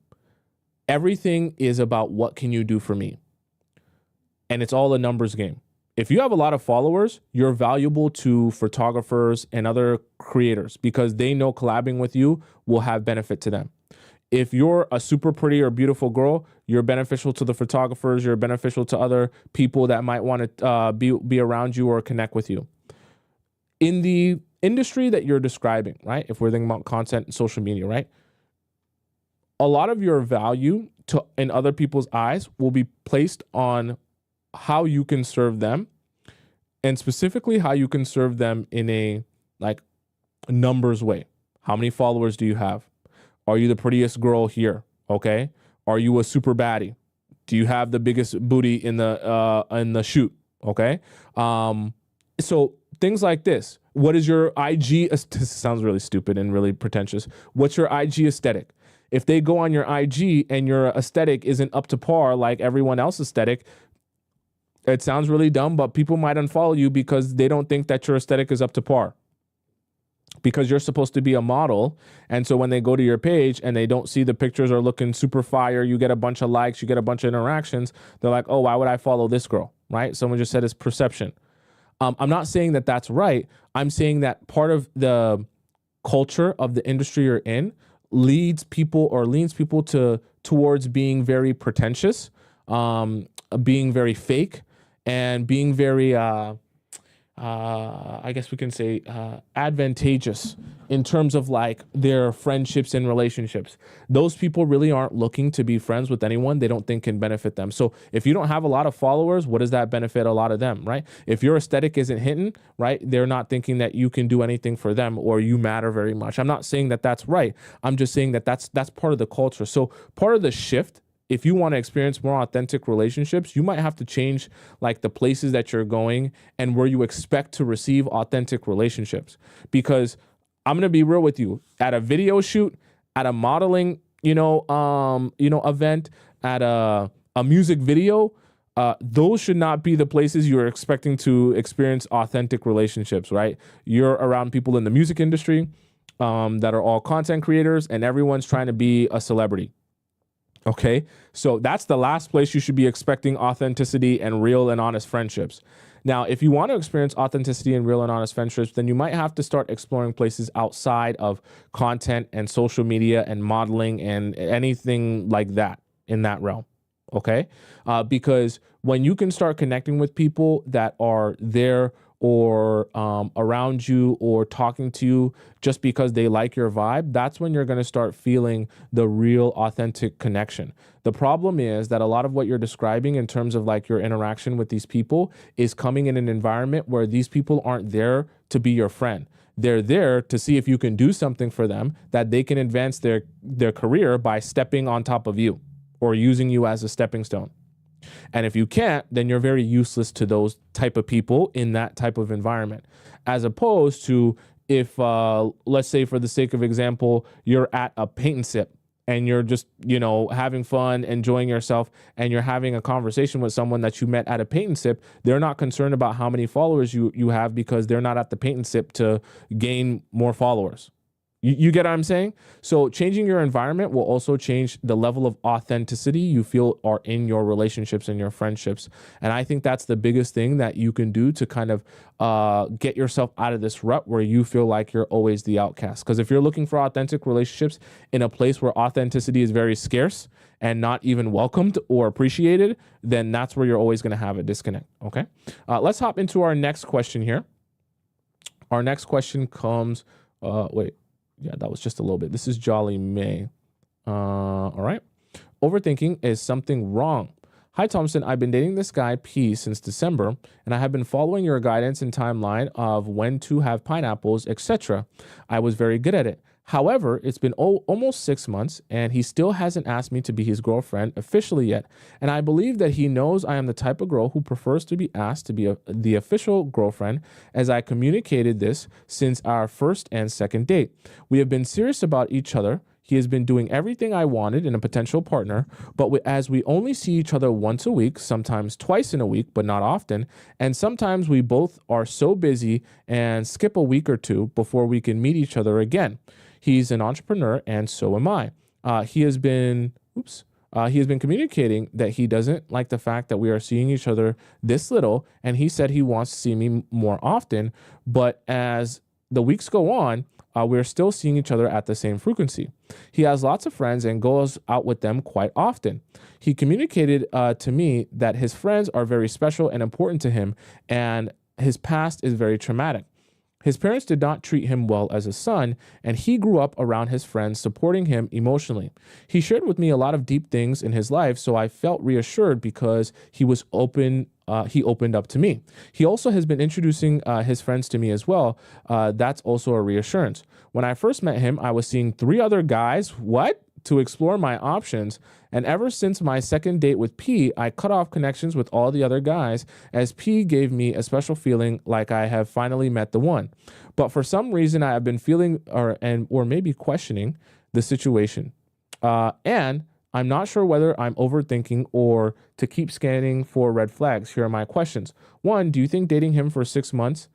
everything is about what can you do for me? And it's all a numbers game. If you have a lot of followers, you're valuable to photographers and other creators because they know collabing with you will have benefit to them. If you're a super pretty or beautiful girl, you're beneficial to the photographers, you're beneficial to other people that might want to be around you or connect with you. In the industry that you're describing, right? If we're thinking about content and social media, right? A lot of your value in other people's eyes will be placed on how you can serve them, and specifically how you can serve them in a like numbers way. How many followers do you have? Are you the prettiest girl here? Okay. Are you a super baddie? Do you have the biggest booty in the shoot? Okay. So things like this. What is your IG? This sounds really stupid and really pretentious. What's your IG aesthetic? If they go on your IG and your aesthetic isn't up to par like everyone else's aesthetic, it sounds really dumb, but people might unfollow you because they don't think that your aesthetic is up to par. Because you're supposed to be a model. And so when they go to your page and they don't see the pictures are looking super fire, you get a bunch of likes, you get a bunch of interactions. They're like, oh, why would I follow this girl? Right? Someone just said it's perception. I'm not saying that that's right. I'm saying that part of the culture of the industry you're in leans people towards being very pretentious, being very fake, and being very, I guess we can say, advantageous in terms of like their friendships and relationships. Those people really aren't looking to be friends with anyone they don't think can benefit them. So if you don't have a lot of followers, what does that benefit a lot of them, right? If your aesthetic isn't hitting, right, they're not thinking that you can do anything for them or you matter very much. I'm not saying that that's right. I'm just saying that that's part of the culture. So part of the shift, if you want to experience more authentic relationships, you might have to change like the places that you're going and where you expect to receive authentic relationships. Because I'm going to be real with you, at a video shoot, at a modeling, event, at a music video, those should not be the places you're expecting to experience authentic relationships, right? You're around people in the music industry that are all content creators and everyone's trying to be a celebrity. Okay. So that's the last place you should be expecting authenticity and real and honest friendships. Now, if you want to experience authenticity and real and honest friendships, then you might have to start exploring places outside of content and social media and modeling and anything like that in that realm. Okay. Because when you can start connecting with people that are there or around you or talking to you just because they like your vibe, that's when you're going to start feeling the real authentic connection. The problem is that a lot of what you're describing in terms of like your interaction with these people is coming in an environment where these people aren't there to be your friend. They're there to see if you can do something for them that they can advance their career by stepping on top of you or using you as a stepping stone. And if you can't, then you're very useless to those type of people in that type of environment. As opposed to if, let's say for the sake of example, you're at a paint and sip and you're just, having fun, enjoying yourself, and you're having a conversation with someone that you met at a paint and sip, they're not concerned about how many followers you have because they're not at the paint and sip to gain more followers. You get what I'm saying? So changing your environment will also change the level of authenticity you feel are in your relationships and your friendships. And I think that's the biggest thing that you can do to kind of get yourself out of this rut where you feel like you're always the outcast. Because if you're looking for authentic relationships in a place where authenticity is very scarce and not even welcomed or appreciated, then that's where you're always going to have a disconnect. Okay. Let's hop into our next question here. Our next question comes, yeah, that was just a little bit. This is Jolly May. All right. Overthinking, is something wrong? Hi, Thompson. I've been dating this guy, P, since December, and I have been following your guidance and timeline of when to have pineapples, etc. I was very good at it. However, it's been almost 6 months, and he still hasn't asked me to be his girlfriend officially yet. And I believe that he knows I am the type of girl who prefers to be asked to be the official girlfriend, as I communicated this since our first and second date. We have been serious about each other. He has been doing everything I wanted in a potential partner, but as we only see each other once a week, sometimes twice in a week, but not often, and sometimes we both are so busy and skip a week or two before we can meet each other again. He's an entrepreneur, and so am I. He has been communicating that he doesn't like the fact that we are seeing each other this little, and he said he wants to see me more often, but as the weeks go on, we're still seeing each other at the same frequency. He has lots of friends and goes out with them quite often. He communicated to me that his friends are very special and important to him, and his past is very traumatic. His parents did not treat him well as a son, and he grew up around his friends supporting him emotionally. He shared with me a lot of deep things in his life, so I felt reassured because he was open. He opened up to me. He also has been introducing his friends to me as well. That's also a reassurance. When I first met him, I was seeing 3 other guys. What? To explore my options. And ever since my second date with P, I cut off connections with all the other guys, as P gave me a special feeling like I have finally met the one. But for some reason, I have been feeling or maybe questioning the situation. And I'm not sure whether I'm overthinking or to keep scanning for red flags. Here are my questions. 1, do you think dating him for 6 months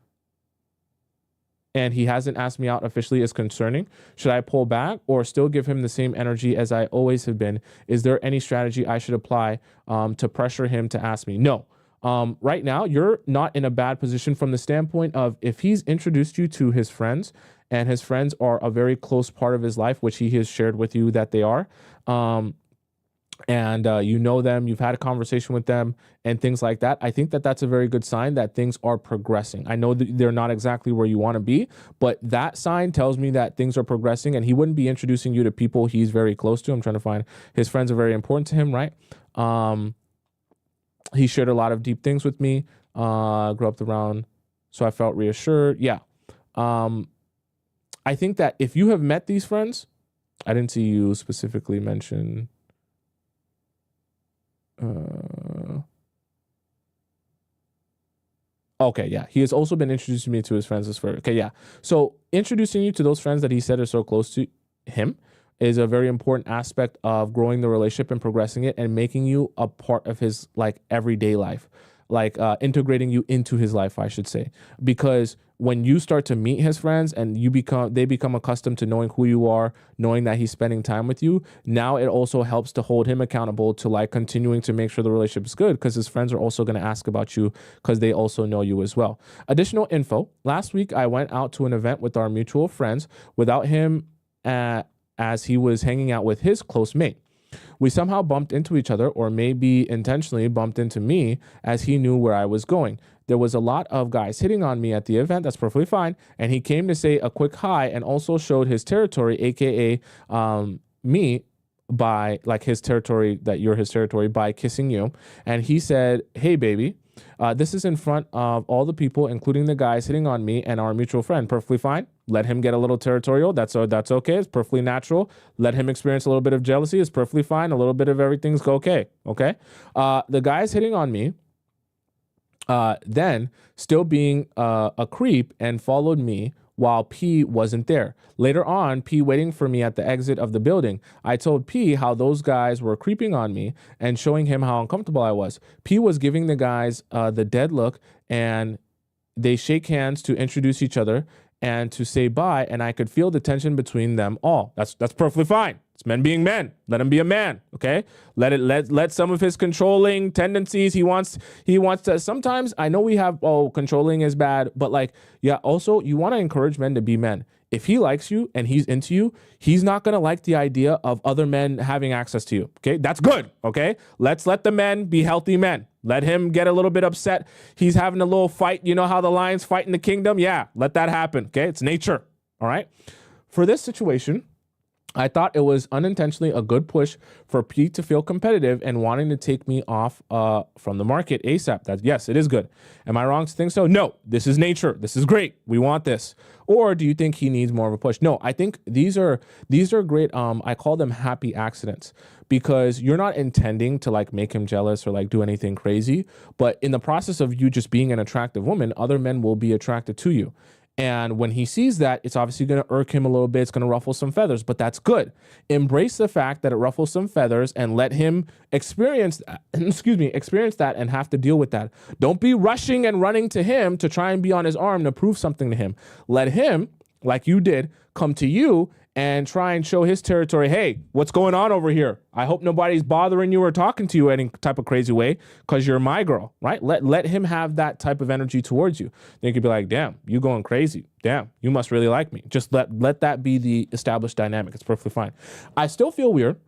and he hasn't asked me out officially is concerning? Should I pull back or still give him the same energy as I always have been? Is there any strategy I should apply to pressure him to ask me? No. Right now, you're not in a bad position from the standpoint of if he's introduced you to his friends and his friends are a very close part of his life, which he has shared with you that they are, and you know them, you've had a conversation with them and things like that. I think that that's a very good sign that things are progressing. I know that they're not exactly where you want to be, but that sign tells me that things are progressing, and he wouldn't be introducing you to people he's very close to. I'm trying to find his friends are very important to him, right? He shared a lot of deep things with me, grew up around, so I felt reassured. Yeah. I think that if you have met these friends, I didn't see you specifically mention okay, yeah. He has also been introducing me to his friends as well. Okay, yeah. So introducing you to those friends that he said are so close to him is a very important aspect of growing the relationship and progressing it and making you a part of his like everyday life. like integrating you into his life, I should say, because when you start to meet his friends and they become accustomed to knowing who you are, knowing that he's spending time with you, now it also helps to hold him accountable to like continuing to make sure the relationship is good, because his friends are also going to ask about you because they also know you as well. Additional info: last week I went out to an event with our mutual friends without him, as he was hanging out with his close mate. We somehow bumped into each other, or maybe intentionally bumped into me, as he knew where I was going. There was a lot of guys hitting on me at the event. That's perfectly fine. And he came to say a quick hi and also showed his territory, aka me, by like his territory, that you're his territory, by kissing you. And he said, "Hey, baby." This is in front of all the people, including the guys hitting on me and our mutual friend. Perfectly fine. Let him get a little territorial. That's okay. It's perfectly natural. Let him experience a little bit of jealousy. It's perfectly fine. A little bit of everything's okay. Okay. The guys hitting on me, then still being a creep, and followed me while P wasn't there. Later on, P waiting for me at the exit of the building. I told P how those guys were creeping on me and showing him how uncomfortable I was. P was giving the guys the dead look, and they shake hands to introduce each other and to say bye, and I could feel the tension between them all. That's perfectly fine. It's men being men. Let him be a man, okay? Let some of his controlling tendencies, he wants to, sometimes I know we have, controlling is bad, but like, yeah, also you want to encourage men to be men. If he likes you and he's into you, he's not going to like the idea of other men having access to you, okay? That's good, okay? Let's let the men be healthy men. Let him get a little bit upset. He's having a little fight. You know how the lions fight in the kingdom? Yeah, let that happen, okay? It's nature, all right? For this situation, I thought it was unintentionally a good push for Pete to feel competitive and wanting to take me off from the market ASAP. Yes, it is good. Am I wrong to think so? No, this is nature. This is great. We want this. Or do you think he needs more of a push? No, I think these are great. I call them happy accidents, because you're not intending to like make him jealous or like do anything crazy. But in the process of you just being an attractive woman, other men will be attracted to you. And when he sees that, it's obviously going to irk him a little bit. It's going to ruffle some feathers, but that's good. Embrace the fact that it ruffles some feathers and let him experience that, experience that and have to deal with that. Don't be rushing and running to him to try and be on his arm to prove something to him. Let him, like you did, come to you and try and show his territory. Hey, what's going on over here? I hope nobody's bothering you or talking to you any type of crazy way, because you're my girl, right? Let him have that type of energy towards you. Then you could be like, damn, you going crazy. Damn, you must really like me. Just let that be the established dynamic. It's perfectly fine. I still feel weird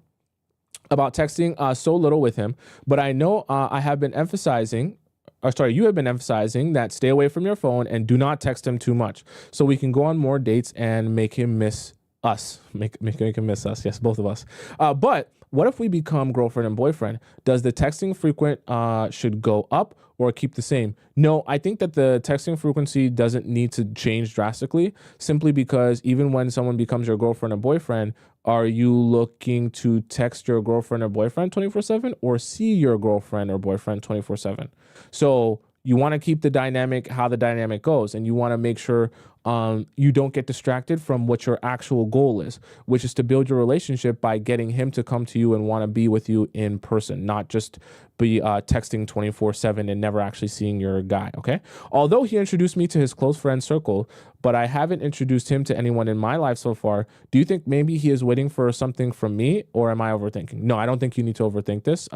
about texting so little with him, but I know I have been emphasizing, you have been emphasizing that stay away from your phone and do not text him too much, so we can go on more dates and make him miss us. Make him miss us. Yes, both of us. But what if we become girlfriend and boyfriend? Does the texting frequent should go up or keep the same? No, I think that the texting frequency doesn't need to change drastically, simply because even when someone becomes your girlfriend or boyfriend, are you looking to text your girlfriend or boyfriend 24/7 or see your girlfriend or boyfriend 24/7? So you want to keep the dynamic how the dynamic goes, and you want to make sure you don't get distracted from what your actual goal is, which is to build your relationship by getting him to come to you and want to be with you in person, not just be texting 24/7 and never actually seeing your guy, okay? Although he introduced me to his close friend circle, but I haven't introduced him to anyone in my life so far, do you think maybe he is waiting for something from me, or am I overthinking? No, I don't think you need to overthink this.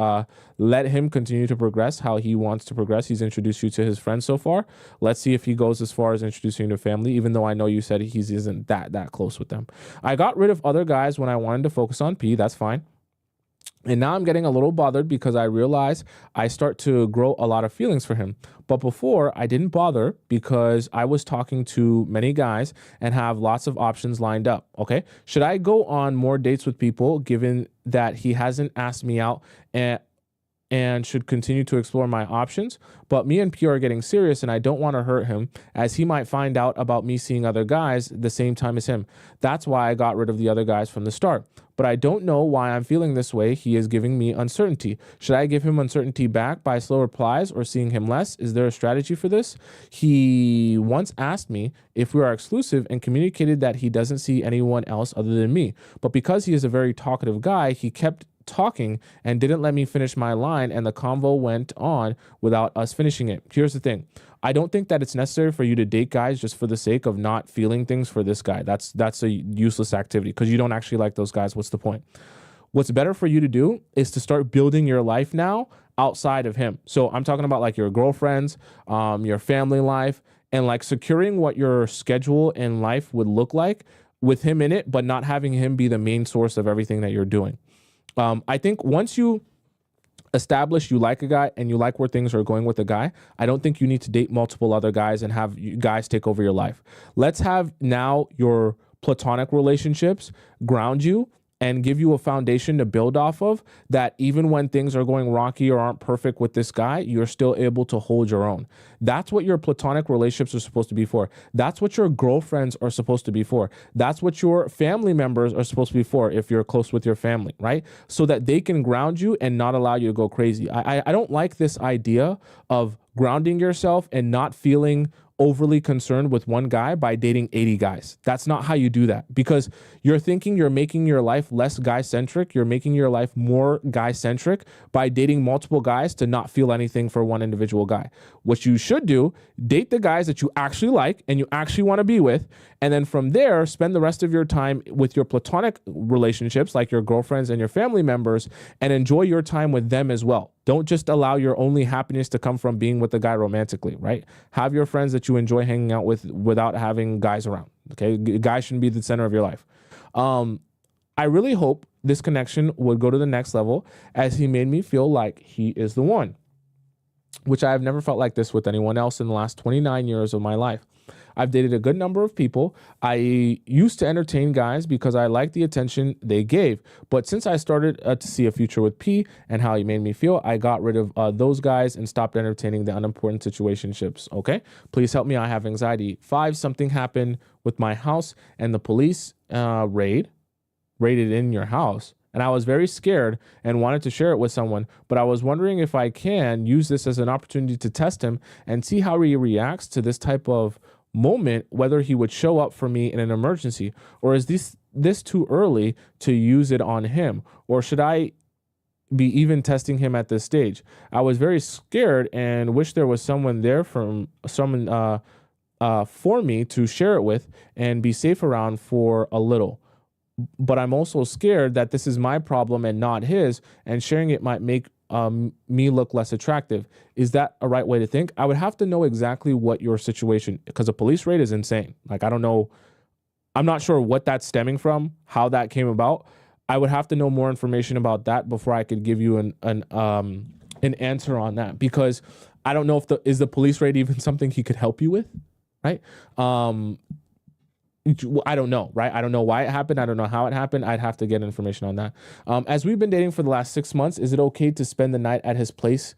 Let him continue to progress how he wants to progress. He's introduced you to his friends so far. Let's see if he goes as far as introducing you to family, even though I know you said he isn't that close with them. I got rid of other guys when I wanted to focus on P. That's fine. And now I'm getting a little bothered because I realize I start to grow a lot of feelings for him. But before, I didn't bother because I was talking to many guys and have lots of options lined up, okay? Should I go on more dates with people given that he hasn't asked me out and should continue to explore my options? But me and P are getting serious and I don't want to hurt him, as he might find out about me seeing other guys the same time as him. That's why I got rid of the other guys from the start. But I don't know why I'm feeling this way. He is giving me uncertainty. Should I give him uncertainty back by slow replies or seeing him less? Is there a strategy for this? He once asked me if we are exclusive and communicated that he doesn't see anyone else other than me. But because he is a very talkative guy, he kept talking and didn't let me finish my line, and the convo went on without us finishing it. Here's the thing. I don't think that it's necessary for you to date guys just for the sake of not feeling things for this guy. That's a useless activity because you don't actually like those guys. What's the point? What's better for you to do is to start building your life now outside of him. So I'm talking about like your girlfriends, your family life, and like securing what your schedule in life would look like with him in it, but not having him be the main source of everything that you're doing. I think once you establish you like a guy and you like where things are going with a guy, I don't think you need to date multiple other guys and have you guys take over your life. Let's have now your platonic relationships ground you and give you a foundation to build off of, that even when things are going rocky or aren't perfect with this guy, you're still able to hold your own. That's what your platonic relationships are supposed to be for. That's what your girlfriends are supposed to be for. That's what your family members are supposed to be for if you're close with your family, right? So that they can ground you and not allow you to go crazy. I don't like this idea of grounding yourself and not feeling overly concerned with one guy by dating 80 guys. That's not how you do that, because you're thinking you're making your life less guy-centric. You're making your life more guy-centric by dating multiple guys to not feel anything for one individual guy. What you should do, date the guys that you actually like and you actually want to be with, and then from there, spend the rest of your time with your platonic relationships, like your girlfriends and your family members, and enjoy your time with them as well. Don't just allow your only happiness to come from being with the guy romantically, right? Have your friends that you enjoy hanging out with without having guys around, okay? Guys shouldn't be the center of your life. I really hope this connection would go to the next level, as he made me feel like he is the one, which I have never felt like this with anyone else in the last 29 years of my life. I've dated a good number of people. I used to entertain guys because I liked the attention they gave. But since I started to see a future with P and how he made me feel, I got rid of those guys and stopped entertaining the unimportant situationships. Okay? Please help me. I have anxiety. 5, something happened with my house and the police raided in your house. And I was very scared and wanted to share it with someone, but I was wondering if I can use this as an opportunity to test him and see how he reacts to this type of moment, whether he would show up for me in an emergency, or is this too early to use it on him, or should I be even testing him at this stage? I was very scared and wish there was someone there for me to share it with and be safe around for a little. But I'm also scared that this is my problem and not his, and sharing it might make me look less attractive. Is that a right way to think? I would have to know exactly what your situation, because a police raid is insane. Like, I don't know. I'm not sure what that's stemming from, how that came about. I would have to know more information about that before I could give you an answer on that, because I don't know if is the police raid even something he could help you with, right? I don't know, right? I don't know why it happened. I don't know how it happened. I'd have to get information on that. As we've been dating for the last 6 months, is it okay to spend the night at his place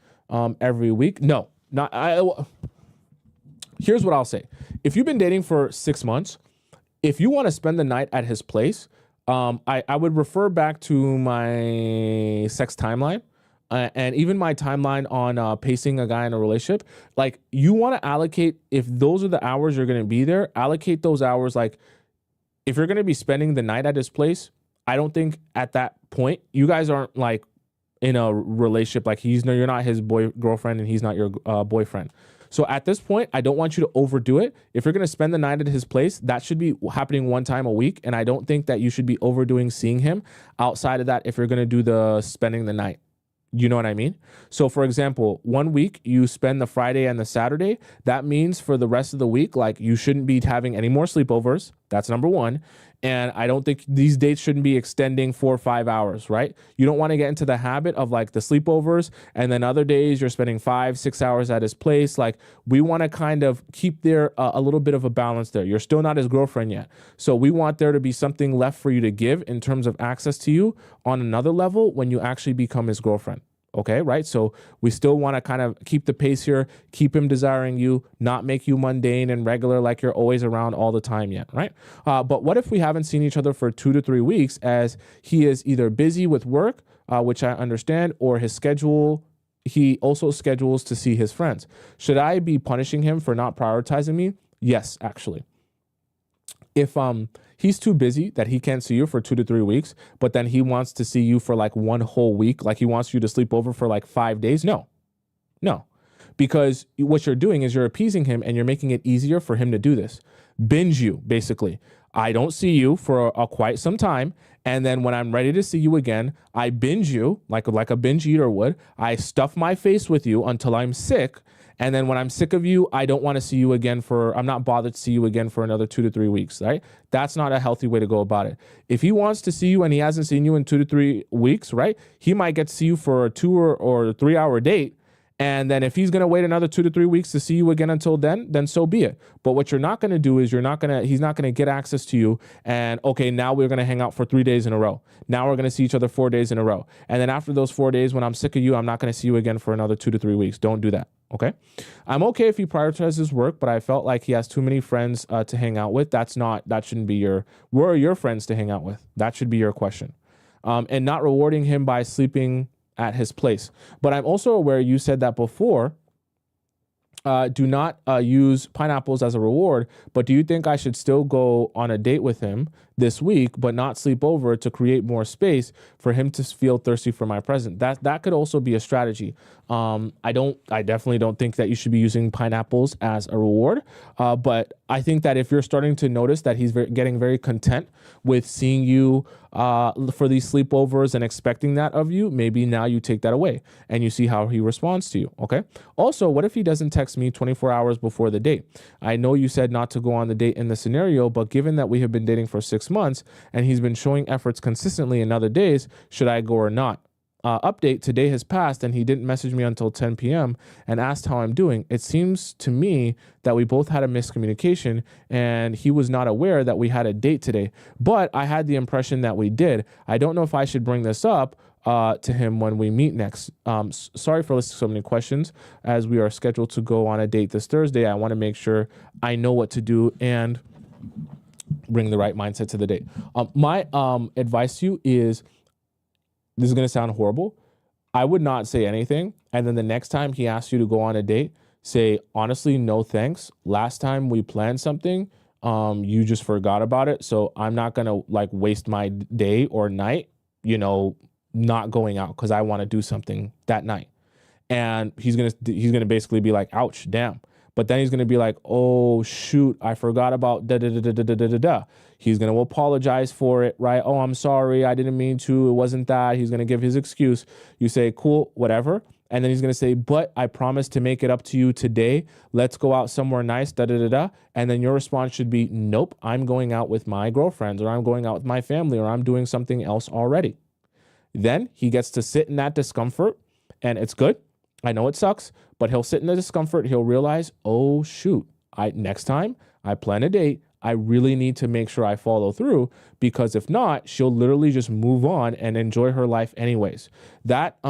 every week? No, not. Here's what I'll say. If you've been dating for 6 months, if you want to spend the night at his place, I would refer back to my sex timeline. And even my timeline on pacing a guy in a relationship. Like, you want to allocate, if those are the hours you're going to be there, allocate those hours. Like, if you're going to be spending the night at his place, I don't think at that point, you guys aren't like in a relationship. Like, you're not his girlfriend and he's not your boyfriend. So at this point, I don't want you to overdo it. If you're going to spend the night at his place, that should be happening one time a week. And I don't think that you should be overdoing seeing him outside of that if you're going to do the spending the night. You know what I mean? So for example, 1 week you spend the Friday and the Saturday. That means for the rest of the week, like, you shouldn't be having any more sleepovers. That's number one. And I don't think these dates shouldn't be extending 4 or 5 hours, right? You don't want to get into the habit of like the sleepovers and then other days you're spending 5, 6 hours at his place. Like, we want to kind of keep there a little bit of a balance there. You're still not his girlfriend yet. So we want there to be something left for you to give in terms of access to you on another level when you actually become his girlfriend. Okay, right? So we still want to kind of keep the pace here, keep him desiring you, not make you mundane and regular like you're always around all the time yet, right? But what if we haven't seen each other for 2 to 3 weeks, as he is either busy with work, which I understand, or his schedule, he also schedules to see his friends. Should I be punishing him for not prioritizing me? Yes, actually. If he's too busy that he can't see you for 2 to 3 weeks, but then he wants to see you for like one whole week, like he wants you to sleep over for like 5 days, no, because what you're doing is you're appeasing him and you're making it easier for him to do this. Binge you, basically. I don't see you for quite some time, and then when I'm ready to see you again, I binge you like a binge eater would. I stuff my face with you until I'm sick, and then when I'm sick of you, I don't want to see you again I'm not bothered to see you again for another 2 to 3 weeks, right? That's not a healthy way to go about it. If he wants to see you and he hasn't seen you in 2 to 3 weeks, right? He might get to see you for a 2 or 3 hour date. And then if he's going to wait another 2 to 3 weeks to see you again until then so be it. But what you're not going to do is he's not going to get access to you. And okay, now we're going to hang out for 3 days in a row. Now we're going to see each other 4 days in a row. And then after those 4 days, when I'm sick of you, I'm not going to see you again for another 2 to 3 weeks. Don't do that. Okay. I'm okay if he prioritizes work, but I felt like he has too many friends to hang out with. That shouldn't be where are your friends to hang out with? That should be your question. And not rewarding him by sleeping at his place. But I'm also aware you said that before. Do not use pineapples as a reward, but do you think I should still go on a date with him this week, but not sleep over to create more space for him to feel thirsty for my presence? That could also be a strategy. I definitely don't think that you should be using pineapples as a reward. But I think that if you're starting to notice that he's getting very content with seeing you for these sleepovers and expecting that of you, maybe now you take that away and you see how he responds to you. Okay. Also, what if he doesn't text me 24 hours before the date? I know you said not to go on the date in the scenario, but given that we have been dating for 6 months and he's been showing efforts consistently in other days, should I go or not? Update, today has passed and he didn't message me until 10 p.m. and asked how I'm doing. It seems to me that we both had a miscommunication and he was not aware that we had a date today, but I had the impression that we did. I don't know if I should bring this up to him when we meet next. Sorry for listing so many questions. As we are scheduled to go on a date this Thursday, I want to make sure I know what to do and bring the right mindset to the date. My advice to you is, this is going to sound horrible, I would not say anything. And then the next time he asks you to go on a date, say, honestly, no thanks. Last time we planned something, you just forgot about it. So I'm not going to like waste my day or night, not going out because I want to do something that night. And he's going to basically be like, ouch, damn. But then he's going to be like, oh, shoot, I forgot about da da da da da da da da. He's going to apologize for it, right? Oh, I'm sorry. I didn't mean to. It wasn't that. He's going to give his excuse. You say, cool, whatever. And then he's going to say, but I promise to make it up to you today. Let's go out somewhere nice, da da da da. And then your response should be, nope, I'm going out with my girlfriends, or I'm going out with my family, or I'm doing something else already. Then he gets to sit in that discomfort, and it's good. I know it sucks, but he'll sit in the discomfort. He'll realize, oh, shoot, next time I plan a date, I really need to make sure I follow through, because if not, she'll literally just move on and enjoy her life anyways. That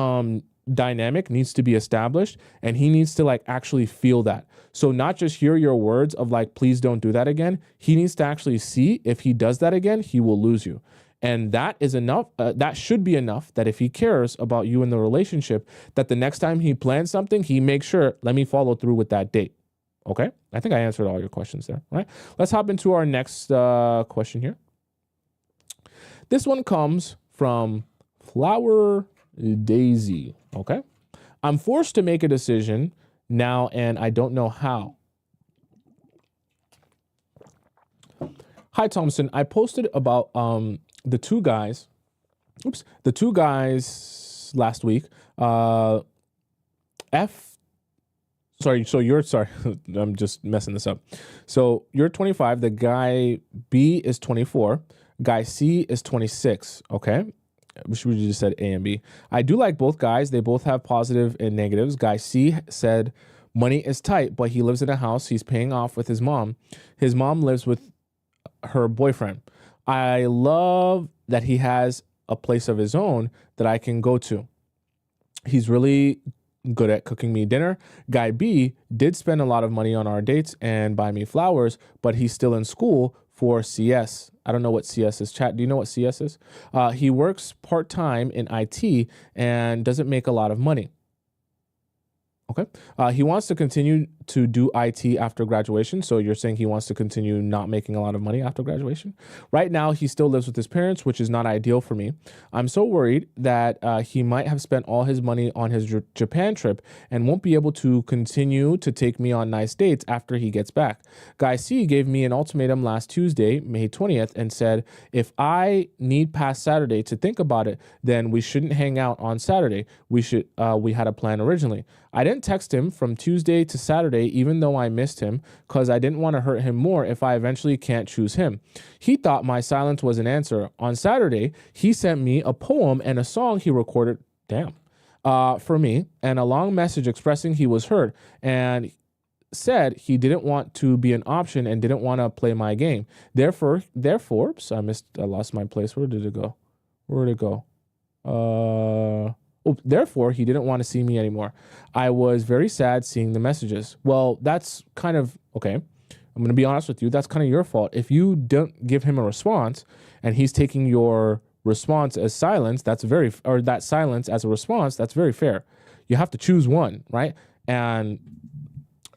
dynamic needs to be established, and he needs to like actually feel that. So not just hear your words of like, please don't do that again. He needs to actually see if he does that again, he will lose you. And that is enough. That should be enough that if he cares about you in the relationship, that the next time he plans something, he makes sure, let me follow through with that date. Okay. I think I answered all your questions there. All right. Let's hop into our next question here. This one comes from Flower Daisy. Okay. I'm forced to make a decision now, and I don't know how. Hi, Tomisin. I posted about the two guys last week. Sorry, I'm just messing this up. So you're 25, the guy B is 24, guy C is 26, okay? We just said A and B. I do like both guys. They both have positive and negatives. Guy C said money is tight, but he lives in a house he's paying off with his mom. His mom lives with her boyfriend. I love that he has a place of his own that I can go to. He's really good at cooking me dinner. Guy B did spend a lot of money on our dates and buy me flowers, but he's still in school for CS. I don't know what CS is. Chat, do you know what CS is? He works part-time in IT and doesn't make a lot of money. Okay. He wants to continue to do IT after graduation. So you're saying he wants to continue not making a lot of money after graduation. Right now, he still lives with his parents, which is not ideal for me. I'm so worried that he might have spent all his money on his Japan trip and won't be able to continue to take me on nice dates after he gets back. Guy C gave me an ultimatum last Tuesday, May 20th, and said, if I need past Saturday to think about it, then we shouldn't hang out on Saturday. We had a plan originally. I didn't text him from Tuesday to Saturday, even though I missed him, because I didn't want to hurt him more if I eventually can't choose him. He thought my silence was an answer. On Saturday, he sent me a poem and a song he recorded, for me, and a long message expressing he was hurt and said he didn't want to be an option and didn't want to play my game. Therefore, I lost my place. Where did it go? Therefore, he didn't want to see me anymore. I was very sad seeing the messages. Well, that's kind of, okay, I'm going to be honest with you. That's kind of your fault. If you don't give him a response and he's taking your response as silence, that silence as a response, that's very fair. You have to choose one, right? And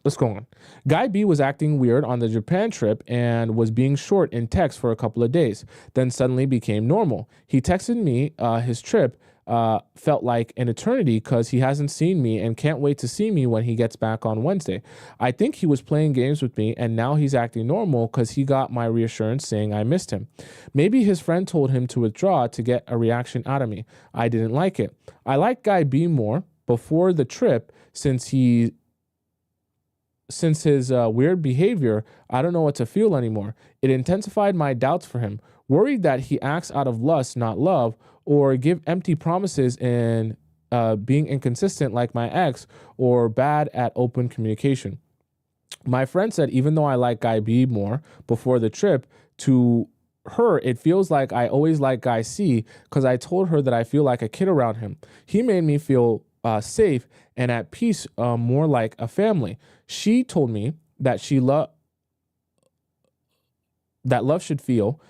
let's go on. Guy B was acting weird on the Japan trip and was being short in text for a couple of days, then suddenly became normal. He texted me his trip felt like an eternity because he hasn't seen me and can't wait to see me when he gets back on Wednesday. I think he was playing games with me and now he's acting normal because he got my reassurance saying I missed him. Maybe his friend told him to withdraw to get a reaction out of me. I didn't like it. I liked Guy B more before the trip since his weird behavior. I don't know what to feel anymore. It intensified my doubts for him. Worried that he acts out of lust, not love, or give empty promises and being inconsistent like my ex, or bad at open communication. My friend said even though I like Guy B more before the trip, to her it feels like I always like Guy C because I told her that I feel like a kid around him. He made me feel safe and at peace, more like a family. She told me that that love should feel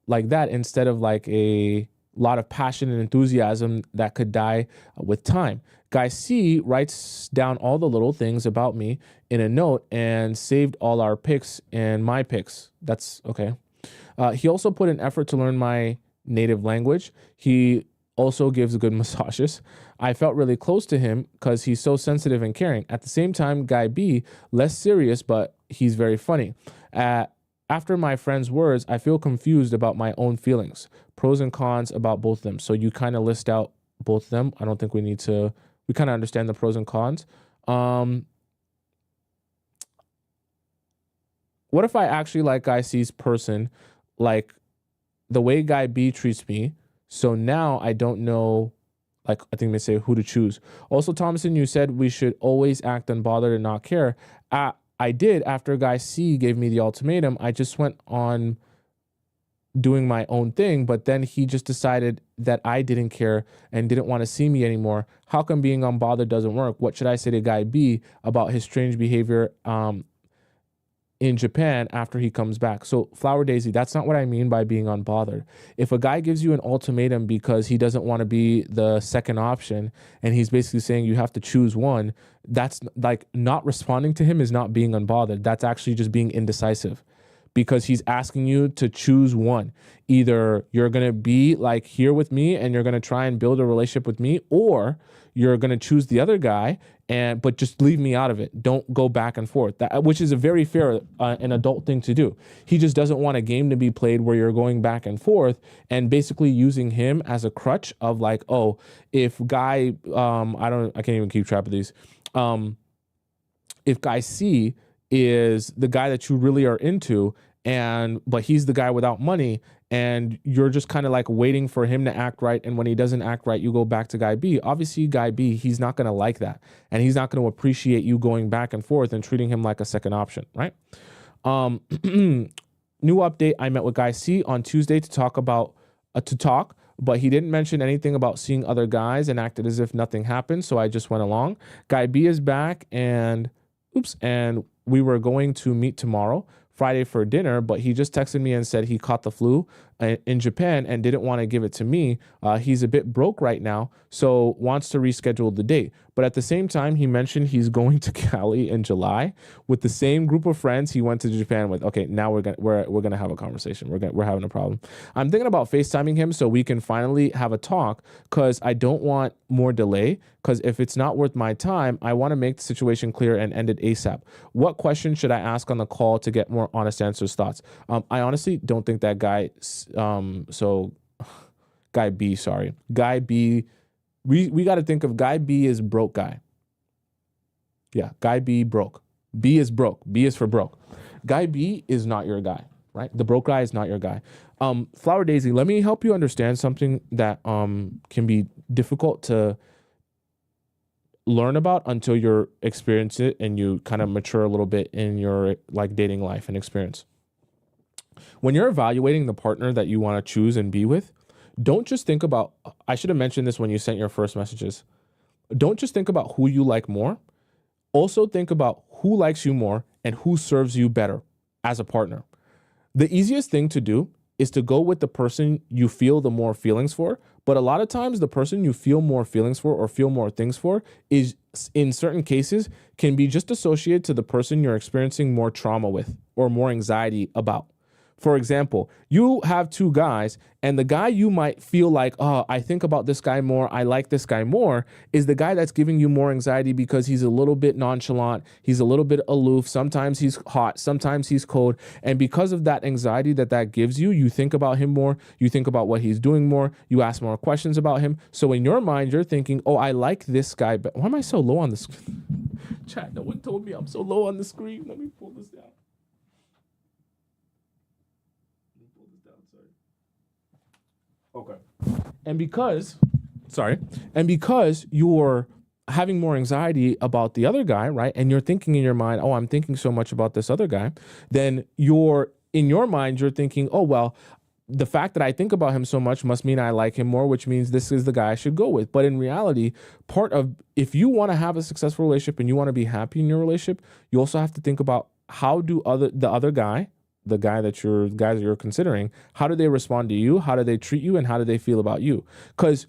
like that instead of like a lot of passion and enthusiasm that could die with time. Guy C writes down all the little things about me in a note and saved all our pics and my pics. That's okay. He also put an effort to learn my native language. He also gives good massages. I felt really close to him because he's so sensitive and caring. At the same time, Guy B, less serious, but he's very funny. After my friend's words, I feel confused about my own feelings, pros and cons about both of them. So you kind of list out both of them. I don't think we kind of understand the pros and cons. What if I actually like Guy C's person, like the way Guy B treats me? So now I don't know, like I think they say who to choose. Also, Tomisin, you said we should always act unbothered and not care. I did after Guy C gave me the ultimatum. I just went on doing my own thing, but then he just decided that I didn't care and didn't want to see me anymore. How come being unbothered doesn't work? What should I say to Guy B about his strange behavior in Japan after he comes back? So Flower Daisy, that's not what I mean by being unbothered. If a guy gives you an ultimatum because he doesn't want to be the second option and he's basically saying you have to choose one, that's like not responding to him is not being unbothered. That's actually just being indecisive because he's asking you to choose one. Either you're going to be like here with me and you're going to try and build a relationship with me, or you're going to choose the other guy but just leave me out of it. Don't go back and forth, which is a very fair an adult thing to do. He just doesn't want a game to be played where you're going back and forth and basically using him as a crutch of like, oh, if Guy, I can't even keep track of these. If Guy C is the guy that you really are into but he's the guy without money and you're just kind of like waiting for him to act right, and when he doesn't act right you go back to Guy B. Obviously Guy B, he's not going to like that and he's not going to appreciate you going back and forth and treating him like a second option, right? New update, I met with Guy C on Tuesday to talk, but he didn't mention anything about seeing other guys and acted as if nothing happened, so I just went along. Guy B is back and we were going to meet tomorrow, Friday, for dinner, but he just texted me and said he caught the flu in Japan and didn't want to give it to me. He's a bit broke right now, so wants to reschedule the date. But at the same time, he mentioned he's going to Cali in July with the same group of friends he went to Japan with. Okay, now we're gonna have a conversation. We're having a problem. I'm thinking about FaceTiming him so we can finally have a talk, because I don't want more delay. Because if it's not worth my time, I want to make the situation clear and end it ASAP. What question should I ask on the call to get more honest answers, thoughts? I honestly don't think that guy. Guy B, sorry, guy B. We got to think of guy B as broke guy. Yeah, guy B broke. B is broke. B is for broke. Guy B is not your guy, right? The broke guy is not your guy. Flower Daisy, let me help you understand something that can be difficult to learn about until you experience it and you kind of mature a little bit in your like dating life and experience. When you're evaluating the partner that you want to choose and be with, don't just think about, I should have mentioned this when you sent your first messages. Don't just think about who you like more. Also think about who likes you more and who serves you better as a partner. The easiest thing to do is to go with the person you feel the more feelings for. But a lot of times the person you feel more feelings for or feel more things for is, in certain cases, can be just associated to the person you're experiencing more trauma with or more anxiety about. For example, you have two guys, and the guy you might feel like, oh, I think about this guy more, I like this guy more, is the guy that's giving you more anxiety because he's a little bit nonchalant, he's a little bit aloof, sometimes he's hot, sometimes he's cold. And because of that anxiety that gives you, you think about him more, you think about what he's doing more, you ask more questions about him. So in your mind, you're thinking, oh, I like this guy, but why am I so low on the screen? Chat, no one told me I'm so low on the screen. Let me pull this down. Okay. And because you're having more anxiety about the other guy, right? And you're thinking in your mind, oh, I'm thinking so much about this other guy. Then in your mind, you're thinking, oh, well, the fact that I think about him so much must mean I like him more, which means this is the guy I should go with. But in reality, if you want to have a successful relationship and you want to be happy in your relationship, you also have to think about how do the guys that you're considering, how do they respond to you? How do they treat you? And how do they feel about you? Because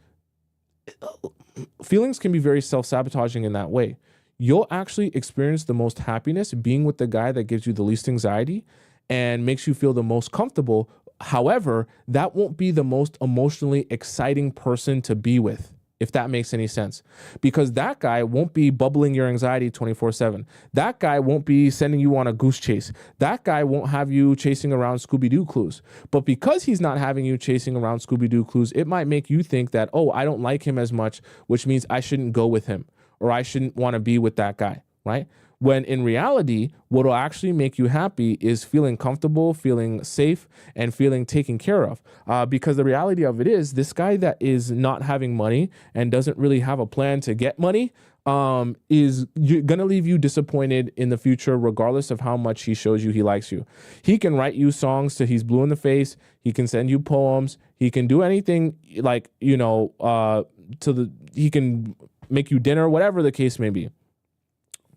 feelings can be very self-sabotaging in that way. You'll actually experience the most happiness being with the guy that gives you the least anxiety and makes you feel the most comfortable. However, that won't be the most emotionally exciting person to be with, if that makes any sense. Because that guy won't be bubbling your anxiety 24/7. That guy won't be sending you on a goose chase. That guy won't have you chasing around Scooby-Doo clues. But because he's not having you chasing around Scooby-Doo clues, it might make you think that, oh, I don't like him as much, which means I shouldn't go with him, or I shouldn't want to be with that guy, right? When in reality, what will actually make you happy is feeling comfortable, feeling safe, and feeling taken care of. Because the reality of it is, this guy that is not having money and doesn't really have a plan to get money is going to leave you disappointed in the future, regardless of how much he shows you he likes you. He can write you songs till he's blue in the face. He can send you poems. He can do anything like, he can make you dinner, whatever the case may be.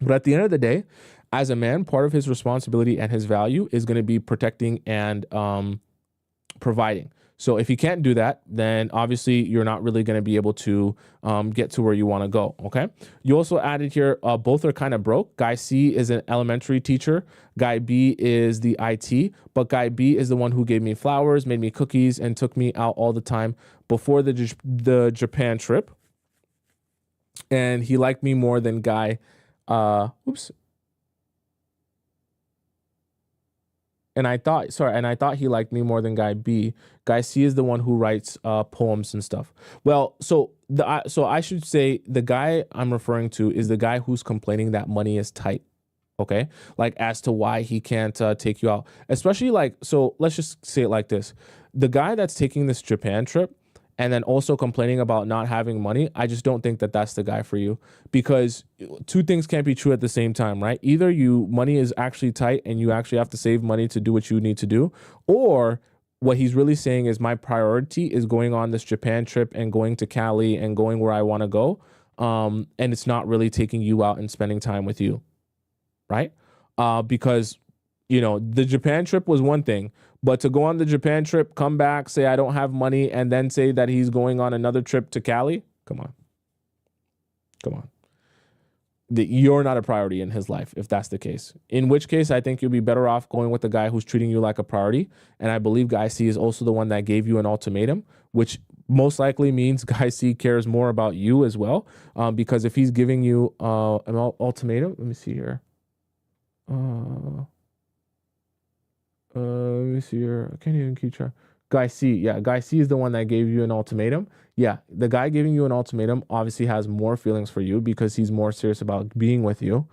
But at the end of the day, as a man, part of his responsibility and his value is going to be protecting and providing. So if he can't do that, then obviously you're not really going to be able to get to where you want to go, okay? You also added here, both are kind of broke. Guy C is an elementary teacher. Guy B is the IT, but Guy B is the one who gave me flowers, made me cookies, and took me out all the time before the Japan trip. And he liked me more than Guy... And I thought he liked me more than Guy B. Guy C is the one who writes poems and stuff. Well, so I should say the guy I'm referring to is the guy who's complaining that money is tight. Okay, like as to why he can't take you out, especially so let's just say it like this: the guy that's taking this Japan trip and then also complaining about not having money, I just don't think that that's the guy for you, because two things can't be true at the same time, right? Either money is actually tight and you actually have to save money to do what you need to do, or what he's really saying is my priority is going on this Japan trip and going to Cali and going where I want to go. And it's not really taking you out and spending time with you, right? Because The Japan trip was one thing, but to go on the Japan trip, come back, say I don't have money, and then say that he's going on another trip to Cali, come on. You're not a priority in his life if that's the case. In which case, I think you'll be better off going with the guy who's treating you like a priority. And I believe Guy C is also the one that gave you an ultimatum, which most likely means Guy C cares more about you as well. Because if he's giving you an ultimatum, let me see here. Let me see here. I can't even keep track. Guy C. Yeah, Guy C is the one that gave you an ultimatum. Yeah, the guy giving you an ultimatum obviously has more feelings for you because he's more serious about being with you.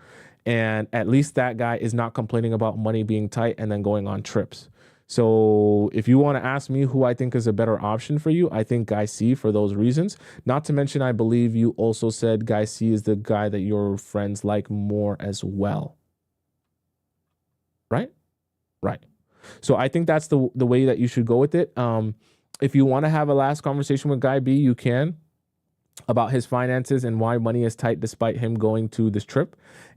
And at least that guy is not complaining about money being tight and then going on trips. So if you want to ask me who I think is a better option for you, I think Guy C for those reasons. Not to mention, I believe you also said Guy C is the guy that your friends like more as well. Right? Right. So I think that's the way that you should go with it. If you want to have a last conversation with Guy B, you can, about his finances and why money is tight despite him going to this trip,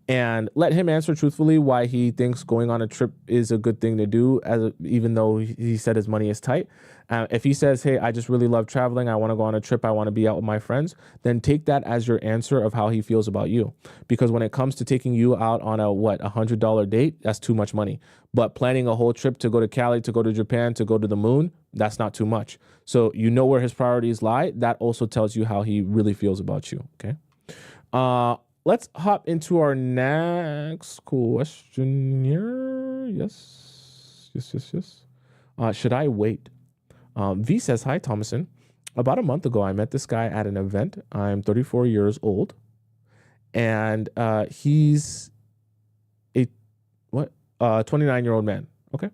and let him answer truthfully why he thinks going on a trip is a good thing to do, even though he said his money is tight. If he says, hey, I just really love traveling, I want to go on a trip, I want to be out with my friends, then take that as your answer of how he feels about you. Because when it comes to taking you out on a $100 date, that's too much money. But planning a whole trip to go to Cali, to go to Japan, to go to the moon, that's not too much. So you know where his priorities lie. That also tells you how he really feels about you. Okay. Let's hop into our next question here. Yes. Should I wait? V says, hi, Tomisin. About a month ago, I met this guy at an event. I'm 34 years old. And he's a 29-year-old man. Okay.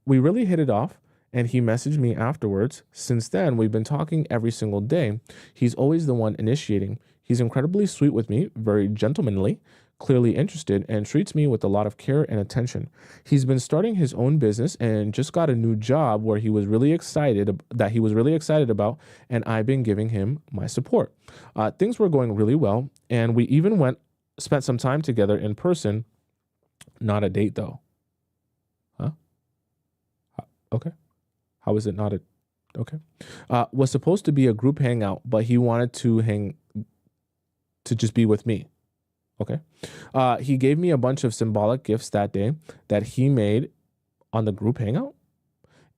We really hit it off. And he messaged me afterwards. Since then, we've been talking every single day. He's always the one initiating. He's incredibly sweet with me, very gentlemanly, clearly interested, and treats me with a lot of care and attention. He's been starting his own business and just got a new job where he was really excited about, and I've been giving him my support. Things were going really well, and we even spent some time together in person. Not a date though. Huh? Okay. How is it not okay? Was supposed to be a group hangout, but he wanted to just be with me. Okay. He gave me a bunch of symbolic gifts that day that he made on the group hangout.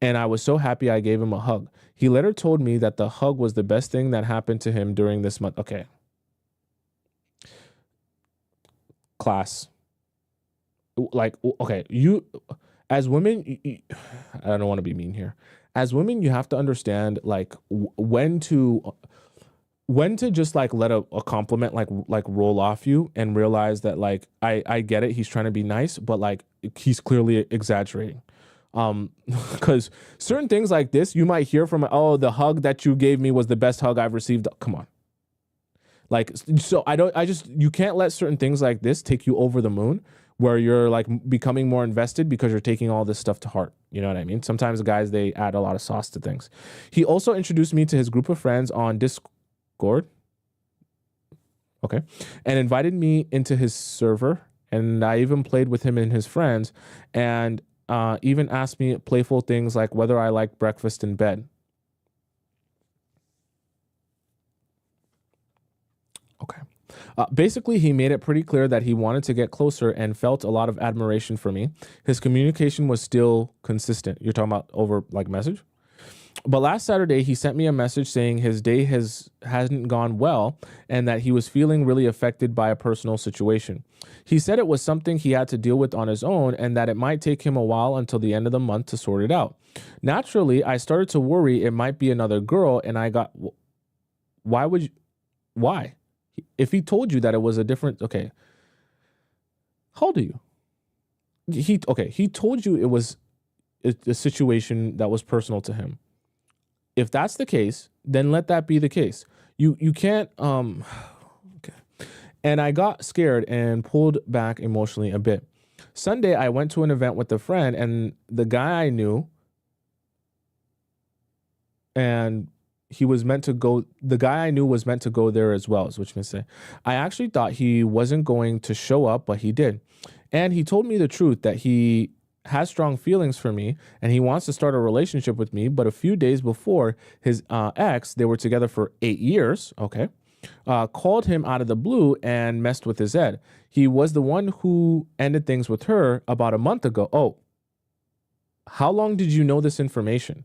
And I was so happy I gave him a hug. He later told me that the hug was the best thing that happened to him during this month. Okay. Class. Okay, as women, I don't want to be mean here. As women, you have to understand when to just let a compliment roll off you and realize that I get it. He's trying to be nice, but he's clearly exaggerating. Because certain things like this, you might hear from, oh, the hug that you gave me was the best hug I've received. Come on. You can't let certain things like this take you over the moon, where you're becoming more invested because you're taking all this stuff to heart. You know what I mean? Sometimes guys, they add a lot of sauce to things. He also introduced me to his group of friends on Discord. Okay. And invited me into his server. And I even played with him and his friends, and even asked me playful things like whether I like breakfast in bed. Okay. Basically, he made it pretty clear that he wanted to get closer and felt a lot of admiration for me. His communication was still consistent. You're talking about over message? But last Saturday, he sent me a message saying his day hasn't gone well and that he was feeling really affected by a personal situation. He said it was something he had to deal with on his own and that it might take him a while until the end of the month to sort it out. Naturally, I started to worry it might be another girl, and I got, why? If he told you that it was a different, okay. How old are you? He told you it was a situation that was personal to him. If that's the case, then let that be the case. You can't, okay. And I got scared and pulled back emotionally a bit. Sunday, I went to an event with a friend, and the guy I knew, and the guy I knew was meant to go there as well, is what you can say. I actually thought he wasn't going to show up, but he did. And he told me the truth that he has strong feelings for me and he wants to start a relationship with me. But a few days before his ex, they were together for 8 years, okay, called him out of the blue and messed with his head. He was the one who ended things with her about a month ago. Oh, how long did you know this information?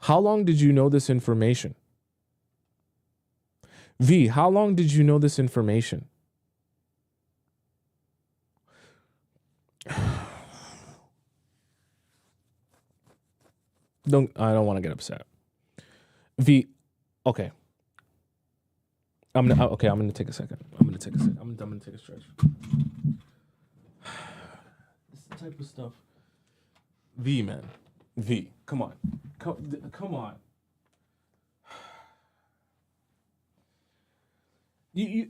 How long did you know this information? V, how long did you know this information? I don't want to get upset. V, okay. I'm gonna take a second. I'm gonna take a stretch. This type of stuff. V, man. V, come on. Come on. You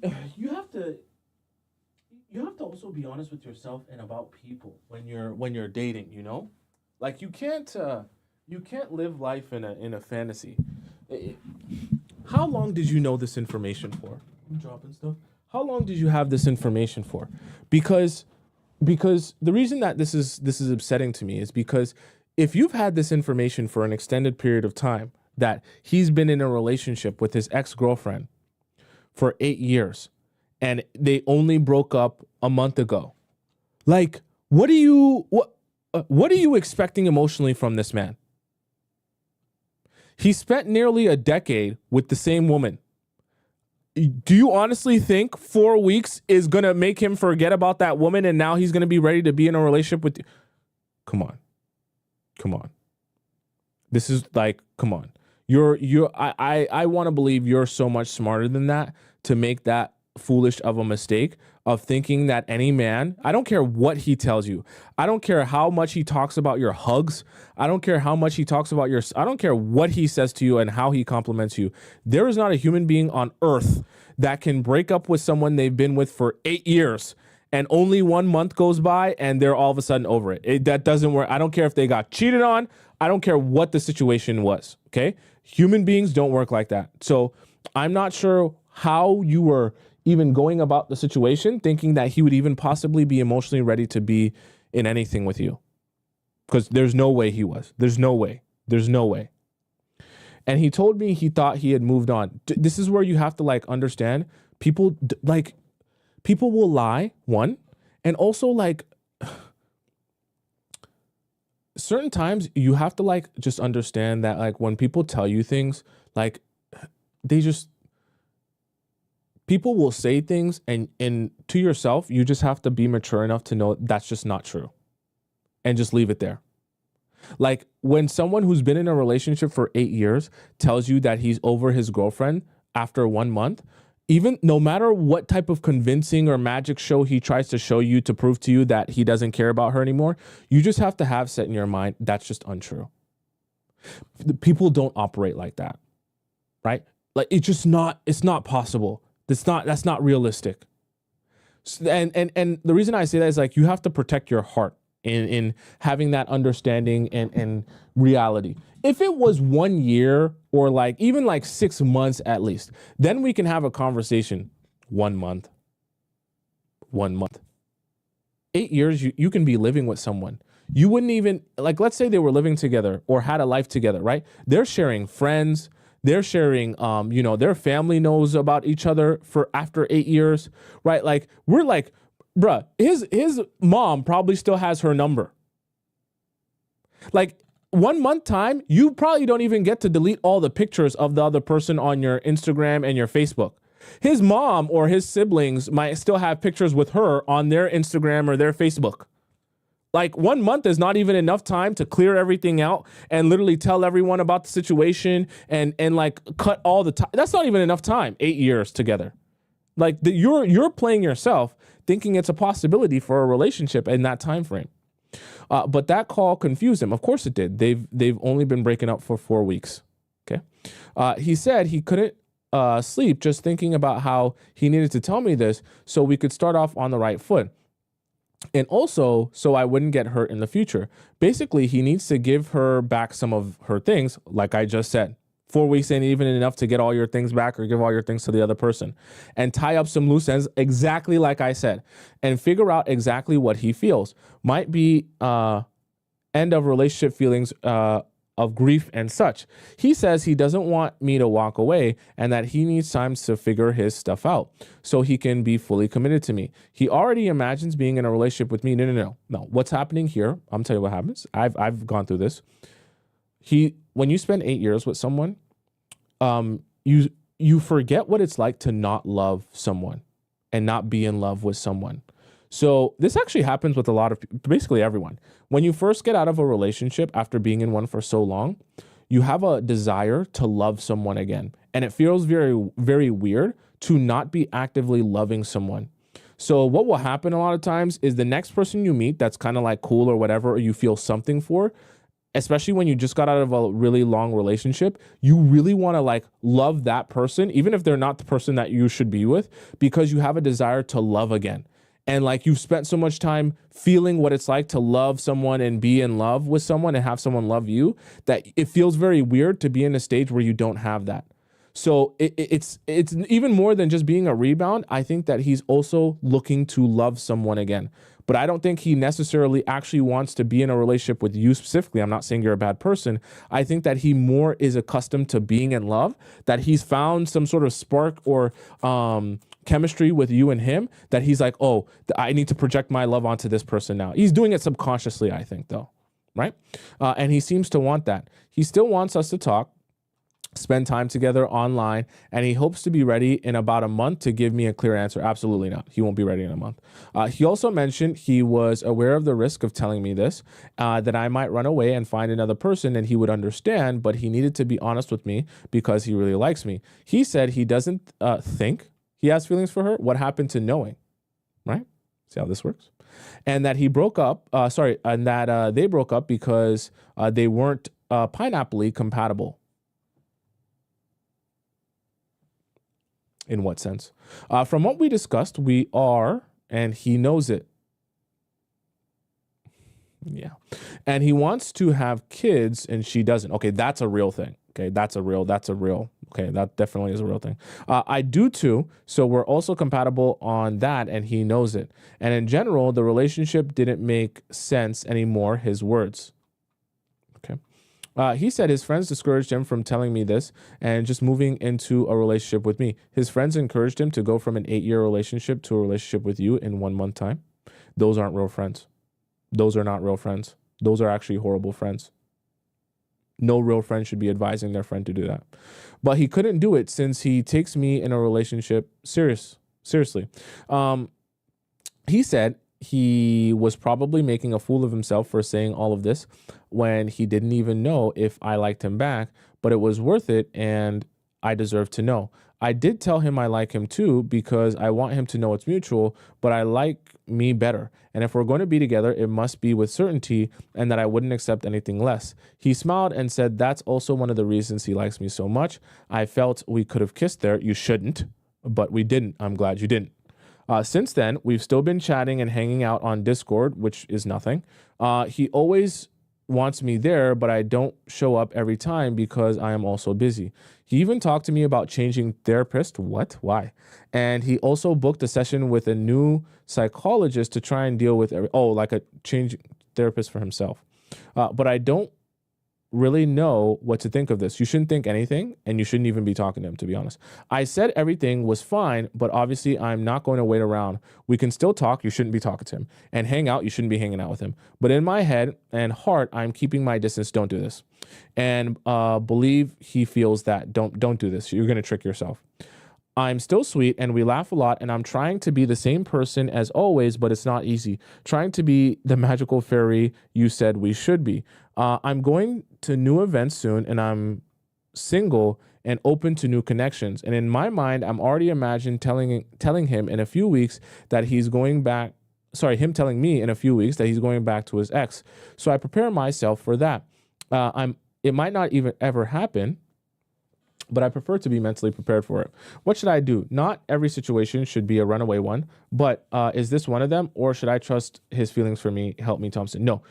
have to also be honest with yourself and about people when you're dating, you know? Like you can't live life in a fantasy. How long did you know this information for? I'm dropping stuff. How long did you have this information for? Because the reason that this is upsetting to me is because if you've had this information for an extended period of time that he's been in a relationship with his ex-girlfriend for 8 years and they only broke up a month ago, like what are you expecting emotionally from this man? He spent nearly a decade with the same woman. Do you honestly think 4 weeks is going to make him forget about that woman and now he's going to be ready to be in a relationship with you? Come on. This is like, come on. I want to believe you're so much smarter than that to make that foolish of a mistake of thinking that any man, I don't care what he tells you. I don't care how much he talks about your hugs. I don't care how much he talks about I don't care what he says to you and how he compliments you. There is not a human being on earth that can break up with someone they've been with for 8 years and only 1 month goes by and they're all of a sudden over it. That doesn't work. I don't care if they got cheated on. I don't care what the situation was. Okay. Human beings don't work like that. So I'm not sure how you were even going about the situation thinking that he would even possibly be emotionally ready to be in anything with you. Because there's no way he was. There's no way. And he told me he thought he had moved on. This is where you have to like understand people will lie, one, and also like certain times you have to like just understand that like when people tell you things, like people will say things and to yourself, you just have to be mature enough to know that's just not true and just leave it there. Like when someone who's been in a relationship for 8 years tells you that he's over his girlfriend after 1 month, even no matter what type of convincing or magic show he tries to show you to prove to you that he doesn't care about her anymore, you just have to have set in your mind that's just untrue. People don't operate like that, right? Like it's not possible. That's not realistic. And the reason I say that is like you have to protect your heart in having that understanding and reality. If it was 1 year or like even like 6 months at least, then we can have a conversation. 1 month. 8 years, you can be living with someone. You wouldn't even, like, let's say they were living together or had a life together, right? They're sharing friends. They're sharing, their family knows about each other for after 8 years, right? Like, we're like, bruh, his mom probably still has her number. Like 1 month time, you probably don't even get to delete all the pictures of the other person on your Instagram and your Facebook. His mom or his siblings might still have pictures with her on their Instagram or their Facebook. Like 1 month is not even enough time to clear everything out and literally tell everyone about the situation and like cut all the time. That's not even enough time. 8 years together. Like you're playing yourself thinking it's a possibility for a relationship in that time frame. But that call confused him. Of course it did. They've only been breaking up for 4 weeks. Okay. He said he couldn't sleep just thinking about how he needed to tell me this so we could start off on the right foot. And also, so I wouldn't get hurt in the future. Basically, he needs to give her back some of her things, like I just said, 4 weeks ain't even enough to get all your things back or give all your things to the other person. And tie up some loose ends, exactly like I said, and figure out exactly what he feels. Might be end of relationship feelings of grief and such. He says he doesn't want me to walk away and that he needs time to figure his stuff out so he can be fully committed to me. He already imagines being in a relationship with me. No. What's happening here? I'm telling you what happens. I've gone through this. When you spend 8 years with someone, you forget what it's like to not love someone and not be in love with someone. So this actually happens with a lot of basically everyone. When you first get out of a relationship after being in one for so long, you have a desire to love someone again. And it feels very, very weird to not be actively loving someone. So what will happen a lot of times is the next person you meet that's kind of like cool or whatever, or you feel something for, especially when you just got out of a really long relationship, you really want to like love that person, even if they're not the person that you should be with, because you have a desire to love again. And like you've spent so much time feeling what it's like to love someone and be in love with someone and have someone love you, that it feels very weird to be in a stage where you don't have that. So it's even more than just being a rebound. I think that he's also looking to love someone again. But I don't think he necessarily actually wants to be in a relationship with you specifically. I'm not saying you're a bad person. I think that he more is accustomed to being in love, that he's found some sort of spark or chemistry with you and him, that he's like, oh, I need to project my love onto this person now. He's doing it subconsciously, I think, though, right? And he seems to want that. He still wants us to talk, spend time together online, and he hopes to be ready in about a month to give me a clear answer. Absolutely not. He won't be ready in a month. He also mentioned he was aware of the risk of telling me this, that I might run away and find another person and he would understand, but he needed to be honest with me because he really likes me. He said he doesn't think he has feelings for her. What happened to knowing, right? See how this works? And that he broke up, and that they broke up because they weren't pineapple-y compatible. In what sense? From what we discussed, we are, and he knows it. Yeah. And he wants to have kids and she doesn't. Okay, that's a real thing. Okay, that's a real, okay, that definitely is a real thing. I do too, so we're also compatible on that and he knows it. And in general, the relationship didn't make sense anymore, his words. Okay. He said his friends discouraged him from telling me this and just moving into a relationship with me. His friends encouraged him to go from an 8-year relationship to a relationship with you in 1 month time. Those aren't real friends. Those are not real friends. Those are actually horrible friends. No real friend should be advising their friend to do that. But he couldn't do it since he takes me in a relationship seriously. He said he was probably making a fool of himself for saying all of this when he didn't even know if I liked him back, but it was worth it and I deserve to know. I did tell him I like him too because I want him to know it's mutual, but I like me better. And if we're going to be together, it must be with certainty and that I wouldn't accept anything less. He smiled and said that's also one of the reasons he likes me so much. I felt we could have kissed there. You shouldn't, but we didn't. I'm glad you didn't. Since then, we've still been chatting and hanging out on Discord, which is nothing. He always wants me there, but I don't show up every time because I am also busy. He even talked to me about changing therapist. What? Why? And he also booked a session with a new psychologist to try and deal with like a change therapist for himself. But I don't really know what to think of this. You shouldn't think anything, and you shouldn't even be talking to him, to be honest. I said everything was fine, but obviously I'm not going to wait around. We can still talk. You shouldn't be talking to him. And hang out. You shouldn't be hanging out with him. But in my head and heart, I'm keeping my distance. Don't do this. And believe he feels that. Don't do this. You're going to trick yourself. I'm still sweet and we laugh a lot and I'm trying to be the same person as always, but it's not easy. Trying to be the magical fairy you said we should be. I'm going to new events soon and I'm single and open to new connections. And in my mind, I'm already imagining telling him in a few weeks that he's going back. Sorry, him telling me in a few weeks that he's going back to his ex. So I prepare myself for that. It might not even ever happen, but I prefer to be mentally prepared for it. What should I do? Not every situation should be a runaway one, but is this one of them? Or should I trust his feelings for me? Help me, Thompson. No,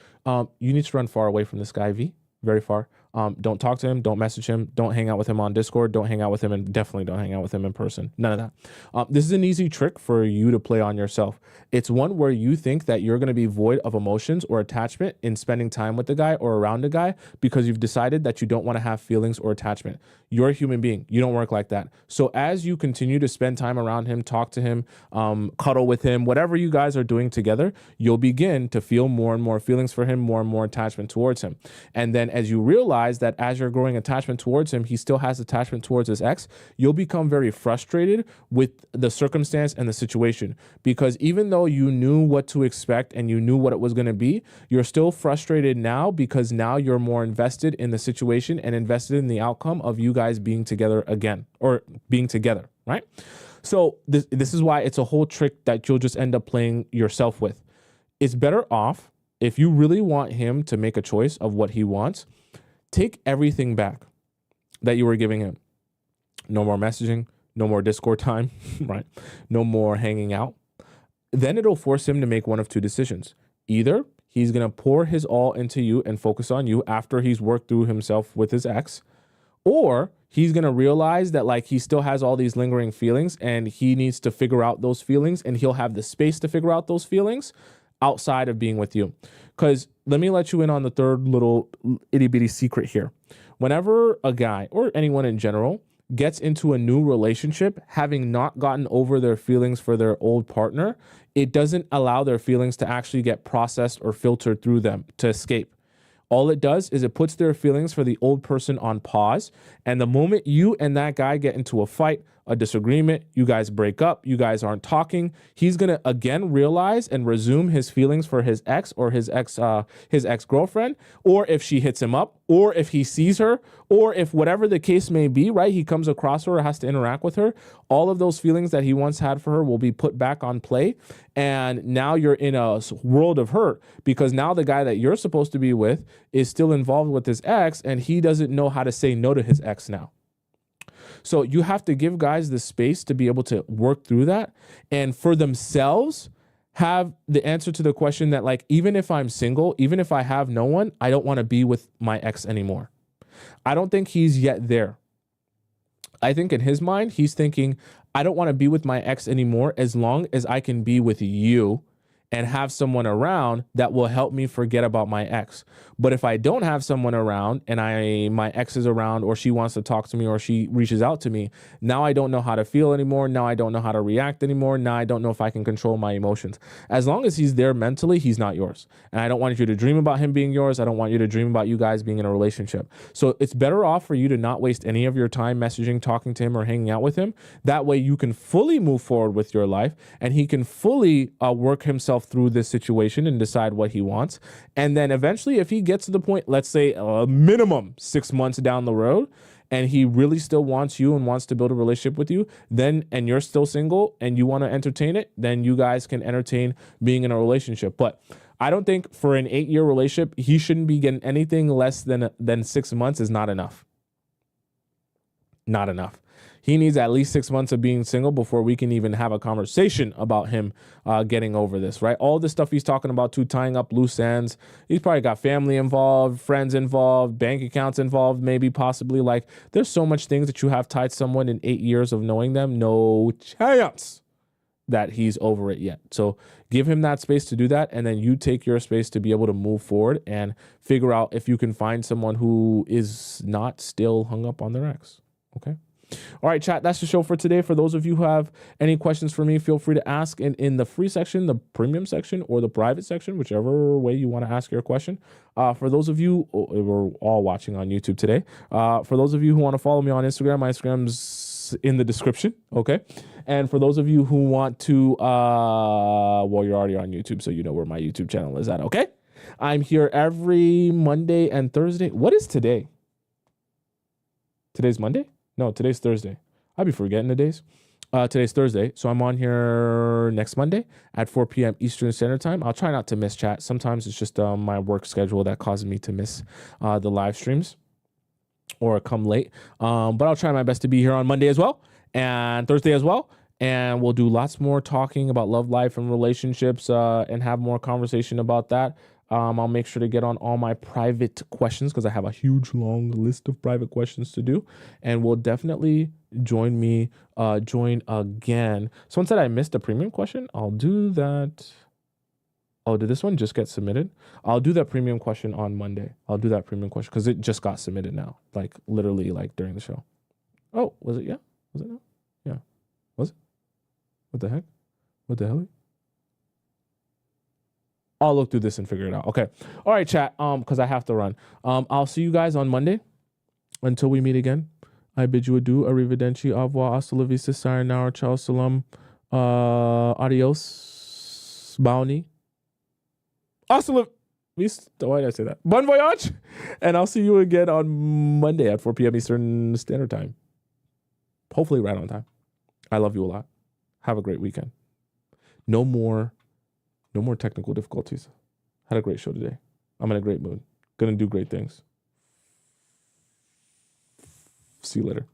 you need to run far away from this guy, V, very far. Don't talk to him. Don't message him. Don't hang out with him on Discord. Don't hang out with him, and definitely don't hang out with him in person. None of that. This is an easy trick for you to play on yourself. It's one where you think that you're going to be void of emotions or attachment in spending time with the guy or around the guy because you've decided that you don't want to have feelings or attachment. You're a human being. You don't work like that. So as you continue to spend time around him, talk to him, cuddle with him, whatever you guys are doing together, you'll begin to feel more and more feelings for him, more and more attachment towards him. And then as you realize that as you're growing attachment towards him, he still has attachment towards his ex, you'll become very frustrated with the circumstance and the situation. Because even though you knew what to expect and you knew what it was going to be, you're still frustrated now because now you're more invested in the situation and invested in the outcome of you guys being together again, or being together, right? So this is why it's a whole trick that you'll just end up playing yourself with. It's better off, if you really want him to make a choice of what he wants, take everything back that you were giving him. No more messaging, no more Discord time, right? No more hanging out. Then it'll force him to make one of two decisions. Either he's going to pour his all into you and focus on you after he's worked through himself with his ex, or he's going to realize that like he still has all these lingering feelings and he needs to figure out those feelings, and he'll have the space to figure out those feelings outside of being with you. Because let me let you in on the third little itty bitty secret here. Whenever a guy or anyone in general gets into a new relationship, having not gotten over their feelings for their old partner, it doesn't allow their feelings to actually get processed or filtered through them to escape. All it does is it puts their feelings for the old person on pause. And the moment you and that guy get into a fight, a disagreement, you guys break up, you guys aren't talking, he's going to again realize and resume his feelings for his ex or his ex-girlfriend, or if she hits him up, or if he sees her, or if whatever the case may be, right? He comes across her or has to interact with her. All of those feelings that he once had for her will be put back on play. And now you're in a world of hurt because now the guy that you're supposed to be with is still involved with his ex, and he doesn't know how to say no to his ex now. So you have to give guys the space to be able to work through that and for themselves have the answer to the question that, like, even if I'm single, even if I have no one, I don't want to be with my ex anymore. I don't think he's yet there. I think in his mind, he's thinking, I don't want to be with my ex anymore as long as I can be with you and have someone around that will help me forget about my ex. But if I don't have someone around and my ex is around, or she wants to talk to me, or she reaches out to me, now I don't know how to feel anymore. Now I don't know how to react anymore. Now I don't know if I can control my emotions. As long as he's there mentally, he's not yours. And I don't want you to dream about him being yours. I don't want you to dream about you guys being in a relationship. So it's better off for you to not waste any of your time messaging, talking to him, or hanging out with him. That way you can fully move forward with your life, and he can fully work himself through this situation and decide what he wants. And then eventually, if he gets to the point, let's say a minimum 6 months down the road, and he really still wants you and wants to build a relationship with you, then, and you're still single and you want to entertain it, then you guys can entertain being in a relationship. But I don't think for an 8-year relationship, he shouldn't be getting anything less than 6 months is not enough. Not enough. He needs at least 6 months of being single before we can even have a conversation about him getting over this, right? All the stuff he's talking about too, tying up loose ends. He's probably got family involved, friends involved, bank accounts involved, maybe possibly. Like, there's so much things that you have tied someone in 8 years of knowing them. No chance that he's over it yet. So give him that space to do that. And then you take your space to be able to move forward and figure out if you can find someone who is not still hung up on their ex. Okay. All right, chat, that's the show for today. For those of you who have any questions for me, feel free to ask in the free section, the premium section, or the private section, whichever way you want to ask your question. For those of you, we're all watching on YouTube today. For those of you who want to follow me on Instagram, my Instagram's in the description, okay? And for those of you who want to, well, you're already on YouTube, so you know where my YouTube channel is at, okay? I'm here every Monday and Thursday. What is today? Today's Monday? No, today's Thursday. I'll be forgetting the days. Today's Thursday, so I'm on here next Monday at 4 p.m. Eastern Standard Time. I'll try not to miss chat. Sometimes it's just my work schedule that causes me to miss the live streams or come late. But I'll try my best to be here on Monday as well and Thursday as well. And we'll do lots more talking about love life and relationships and have more conversation about that. I'll make sure to get on all my private questions because I have a huge long list of private questions to do, and will definitely join again. Someone said I missed a premium question. I'll do that. Oh, did this one just get submitted? I'll do that premium question on Monday. I'll do that premium question because it just got submitted now, like literally like during the show. Oh, was it? Yeah. Was it? No? Yeah. Was it? What the heck? What the hell? I'll look through this and figure it out. Okay. All right, chat. Because I have to run. I'll see you guys on Monday. Until we meet again, I bid you adieu. Arrivederci. Au revoir. Hasta la vista. Sayonara. Ciao. Salam. Adios. Bounty. Hasta la vista. Why did I say that? Bon voyage. And I'll see you again on Monday at 4 p.m. Eastern Standard Time. Hopefully right on time. I love you a lot. Have a great weekend. No more technical difficulties. Had a great show today. I'm in a great mood. Gonna do great things. See you later.